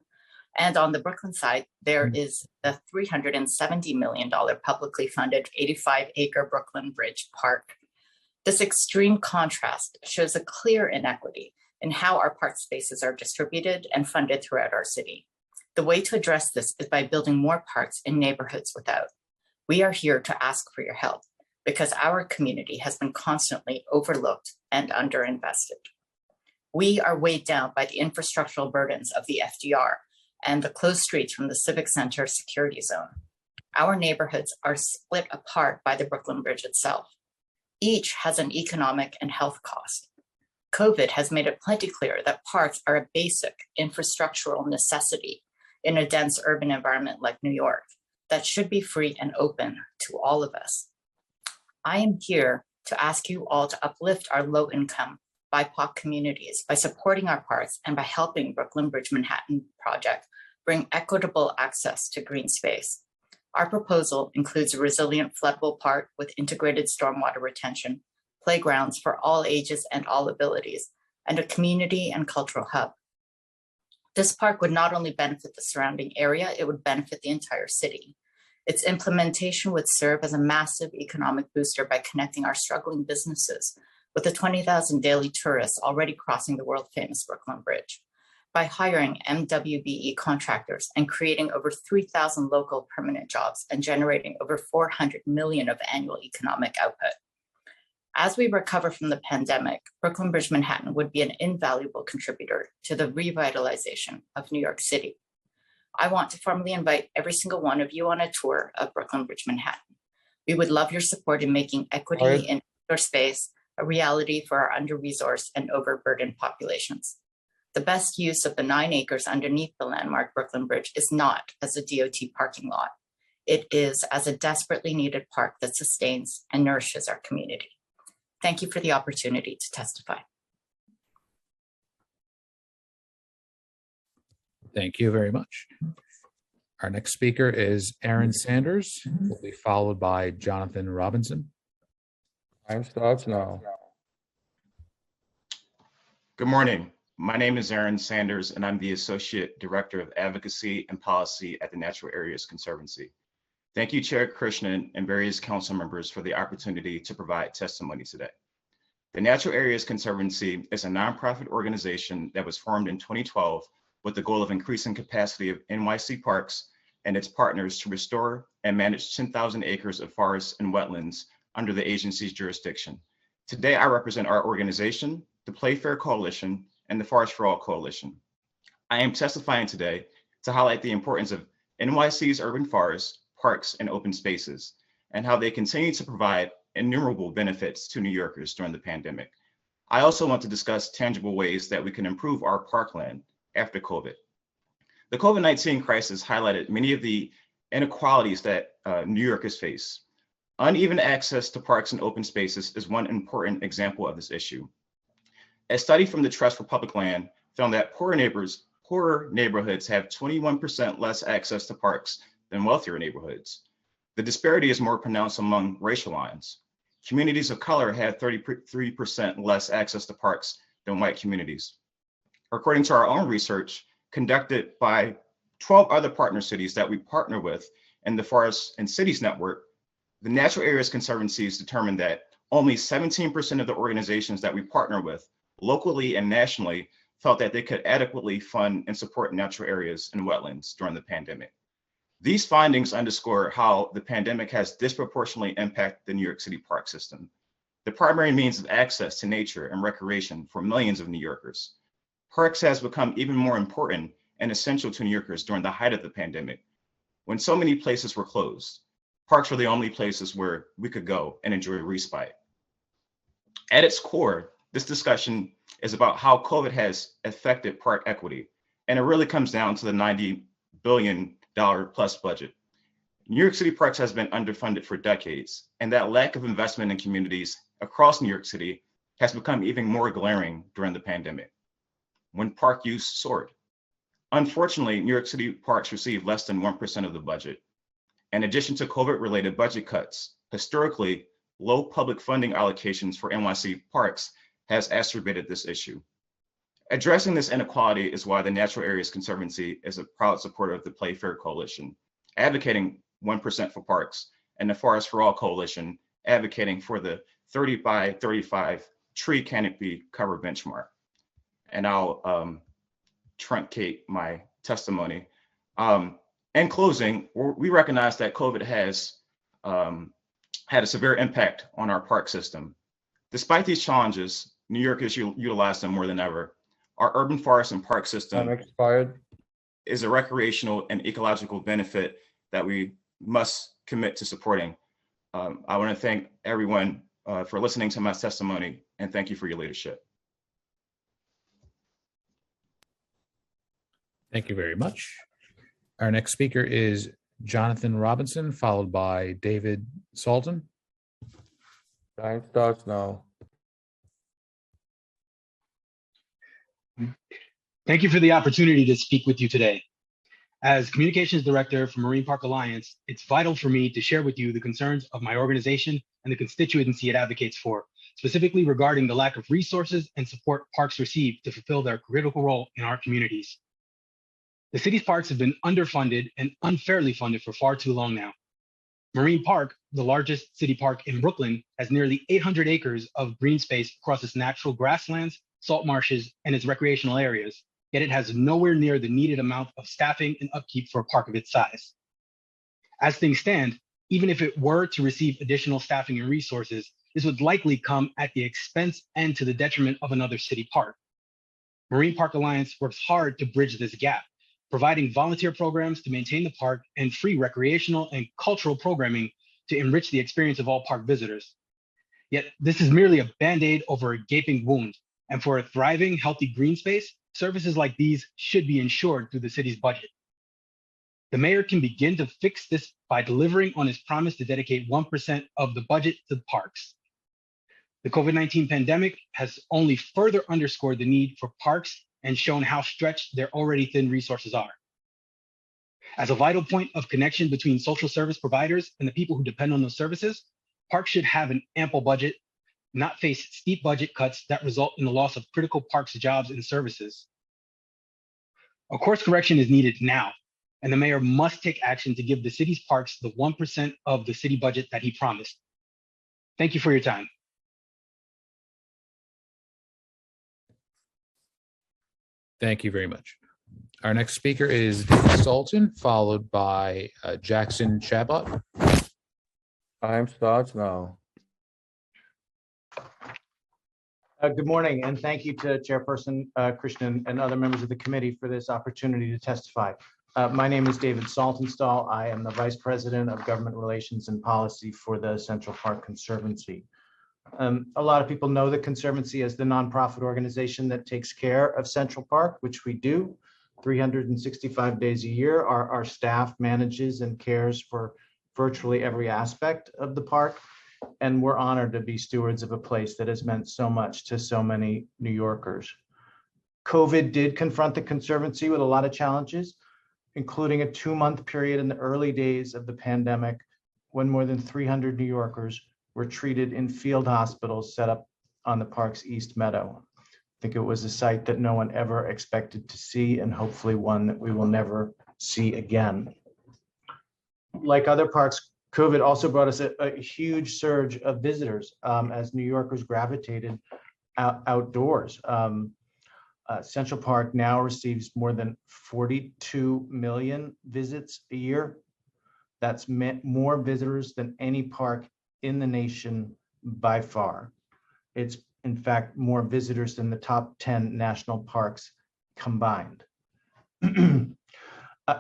And on the Brooklyn side, there is the $370 million publicly funded 85-acre Brooklyn Bridge Park. This extreme contrast shows a clear inequity in how our park spaces are distributed and funded throughout our city. The way to address this is by building more parks in neighborhoods without. We are here to ask for your help because our community has been constantly overlooked and underinvested. We are weighed down by the infrastructural burdens of the FDR and the closed streets from the Civic Center security zone. Our neighborhoods are split apart by the Brooklyn Bridge itself. Each has an economic and health cost. COVID has made it plenty clear that parks are a basic infrastructural necessity in a dense urban environment like New York that should be free and open to all of us. I am here to ask you all to uplift our low-income BIPOC communities by supporting our parks and by helping Brooklyn Bridge Manhattan project bring equitable access to green space. Our proposal includes a resilient floodable park with integrated stormwater retention, playgrounds for all ages and all abilities, and a community and cultural hub. This park would not only benefit the surrounding area, it would benefit the entire city. Its implementation would serve as a massive economic booster by connecting our struggling businesses with the 20,000 daily tourists already crossing the world-famous Brooklyn Bridge, by hiring MWBE contractors and creating over 3,000 local permanent jobs and generating over $400 million of annual economic output. As we recover from the pandemic, Brooklyn Bridge Manhattan would be an invaluable contributor to the revitalization of New York City. I want to formally invite every single one of you on a tour of Brooklyn Bridge Manhattan. We would love your support in making equity in outdoor space a reality for our under-resourced and overburdened populations. The best use of the 9 acres underneath the landmark Brooklyn Bridge is not as a DOT parking lot. It is as a desperately needed park that sustains and nourishes our community. Thank you for the opportunity to testify. Thank you very much. Our next speaker is Aaron Sanders, who will be followed by Jonathan Robinson. Time starts now. Good morning. My name is Aaron Sanders, and I'm the Associate Director of Advocacy and Policy at the Natural Areas Conservancy. Thank you, Chair Krishnan and various council members for the opportunity to provide testimony today. The Natural Areas Conservancy is a nonprofit organization that was formed in 2012 with the goal of increasing capacity of NYC parks and its partners to restore and manage 10,000 acres of forests and wetlands under the agency's jurisdiction. Today, I represent our organization, the Playfair Coalition, and the Forest for All Coalition. I am testifying today to highlight the importance of NYC's urban forests, parks, and open spaces, and how they continue to provide innumerable benefits to New Yorkers during the pandemic. I also want to discuss tangible ways that we can improve our parkland after COVID. The COVID-19 crisis highlighted many of the inequalities that New Yorkers face. Uneven access to parks and open spaces is one important example of this issue. A study from the Trust for Public Land found that poorer neighborhoods have 21% less access to parks than wealthier neighborhoods. The disparity is more pronounced among racial lines. Communities of color have 33% less access to parks than white communities. According to our own research conducted by 12 other partner cities that we partner with in the Forests and Cities Network, the Natural Areas Conservancies determined that only 17% of the organizations that we partner with locally and nationally felt that they could adequately fund and support natural areas and wetlands during the pandemic. These findings underscore how the pandemic has disproportionately impacted the New York City park system, the primary means of access to nature and recreation for millions of New Yorkers. parks has become even more important and essential to New Yorkers during the height of the pandemic. When so many places were closed, parks were the only places where we could go and enjoy respite. At its core, this discussion is about how COVID has affected park equity, and it really comes down to the $90 billion plus budget. New York City Parks has been underfunded for decades, and that lack of investment in communities across New York City has become even more glaring during the pandemic, when park use soared. Unfortunately, New York City Parks receive less than 1% of the budget. In addition to COVID-related budget cuts, historically, low public funding allocations for NYC parks has exacerbated this issue. Addressing this inequality is why the Natural Areas Conservancy is a proud supporter of the Playfair Coalition, advocating 1% for parks, and the Forest for All Coalition, advocating for the 30 by 35 tree canopy cover benchmark. And I'll truncate my testimony. In closing, we recognize that COVID has had a severe impact on our park system. Despite these challenges, New Yorkers utilize them more than ever. Our urban forest and park system is a recreational and ecological benefit that we must commit to supporting. I want to thank everyone for listening to my testimony, and thank you for your leadership. Thank you very much. Our next speaker is Jonathan Robinson, followed by David Salton. Time starts now. Thank you for the opportunity to speak with you today. As Communications Director for Marine Park Alliance, it's vital for me to share with you the concerns of my organization and the constituency it advocates for, specifically regarding the lack of resources and support parks receive to fulfill their critical role in our communities. The city's parks have been underfunded and unfairly funded for far too long now. Marine Park, the largest city park in Brooklyn, has nearly 800 acres of green space across its natural grasslands, salt marshes, and its recreational areas, yet it has nowhere near the needed amount of staffing and upkeep for a park of its size. As things stand, even if it were to receive additional staffing and resources, this would likely come at the expense and to the detriment of another city park. Marine Park Alliance works hard to bridge this gap, providing volunteer programs to maintain the park and free recreational and cultural programming to enrich the experience of all park visitors. Yet this is merely a Band-Aid over a gaping wound, and for a thriving, healthy green space, services like these should be ensured through the city's budget. The mayor can begin to fix this by delivering on his promise to dedicate 1% of the budget to the parks. The COVID-19 pandemic has only further underscored the need for parks and shown how stretched their already thin resources are. As a vital point of connection between social service providers and the people who depend on those services, parks should have an ample budget, not face steep budget cuts that result in the loss of critical parks jobs and services. A course correction is needed now, and the mayor must take action to give the city's parks the 1% of the city budget that he promised. Thank you for your time. Thank you very much. Our next speaker is David Salton, followed by Jackson Chabot. Time starts now. Good morning, and thank you to Chairperson Krishnan and other members of the committee for this opportunity to testify. My name is David Saltonstall. I am the Vice President of Government Relations and Policy for the Central Park Conservancy. A lot of people know the Conservancy as the nonprofit organization that takes care of Central Park, which we do 365 days a year. Our staff manages and cares for virtually every aspect of the park. And we're honored to be stewards of a place that has meant so much to so many New Yorkers. COVID did confront the Conservancy with a lot of challenges, including a 2-month period in the early days of the pandemic when more than 300 New Yorkers were treated in field hospitals set up on the park's East Meadow. I think it was a sight that no one ever expected to see, and hopefully one that we will never see again. Like other parks, COVID also brought us a huge surge of visitors as New Yorkers gravitated outdoors. Central Park now receives more than 42 million visits a year. That's more visitors than any park in the nation by far. It's in fact more visitors than the top 10 national parks combined.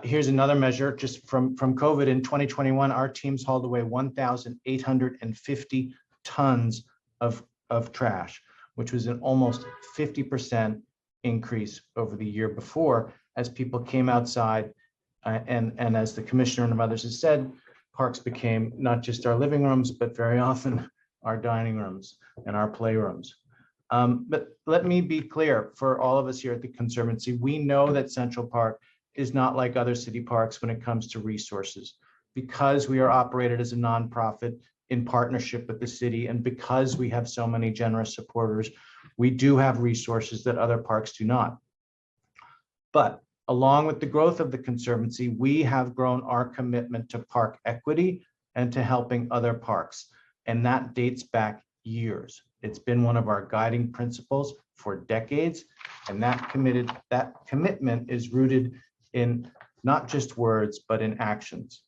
Here's another measure just from COVID. In 2021, our teams hauled away 1,850 tons of trash, which was an almost 50% increase over the year before, as people came outside and as the commissioner and others have said, parks became not just our living rooms, but very often our dining rooms and our playrooms. But let me be clear for all of us here at the Conservancy, we know that Central Park is not like other city parks when it comes to resources. Because we are operated as a nonprofit in partnership with the city, and because we have so many generous supporters, we do have resources that other parks do not. But along with the growth of the Conservancy, we have grown our commitment to park equity and to helping other parks. And that dates back years. It's been one of our guiding principles for decades. And that commitment is rooted in not just words, but in actions.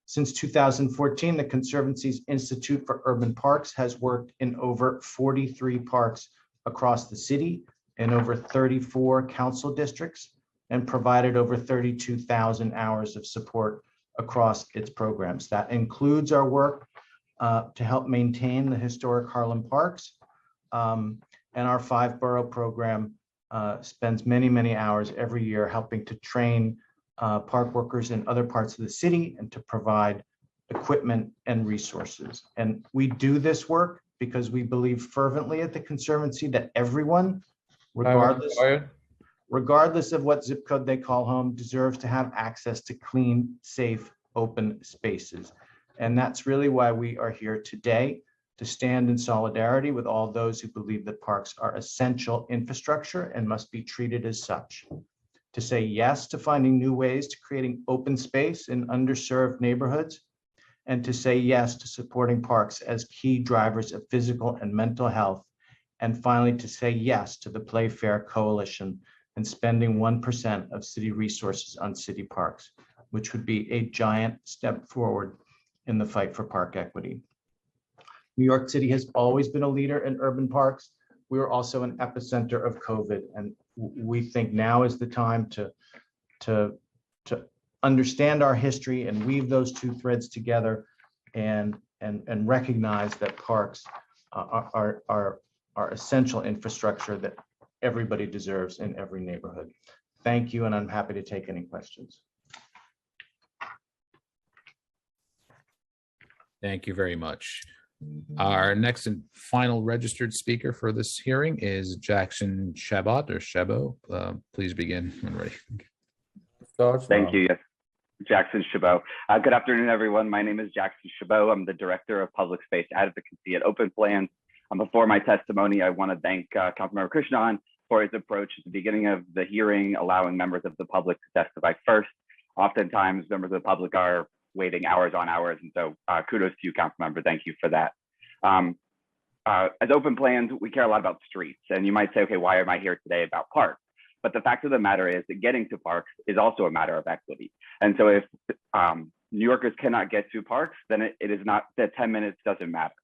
Since 2014, the Conservancy's Institute for Urban Parks has worked in over 43 parks across the city in over 34 council districts and provided over 32,000 hours of support across its programs. That includes our work to help maintain the historic Harlem Parks, and our 5-borough program spends many, many hours every year helping to train park workers in other parts of the city and to provide equipment and resources. And we do this work because we believe fervently at the Conservancy that everyone, regardless of what zip code they call home, deserves to have access to clean, safe, open spaces. And that's really why we are here today, to stand in solidarity with all those who believe that parks are essential infrastructure and must be treated as such. To say yes to finding new ways to creating open space in underserved neighborhoods, and to say yes to supporting parks as key drivers of physical and mental health. And finally, to say yes to the Playfair Coalition and spending 1% of city resources on city parks, which would be a giant step forward in the fight for park equity. New York City has always been a leader in urban parks. We were also an epicenter of COVID, and we think now is the time to understand our history and weave those two threads together and recognize that parks are essential infrastructure that everybody deserves in every neighborhood. Thank you, and I'm happy to take any questions. Thank you very much. Our next and final registered speaker for this hearing is Jackson Chabot or Chabot. Please begin when ready. Thank you. Yes, Jackson Chabot. Good afternoon, everyone. My name is Jackson Chabot. I'm the Director of Public Space Advocacy at Open Plans. Before my testimony, I want to thank Councilmember Krishnan for his approach at the beginning of the hearing, allowing members of the public to testify first. Oftentimes, members of the public are waiting hours on hours, and so kudos to you, Councilmember. Thank you for that. As Open Plans, we care a lot about streets, and you might say, okay, why am I here today about parks? But the fact of the matter is that getting to parks is also a matter of equity. And so if New Yorkers cannot get to parks, then it is not that 10 minutes doesn't matter.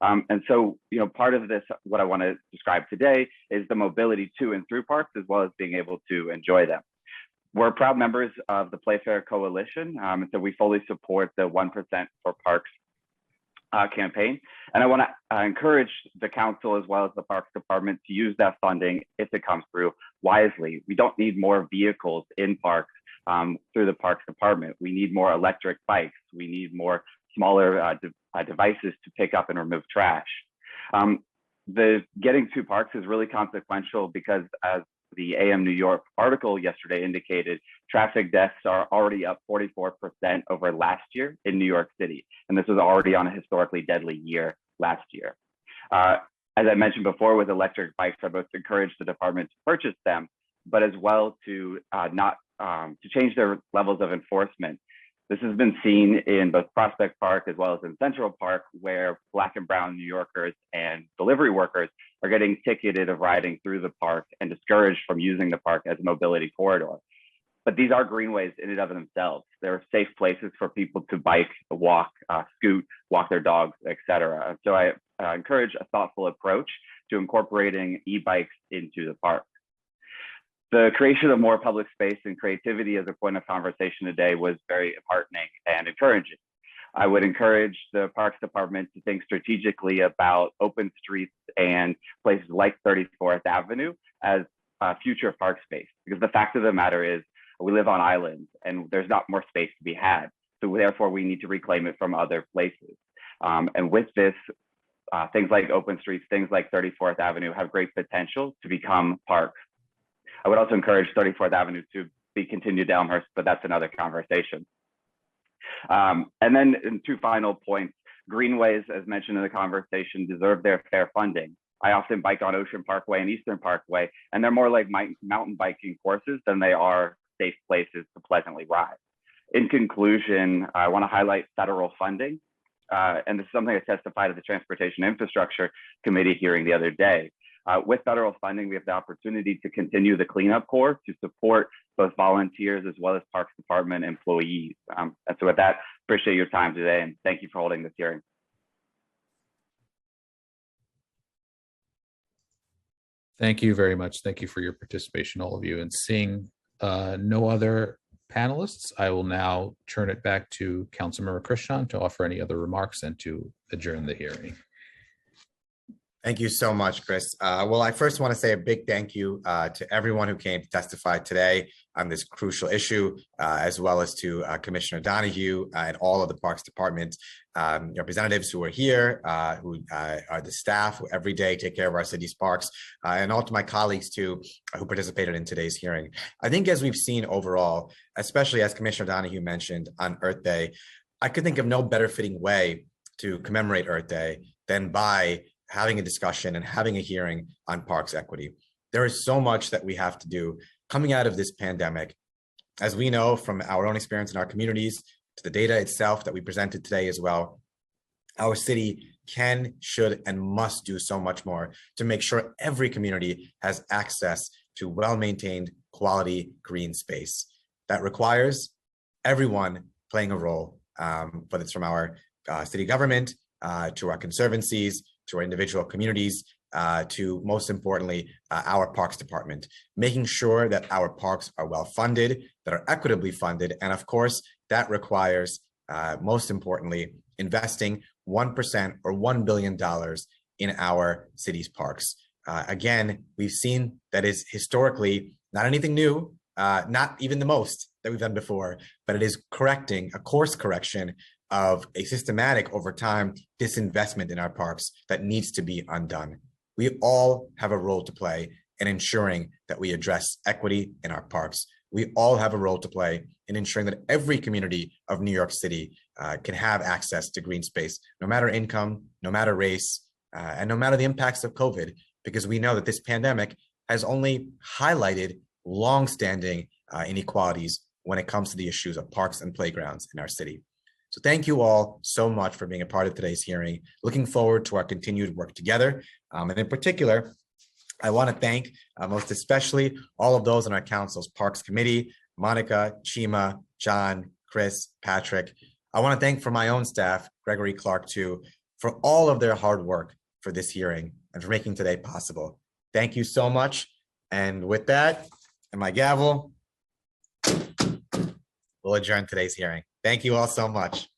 And so, you know, part of this, what I want to describe today is the mobility to and through parks, as well as being able to enjoy them. We're proud members of the Playfair Coalition, and so we fully support the 1% for Parks campaign. And I want to encourage the council as well as the Parks Department to use that funding, if it comes through, wisely. We don't need more vehicles in parks through the Parks Department. We need more electric bikes. We need more smaller devices to pick up and remove trash. The getting to parks is really consequential because, as the AM New York article yesterday indicated, traffic deaths are already up 44% over last year in New York City. And this was already on a historically deadly year last year. As I mentioned before, with electric bikes, I both encourage the department to purchase them, but as well to change their levels of enforcement. This has been seen in both Prospect Park as well as in Central Park, where Black and brown New Yorkers and delivery workers are getting ticketed of riding through the park and discouraged from using the park as a mobility corridor. But these are greenways in and of themselves. They're safe places for people to bike, walk, scoot, walk their dogs, etc. So I encourage a thoughtful approach to incorporating e-bikes into the park. The creation of more public space and creativity as a point of conversation today was very heartening and encouraging. I would encourage the Parks Department to think strategically about open streets and places like 34th Avenue as future park space, because the fact of the matter is we live on islands and there's not more space to be had. So therefore we need to reclaim it from other places. And with this, things like open streets, things like 34th Avenue have great potential to become parks. I would also encourage 34th Avenue to be continued to Elmhurst, but that's another conversation. And then in two final points, greenways, as mentioned in the conversation, deserve their fair funding. I often bike on Ocean Parkway and Eastern Parkway, and they're more like mountain biking courses than they are safe places to pleasantly ride. In conclusion, I want to highlight federal funding. And this is something I testified at the Transportation Infrastructure Committee hearing the other day. With federal funding, we have the opportunity to continue the cleanup corps to support both volunteers as well as Parks Department employees. And so with that, appreciate your time today and thank you for holding this hearing. Thank you very much. Thank you for your participation, all of you. And seeing no other panelists, I will now turn it back to Councilmember Krishnan to offer any other remarks and to adjourn the hearing. Thank you so much, Chris. Well, I first want to say a big thank you to everyone who came to testify today on this crucial issue, as well as to Commissioner Donahue and all of the Parks Department representatives who are here, who are the staff who every day take care of our city's parks, and all to my colleagues too, who participated in today's hearing. I think as we've seen overall, especially as Commissioner Donahue mentioned on Earth Day, I could think of no better fitting way to commemorate Earth Day than by having a discussion and having a hearing on parks equity. There is so much that we have to do coming out of this pandemic. As we know from our own experience in our communities, to the data itself that we presented today as well, our city can, should, and must do so much more to make sure every community has access to well-maintained quality green space. That requires everyone playing a role, whether it's from our city government, to our conservancies, to our individual communities, to most importantly, our Parks Department, making sure that our parks are well funded, that are equitably funded. And of course, that requires, most importantly, investing 1% or $1 billion in our city's parks. Again, we've seen that is historically not anything new, not even the most that we've done before, but it is correcting a course correction of a systematic over time disinvestment in our parks that needs to be undone. We all have a role to play in ensuring that we address equity in our parks. We all have a role to play in ensuring that every community of New York City can have access to green space, no matter income, no matter race, and no matter the impacts of COVID, because we know that this pandemic has only highlighted longstanding inequalities when it comes to the issues of parks and playgrounds in our city. So thank you all so much for being a part of today's hearing. Looking forward to our continued work together. And in particular, I want to thank most especially all of those on our council's Parks Committee, Monica, Chima, John, Chris, Patrick. I want to thank for my own staff, Gregory Clark too, for all of their hard work for this hearing and for making today possible. Thank you so much. And with that, and my gavel, we'll adjourn today's hearing. Thank you all so much.